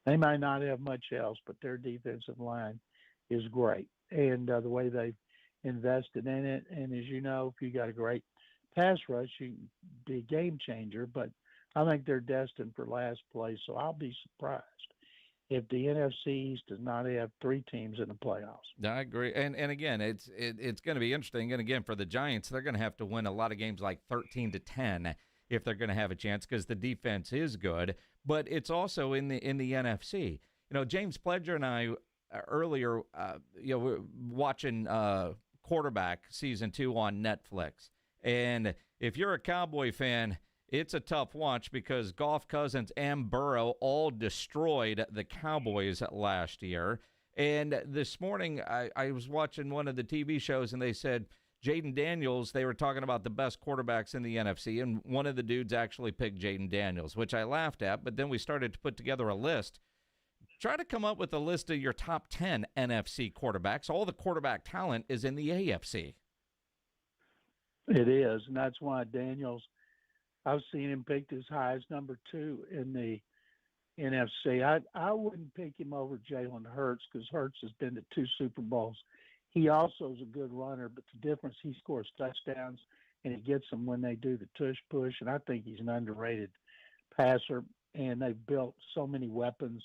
They might not have much else, but their defensive line is great. And the way they've invested in it. And as you know, if you got a great pass rush, you can be a game changer. But I think they're destined for last place. So I'll be surprised if the NFC East does not have 3 teams in the playoffs. I agree. And again, it's going to be interesting. And again, for the Giants, they're going to have to win a lot of games like 13-10 if they're going to have a chance because the defense is good. But it's also in the NFC. James Pledger and I earlier, we're watching Quarterback Season 2 on Netflix. And if you're a Cowboy fan, it's a tough watch because Goff, Cousins, and Burrow all destroyed the Cowboys last year. And this morning, I was watching one of the TV shows, and they said Jaden Daniels, they were talking about the best quarterbacks in the NFC, and one of the dudes actually picked Jaden Daniels, which I laughed at. But then we started to put together a list. Try to come up with a list of your top 10 NFC quarterbacks. All the quarterback talent is in the AFC. It is, and that's why Daniels, I've seen him picked as high as number 2 in the NFC. I wouldn't pick him over Jalen Hurts because Hurts has been to 2 Super Bowls. He also is a good runner, but the difference, he scores touchdowns, and he gets them when they do the tush push, and I think he's an underrated passer, and they've built so many weapons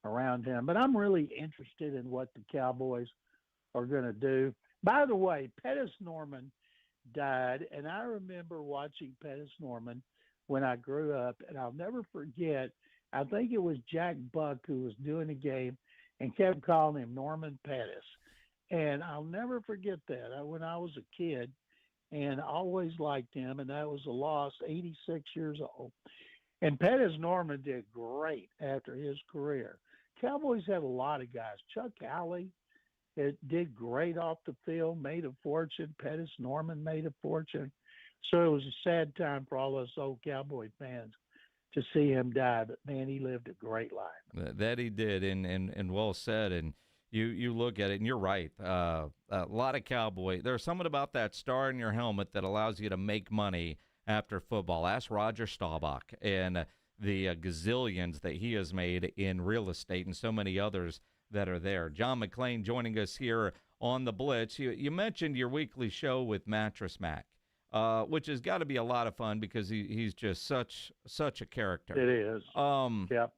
around him. But I'm really interested in what the Cowboys are going to do. By the way, Pettis Norman died, and I remember watching Pettis Norman when I grew up, and I'll never forget, I think it was Jack Buck who was doing a game and kept calling him Norman Pettis. And I'll never forget that. When I was a kid, and I always liked him, and that was a loss, 86 years old. And Pettis Norman did great after his career. Cowboys had a lot of guys. Chuck Howley did great off the field, made a fortune. Pettis Norman made a fortune. So it was a sad time for all us old Cowboy fans to see him die. But, man, he lived a great life. That he did, and well said. And you look at it, and you're right. A lot of Cowboy. There's something about that star in your helmet that allows you to make money after football. Ask Roger Staubach and the gazillions that he has made in real estate and so many others that are there. John McClain joining us here on the Blitz. You mentioned your weekly show with Mattress Mac, which has got to be a lot of fun because he's just such a character. It is. Yep.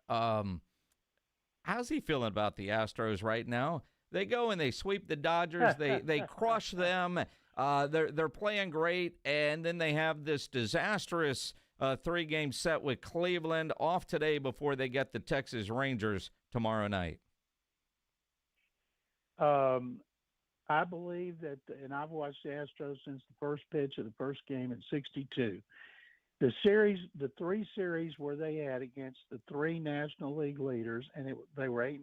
How's he feeling about the Astros right now? They go and they sweep the Dodgers. They crush them. They're playing great, and then they have this disastrous 3-game set with Cleveland off today before they get the Texas Rangers tomorrow night. I believe that, and I've watched the Astros since the first pitch of the first game in '62. The 3 series where they had against the 3 National League leaders, and they were 8-1.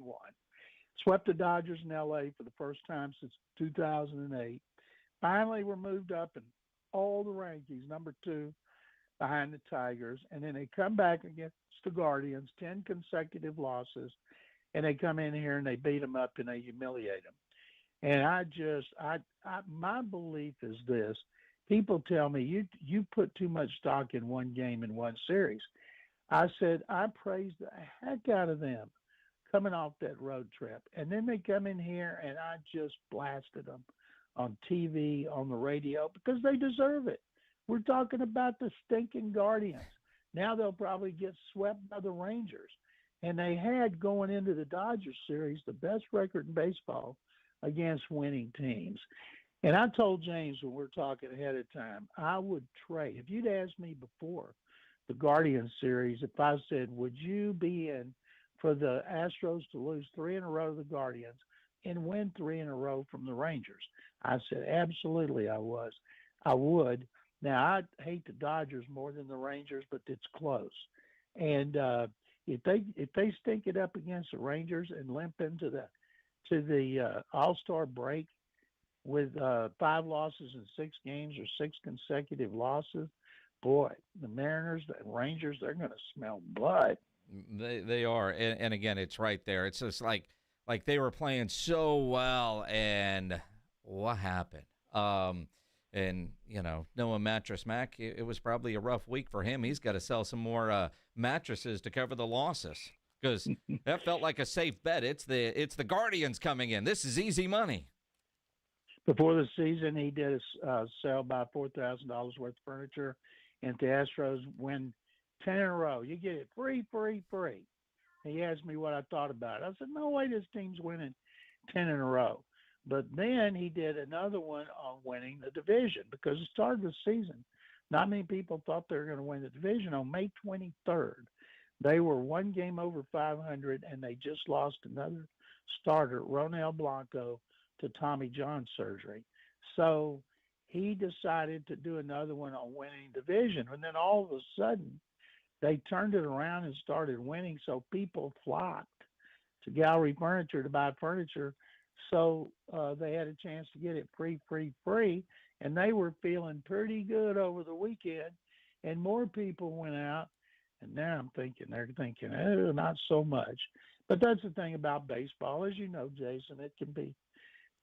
Swept the Dodgers in L.A. for the first time since 2008. Finally were moved up in all the rankings, number 2 behind the Tigers. And then they come back against the Guardians, 10 consecutive losses, and they come in here and they beat them up and they humiliate them. And my belief is this. People tell me, you put too much stock in one game in one series. I said, I praise the heck out of them coming off that road trip. And then they come in here and I just blasted them on TV, on the radio, because they deserve it. We're talking about the stinking Guardians. Now they'll probably get swept by the Rangers. And they had, going into the Dodgers series, the best record in baseball against winning teams. And I told James when we were talking ahead of time, I would trade. If you'd asked me before the Guardians series, if I said, would you be in for the Astros to lose 3 in a row to the Guardians and win 3 in a row from the Rangers? I said, absolutely I would. Now, I hate the Dodgers more than the Rangers, but it's close. And if they stink it up against the Rangers and limp into the All-Star break with 5 losses in 6 games or 6 consecutive losses, boy, the Mariners and Rangers, they're going to smell blood. They are, and again, it's right there. It's just like they were playing so well, and what happened? And, knowing Mattress Mac, it was probably a rough week for him. He's got to sell some more mattresses to cover the losses because that felt like a safe bet. It's the Guardians coming in. This is easy money. Before the season, he did a sell by $4,000 worth of furniture, and if the Astros win 10 in a row, you get it free. He asked me what I thought about it. I said, no way this team's winning 10 in a row. But then he did another one on winning the division because it started the season. Not many people thought they were going to win the division. On May 23rd, they were 1 game over 500, and they just lost another starter, Ronel Blanco, to Tommy John surgery. So he decided to do another one on winning division. And then all of a sudden, they turned it around and started winning. So people flocked to Gallery Furniture to buy furniture. So they had a chance to get it free. And they were feeling pretty good over the weekend. And more people went out. And now they're thinking, oh, not so much. But that's the thing about baseball. As you know, Jason, it can be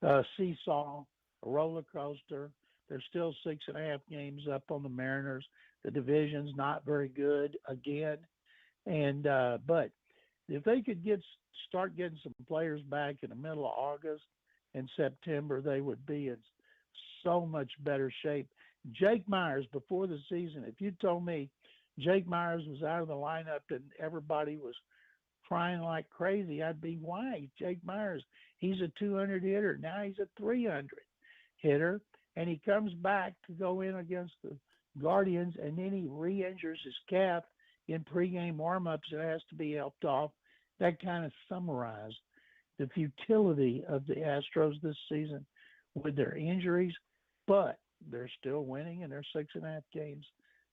a seesaw, a roller coaster. There's still 6.5 games up on the Mariners. The division's not very good again. And but if they could start getting some players back in the middle of August and September, they would be in so much better shape. Jake Myers, before the season, if you told me Jake Myers was out of the lineup and everybody was crying like crazy. I'd be, why? Jake Myers, he's a 200 hitter. Now he's a 300 hitter, and he comes back to go in against the Guardians, and then he re-injures his calf in pregame warm-ups. It has to be helped off. That kind of summarized the futility of the Astros this season with their injuries, but they're still winning, and they're 6.5 games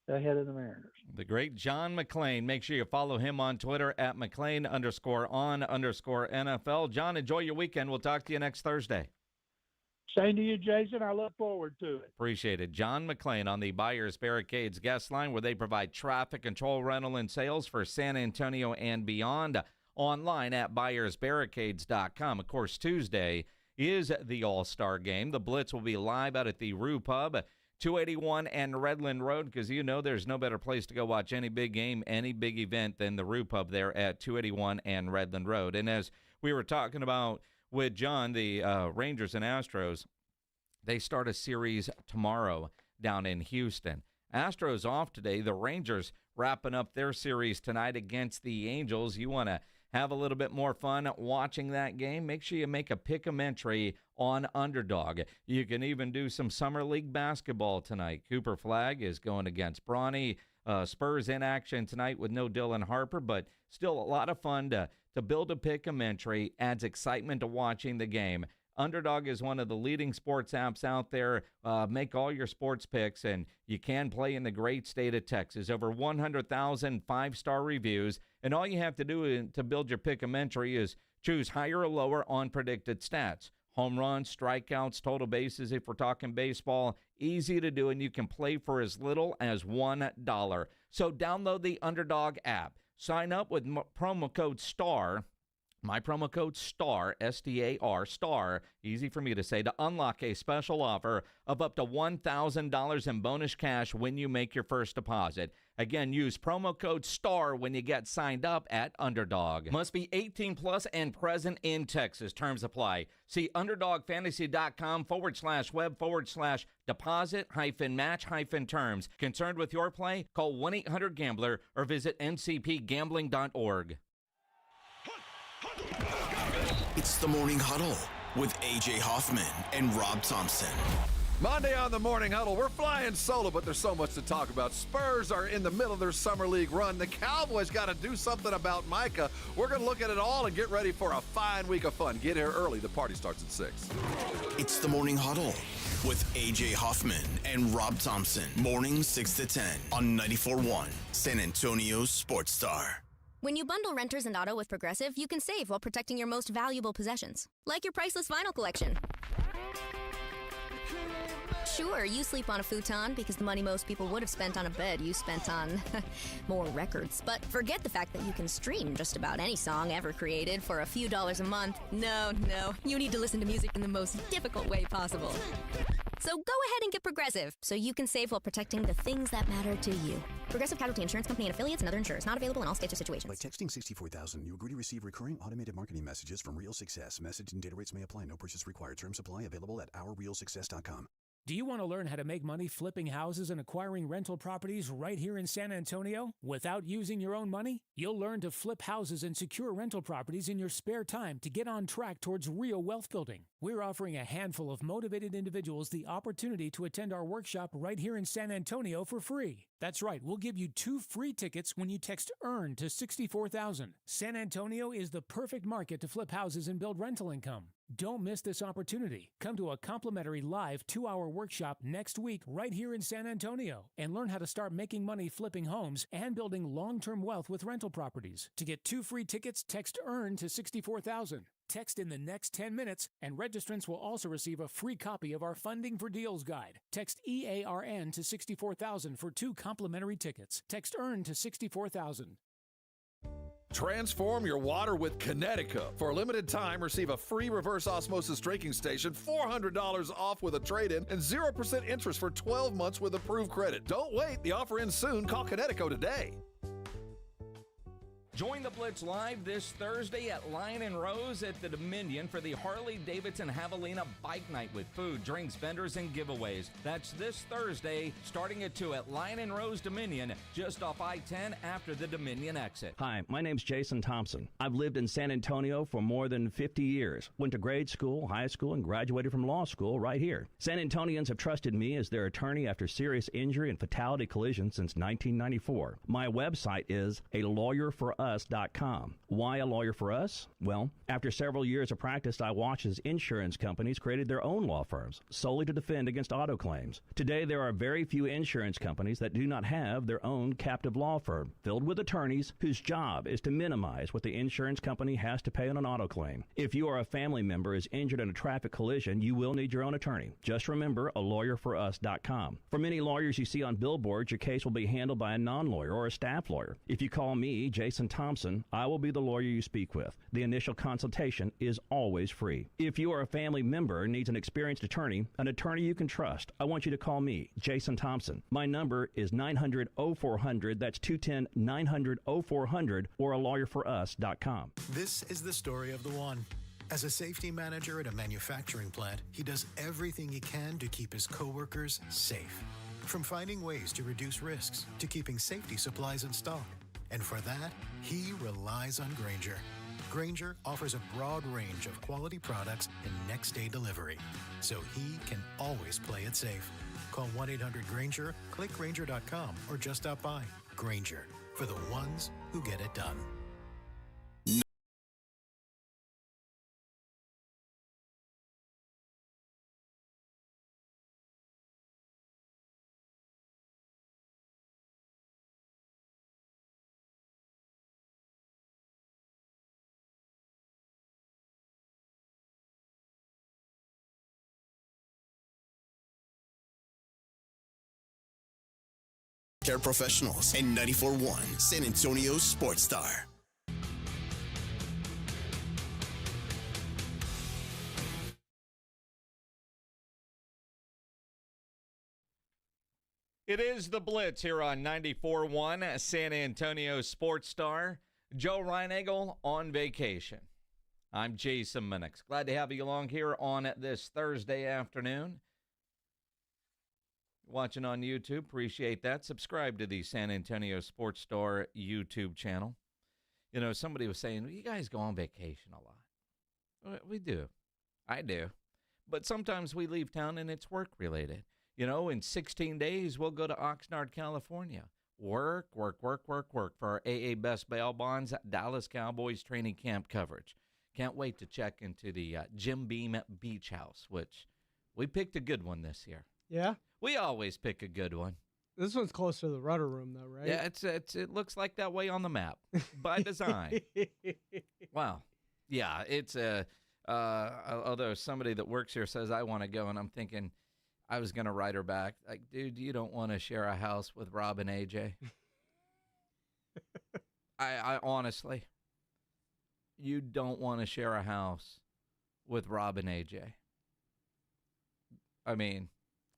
ahead of the Mariners. The great John McClain. Make sure you follow him on Twitter at McClain_on_NFL. John, enjoy your weekend. We'll talk to you next Thursday. Same to you, Jason. I look forward to it. Appreciate it. John McClain on the Buyers Barricades guest line, where they provide traffic control, rental, and sales for San Antonio and beyond. Online at buyersbarricades.com. Of course, Tuesday is the All-Star Game. The Blitz will be live out at the Rue Pub, 281 and Redland Road, because you know there's no better place to go watch any big game, any big event than the Rue Pub there at 281 and Redland Road. And as we were talking about with John, the Rangers and Astros, they start a series tomorrow down in Houston. Astros off today. The Rangers wrapping up their series tonight against the Angels. You want to have a little bit more fun watching that game? Make sure you make a pick-em entry on Underdog. You can even do some Summer League basketball tonight. Cooper Flagg is going against Brawny. Spurs in action tonight with no Dylan Harper, but still a lot of fun to build a pick-em entry. Adds excitement to watching the game. Underdog is one of the leading sports apps out there. Make all your sports picks, and you can play in the great state of Texas. Over 100,000 five-star reviews, and all you have to do to build your pick-em entry is choose higher or lower on predicted stats. Home runs, strikeouts, total bases, if we're talking baseball. Easy to do, and you can play for as little as $1. So download the Underdog app. Sign up with promo code STAR. My promo code STAR, S-T-A-R, STAR, easy for me to say, to unlock a special offer of up to $1,000 in bonus cash when you make your first deposit. Again, use promo code STAR when you get signed up at Underdog. Must be 18 plus and present in Texas. Terms apply. See UnderdogFantasy.com/web/deposit-match-terms. Concerned with your play? Call 1-800-GAMBLER or visit ncpgambling.org. It's the Morning Huddle with A.J. Hoffman and Rob Thompson. Monday on the Morning Huddle, we're flying solo, but there's so much to talk about. Spurs are in the middle of their summer league run. The Cowboys got to do something about Micah. We're going to look at it all and get ready for a fine week of fun. Get here early. The party starts at 6. It's the Morning Huddle with A.J. Hoffman and Rob Thompson. Morning 6 to 10 on 94.1 San Antonio's Sports Star. When you bundle renters and auto with Progressive, you can save while protecting your most valuable possessions, like your priceless vinyl collection. Sure, you sleep on a futon because the money most people would have spent on a bed you spent on more records. But forget the fact that you can stream just about any song ever created for a few dollars a month. No, you need to listen to music in the most difficult way possible. So go ahead and get Progressive so you can save while protecting the things that matter to you. Progressive Casualty Insurance Company and affiliates and other insurers. Not available in all states or situations. By texting 64000, you agree to receive recurring automated marketing messages from Real Success. Message and data rates may apply. No purchase required. Terms apply. Available at ourrealsuccess.com. Do you want to learn how to make money flipping houses and acquiring rental properties right here in San Antonio without using your own money? You'll learn to flip houses and secure rental properties in your spare time to get on track towards real wealth building. We're offering a handful of motivated individuals the opportunity to attend our workshop right here in San Antonio for free. That's right, we'll give you 2 free tickets when you text EARN to 64,000. San Antonio is the perfect market to flip houses and build rental income. Don't miss this opportunity. Come to a complimentary live 2-hour workshop next week right here in San Antonio and learn how to start making money flipping homes and building long-term wealth with rental properties. To get 2 free tickets, text EARN to 64,000. Text in the next 10 minutes, and registrants will also receive a free copy of our Funding for Deals guide. Text EARN to 64,000 for 2 complimentary tickets. Text EARN to 64,000. Transform your water with Connecticut. For a limited time, receive a free reverse osmosis drinking station, $400 off with a trade-in, and 0% interest for 12 months with approved credit. Don't wait. The offer ends soon. Call Connecticut today. Join the Blitz live this Thursday at Lion and Rose at the Dominion for the Harley-Davidson Javelina Bike Night with food, drinks, vendors, and giveaways. That's this Thursday, starting at 2 at Lion and Rose Dominion, just off I-10 after the Dominion exit. Hi, my name's Jason Thompson. I've lived in San Antonio for more than 50 years. Went to grade school, high school, and graduated from law school right here. San Antonians have trusted me as their attorney after serious injury and fatality collisions since 1994. My website is alawyerforus.com. Why a lawyer for us? Well, after several years of practice, I watched as insurance companies created their own law firms solely to defend against auto claims. Today, there are very few insurance companies that do not have their own captive law firm filled with attorneys whose job is to minimize what the insurance company has to pay on an auto claim. If you or a family member is injured in a traffic collision, you will need your own attorney. Just remember alawyerforus.com. For many lawyers you see on billboards, your case will be handled by a non-lawyer or a staff lawyer. If you call me, Jason Thompson, I will be the lawyer you speak with. The initial consultation is always free. If you or a family member needs an experienced attorney, an attorney you can trust, I want you to call me, Jason Thompson. My number is 900-0400. That's 210-900-0400 or alawyerforus.com. This is the story of the one. As a safety manager at a manufacturing plant, he does everything he can to keep his coworkers safe. From finding ways to reduce risks to keeping safety supplies in stock. And for that, he relies on Grainger. Grainger offers a broad range of quality products and next-day delivery, so he can always play it safe. Call 1-800-GRAINGER, click Grainger.com, or just stop by. Grainger, for the ones who get it done. Care professionals and 94.1 San Antonio Sports Star. It is the Blitz here on 94.1 San Antonio Sports Star. Joe Reinagel on vacation. I'm Jason Minix. Glad to have you along here on this Thursday afternoon. Watching on YouTube, appreciate that. Subscribe to the San Antonio Sports Star YouTube channel. You know, somebody was saying, you guys go on vacation a lot. We do. I do. But sometimes we leave town and it's work-related. You know, in 16 days, we'll go to Oxnard, California. Work for our AA Best Bail Bonds Dallas Cowboys training camp coverage. Can't wait to check into the Jim Beam Beach House, which we picked a good one this year. Yeah? We always pick a good one. This one's close to the rudder room, though, right? Yeah, it looks like that way on the map by design. Wow. Yeah, it's although somebody that works here says I want to go, and I'm thinking I was going to write her back. Like, dude, you don't want to share a house with Rob and AJ. I honestly, you don't want to share a house with Rob and AJ. I mean,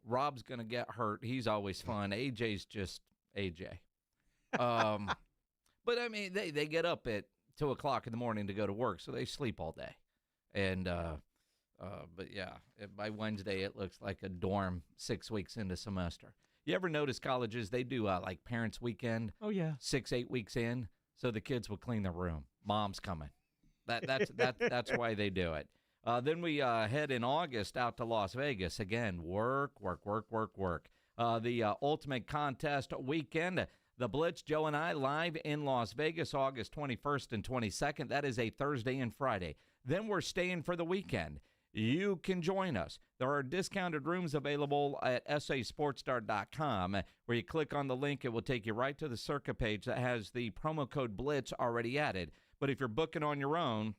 Rob's going to get hurt. He's always fun. AJ's just AJ. But, I mean, they get up at 2 o'clock in the morning to go to work, so they sleep all day. And, but, yeah, by Wednesday it looks like a dorm 6 weeks into semester. You ever notice colleges, they do, like, Parents' Weekend? Oh, yeah. 6-8 weeks in, so the kids will clean their room. Mom's coming. That's why they do it. Then we head in August out to Las Vegas. Again, work. The Ultimate Contest weekend. The Blitz, Joe and I, live in Las Vegas, August 21st and 22nd. That is a Thursday and Friday. Then we're staying for the weekend. You can join us. There are discounted rooms available at sasportstar.com. Where you click on the link, it will take you right to the Circa page that has the promo code Blitz already added. But if you're booking on your own,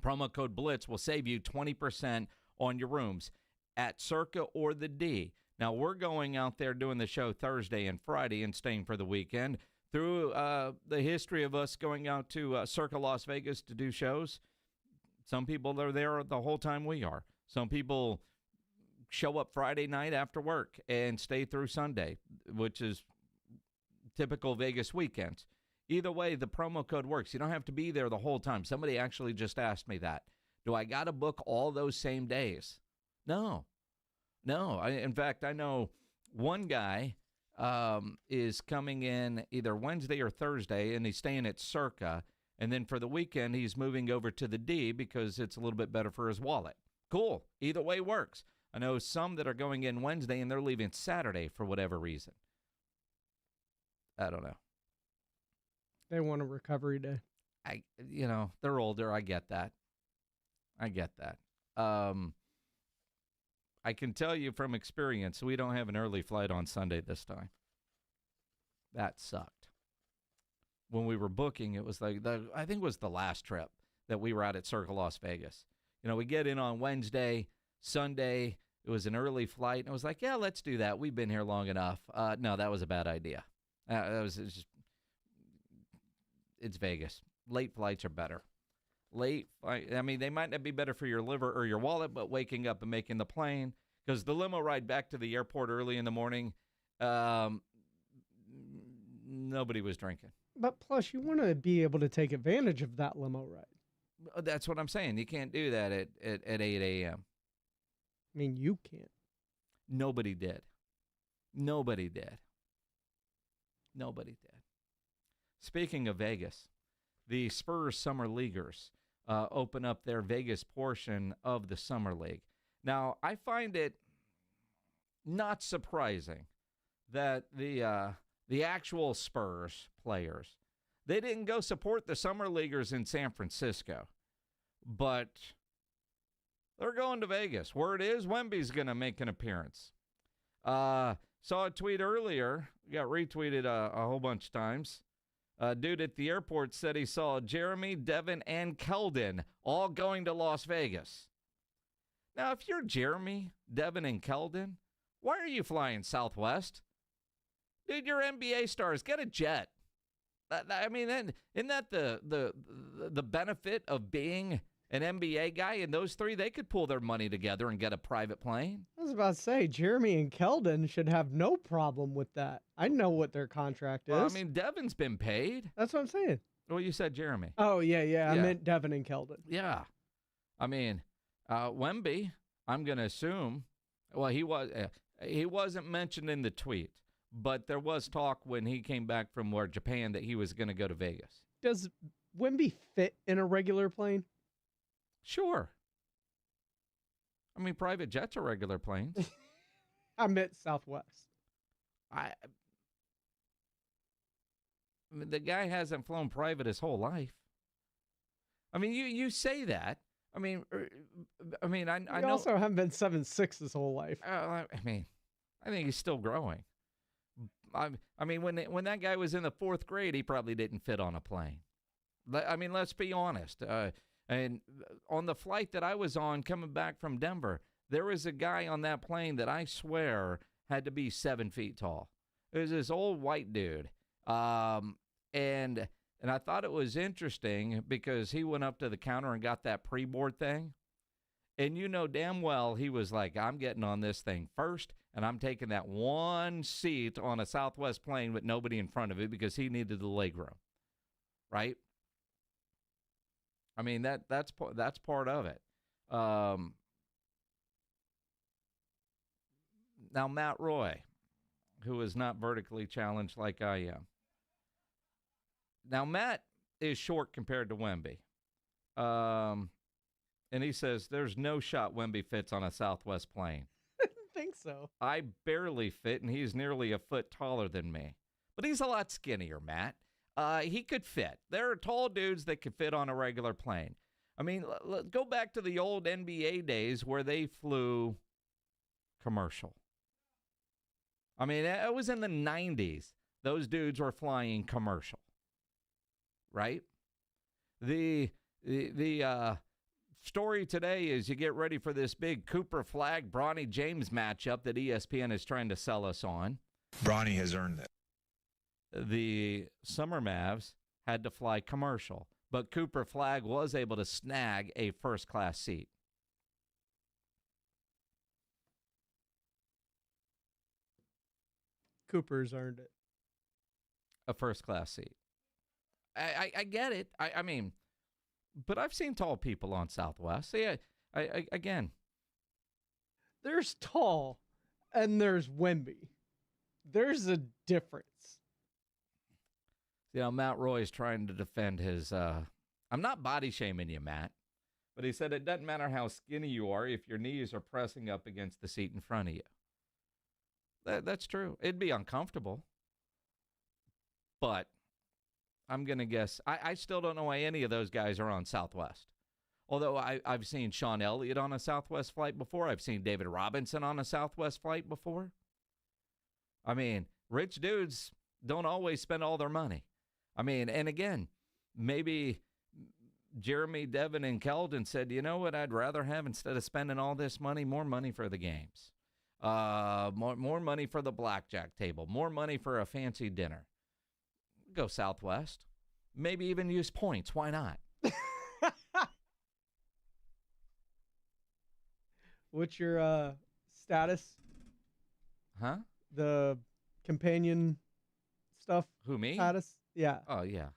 promo code Blitz will save you 20% on your rooms at Circa or the D. Now, we're going out there doing the show Thursday and Friday and staying for the weekend. Through the history of us going out to Circa Las Vegas to do shows, some people are there the whole time we are. Some people show up Friday night after work and stay through Sunday, which is typical Vegas weekends. Either way, the promo code works. You don't have to be there the whole time. Somebody actually just asked me that. Do I got to book all those same days? No. In fact, I know one guy is coming in either Wednesday or Thursday, and he's staying at Circa. And then for the weekend, he's moving over to the D because it's a little bit better for his wallet. Cool. Either way works. I know some that are going in Wednesday, and they're leaving Saturday for whatever reason. I don't know. They want a recovery day. They're older. I get that. I can tell you from experience, we don't have an early flight on Sunday this time. That sucked. When we were booking, it was I think it was the last trip that we were out at Circle Las Vegas. We get in on Wednesday, Sunday, it was an early flight, and I was like, yeah, let's do that. We've been here long enough. No, that was a bad idea. It's Vegas. Late flights are better. They might not be better for your liver or your wallet, but waking up and making the plane, because the limo ride back to the airport early in the morning, nobody was drinking. But plus, you want to be able to take advantage of that limo ride. That's what I'm saying. You can't do that at 8 a.m. I mean, you can't. Nobody did. Speaking of Vegas, the Spurs Summer Leaguers open up their Vegas portion of the Summer League. Now, I find it not surprising that the actual Spurs players, they didn't go support the Summer Leaguers in San Francisco, but they're going to Vegas. Word is Wemby's going to make an appearance. Saw a tweet earlier, got retweeted a whole bunch of times. Dude at the airport said he saw Jeremy, Devin, and Keldon all going to Las Vegas. Now, if you're Jeremy, Devin, and Keldon, why are you flying Southwest? Dude, you're NBA stars. Get a jet. I mean, isn't that the benefit of being an NBA guy? And those three, they could pull their money together and get a private plane. I was about to say, Jeremy and Keldon should have no problem with that. I know what their contract is. Well, I mean, Devin's been paid. That's what I'm saying. Well, you said Jeremy. Oh, yeah. I meant Devin and Keldon. Yeah. I mean, Wemby, I'm going to assume, well, he wasn't mentioned in the tweet, but there was talk when he came back from Japan that he was going to go to Vegas. Does Wemby fit in a regular plane? Sure. I mean, private jets are regular planes. I meant Southwest. I mean, the guy hasn't flown private his whole life. I mean, you say that. I mean, I know. You also haven't been 7'6" his whole life. I mean, I think he's still growing. I mean, when that guy was in the fourth grade, he probably didn't fit on a plane. I mean, let's be honest. And on the flight that I was on coming back from Denver, there was a guy on that plane that I swear had to be 7 feet tall. It was this old white dude. And I thought it was interesting because he went up to the counter and got that pre-board thing. And you know damn well he was like, I'm getting on this thing first, and I'm taking that one seat on a Southwest plane with nobody in front of it because he needed the leg room. Right? I mean, that's part of it. Now, Matt Roy, who is not vertically challenged like I am. Now, Matt is short compared to Wemby. And he says, there's no shot Wemby fits on a Southwest plane. I didn't think so. I barely fit, and he's nearly a foot taller than me. But he's a lot skinnier, Matt. He could fit. There are tall dudes that could fit on a regular plane. I mean, let's go back to the old NBA days where they flew commercial. I mean, it was in the 90s. Those dudes were flying commercial, right? The story today is you get ready for this big Cooper Flagg, Bronny James matchup that ESPN is trying to sell us on. Bronny has earned it. The Summer Mavs had to fly commercial, but Cooper Flagg was able to snag a first-class seat. Cooper's earned it. A first-class seat. I get it. I mean, but I've seen tall people on Southwest. See, again. There's tall and there's Wemby. There's a difference. You know, Matt Roy is trying to defend his, I'm not body shaming you, Matt, but he said it doesn't matter how skinny you are if your knees are pressing up against the seat in front of you. That's true. It'd be uncomfortable. But I'm going to guess, I still don't know why any of those guys are on Southwest. Although I've seen Sean Elliott on a Southwest flight before. I've seen David Robinson on a Southwest flight before. I mean, rich dudes don't always spend all their money. I mean, and again, maybe Jeremy, Devin, and Keldon said, you know what I'd rather have instead of spending all this money? More money for the games. More money for the blackjack table. More money for a fancy dinner. Go Southwest. Maybe even use points. Why not? What's your status? Huh? The companion stuff? Who, me? Status? Yeah. Oh, yeah.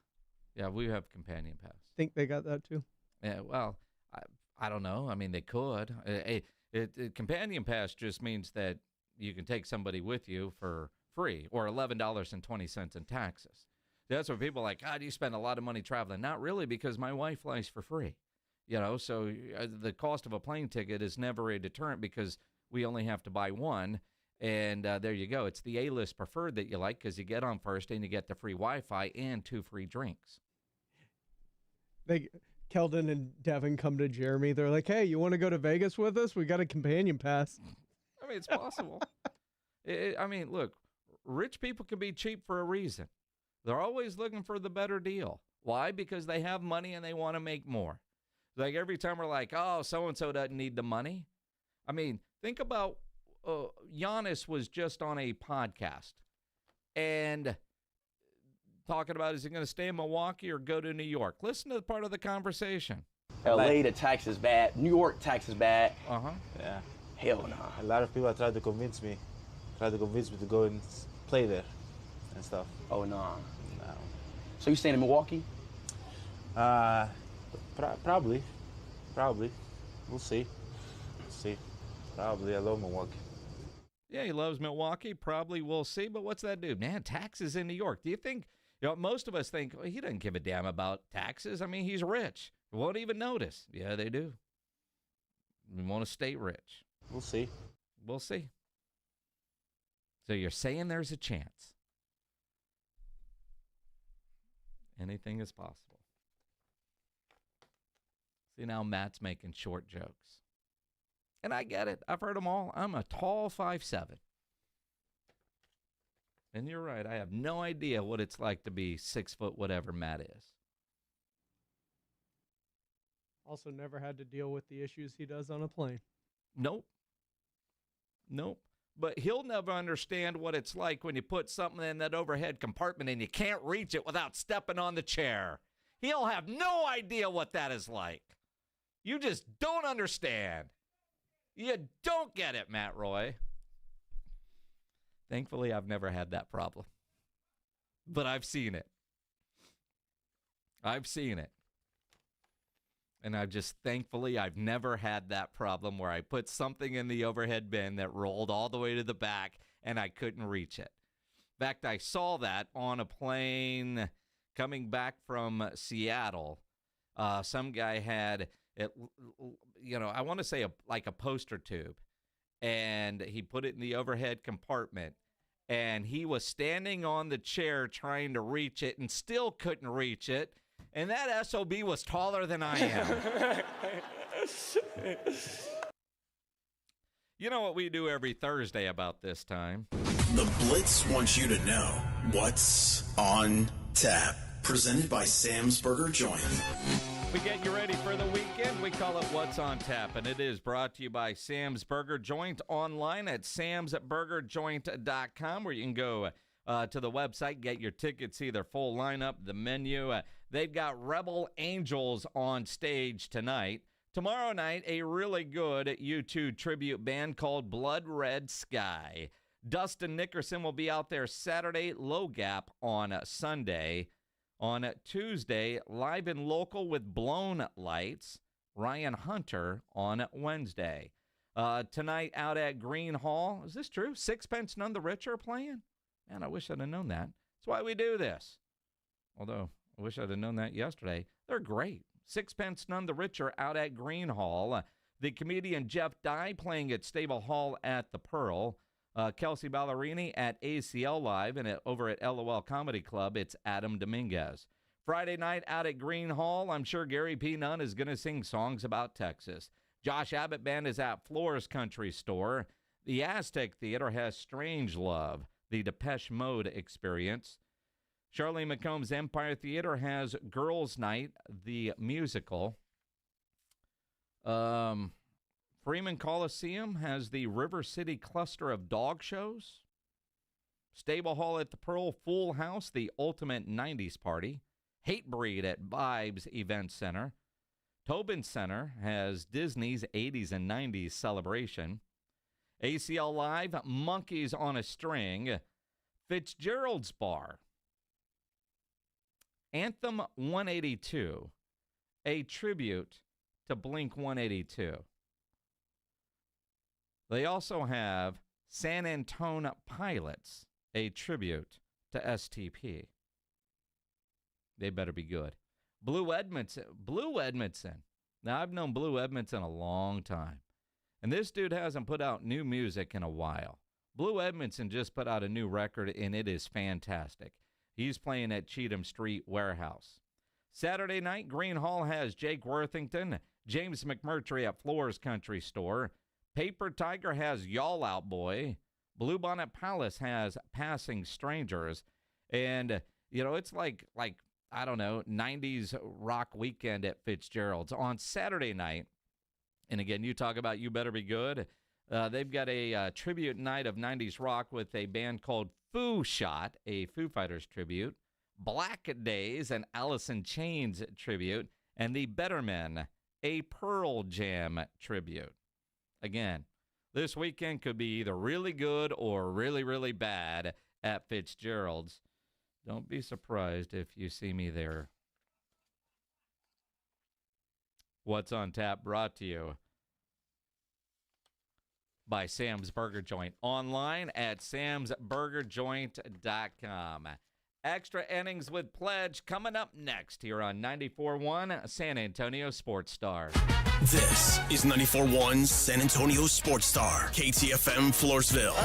Yeah, we have companion pass. Think they got that too? Yeah, well, I don't know. I mean, they could. Companion pass just means that you can take somebody with you for free or $11.20 in taxes. That's what people are like, God, you spend a lot of money traveling. Not really, because my wife flies for free. You know, so the cost of a plane ticket is never a deterrent because we only have to buy one. And there you go. It's the A-list preferred that you like because you get on first and you get the free Wi-Fi and 2 free drinks. Keldon and Devin come to Jeremy. They're like, hey, you want to go to Vegas with us? We got a companion pass. I mean, it's possible. I mean, look, rich people can be cheap for a reason. They're always looking for the better deal. Why? Because they have money and they want to make more. Like every time we're like, oh, so-and-so doesn't need the money. I mean, think about Giannis was just on a podcast and talking about, is he going to stay in Milwaukee or go to New York? Listen to the part of the conversation. LA, the tax is bad. New York, tax is bad. Uh-huh. Yeah. Hell no. A lot of people tried to convince me to go and play there and stuff. Oh, no. No. So you staying in Milwaukee? Probably. We'll see. Probably. I love Milwaukee. Yeah, he loves Milwaukee. Probably we'll see. But what's that do? Man, taxes in New York. Do you think, most of us think, well, he doesn't give a damn about taxes. I mean, he's rich. Won't even notice. Yeah, they do. We want to stay rich. We'll see. So you're saying there's a chance. Anything is possible. See, now Matt's making short jokes. And I get it. I've heard them all. I'm a tall 5'7". And you're right. I have no idea what it's like to be 6 foot whatever Matt is. Also never had to deal with the issues he does on a plane. Nope. But he'll never understand what it's like when you put something in that overhead compartment and you can't reach it without stepping on the chair. He'll have no idea what that is like. You just don't understand. You don't get it, Matt Roy. Thankfully, I've never had that problem. But I've seen it. And thankfully, I've never had that problem where I put something in the overhead bin that rolled all the way to the back and I couldn't reach it. In fact, I saw that on a plane coming back from Seattle. Some guy had, I want to say like a poster tube, and he put it in the overhead compartment, and he was standing on the chair trying to reach it and still couldn't reach it. And that SOB was taller than I am. You know what we do every Thursday about this time? The Blitz wants you to know what's on tap. Presented by Sam's Burger Joint. We get you ready for the weekend. We call it What's on Tap, and it is brought to you by Sam's Burger Joint online at samsburgerjoint.com, where you can go to the website, get your tickets, see their full lineup, the menu. They've got Rebel Angels on stage tonight. Tomorrow night, a really good U2 tribute band called Blood Red Sky. Dustin Nickerson will be out there Saturday, Low Gap on Sunday. On Tuesday, live and local with Blown Lights, Ryan Hunter on Wednesday. Tonight out at Green Hall. Is this true? Sixpence None the Richer are playing? Man, I wish I'd have known that. That's why we do this. Although, I wish I'd have known that yesterday. They're great. Sixpence None the Richer out at Green Hall. The comedian Jeff Dye playing at Stable Hall at the Pearl. Kelsey Ballerini at ACL Live, and over at LOL Comedy Club, it's Adam Dominguez. Friday night out at Green Hall, I'm sure Gary P. Nunn is going to sing songs about Texas. Josh Abbott Band is at Flores Country Store. The Aztec Theater has Strange Love, the Depeche Mode Experience. Charlene McComb's Empire Theater has Girls Night, the musical. Freeman Coliseum has the River City cluster of dog shows. Stable Hall at the Pearl, Full House, the ultimate 90s party. Hatebreed at Vibes Event Center. Tobin Center has Disney's 80s and 90s celebration. ACL Live, Monkeys on a String. Fitzgerald's Bar. Anthem 182, a tribute to Blink 182. They also have San Antone Pilots, a tribute to STP. They better be good. Blue Edmondson. Now, I've known Blue Edmondson a long time, and this dude hasn't put out new music in a while. Blue Edmondson just put out a new record, and it is fantastic. He's playing at Cheatham Street Warehouse. Saturday night, Green Hall has Jake Worthington, James McMurtry at Flores Country Store. Paper Tiger has Y'all Out Boy. Bluebonnet Palace has Passing Strangers. And, you know, it's like I don't know, 90s rock weekend at Fitzgerald's. On Saturday night, and again, you talk about You Better Be Good, they've got a tribute night of 90s rock with a band called Foo Shot, a Foo Fighters tribute, Black Days, an Alice in Chains tribute, and the Better Men, a Pearl Jam tribute. Again, this weekend could be either really good or really, really bad at Fitzgerald's. Don't be surprised if you see me there. What's on Tap brought to you by Sam's Burger Joint. Online at samsburgerjoint.com. Extra innings with Pledge coming up next here on 94.1 San Antonio Sports Star. This is 94.1 San Antonio Sports Star, KTFM Floresville.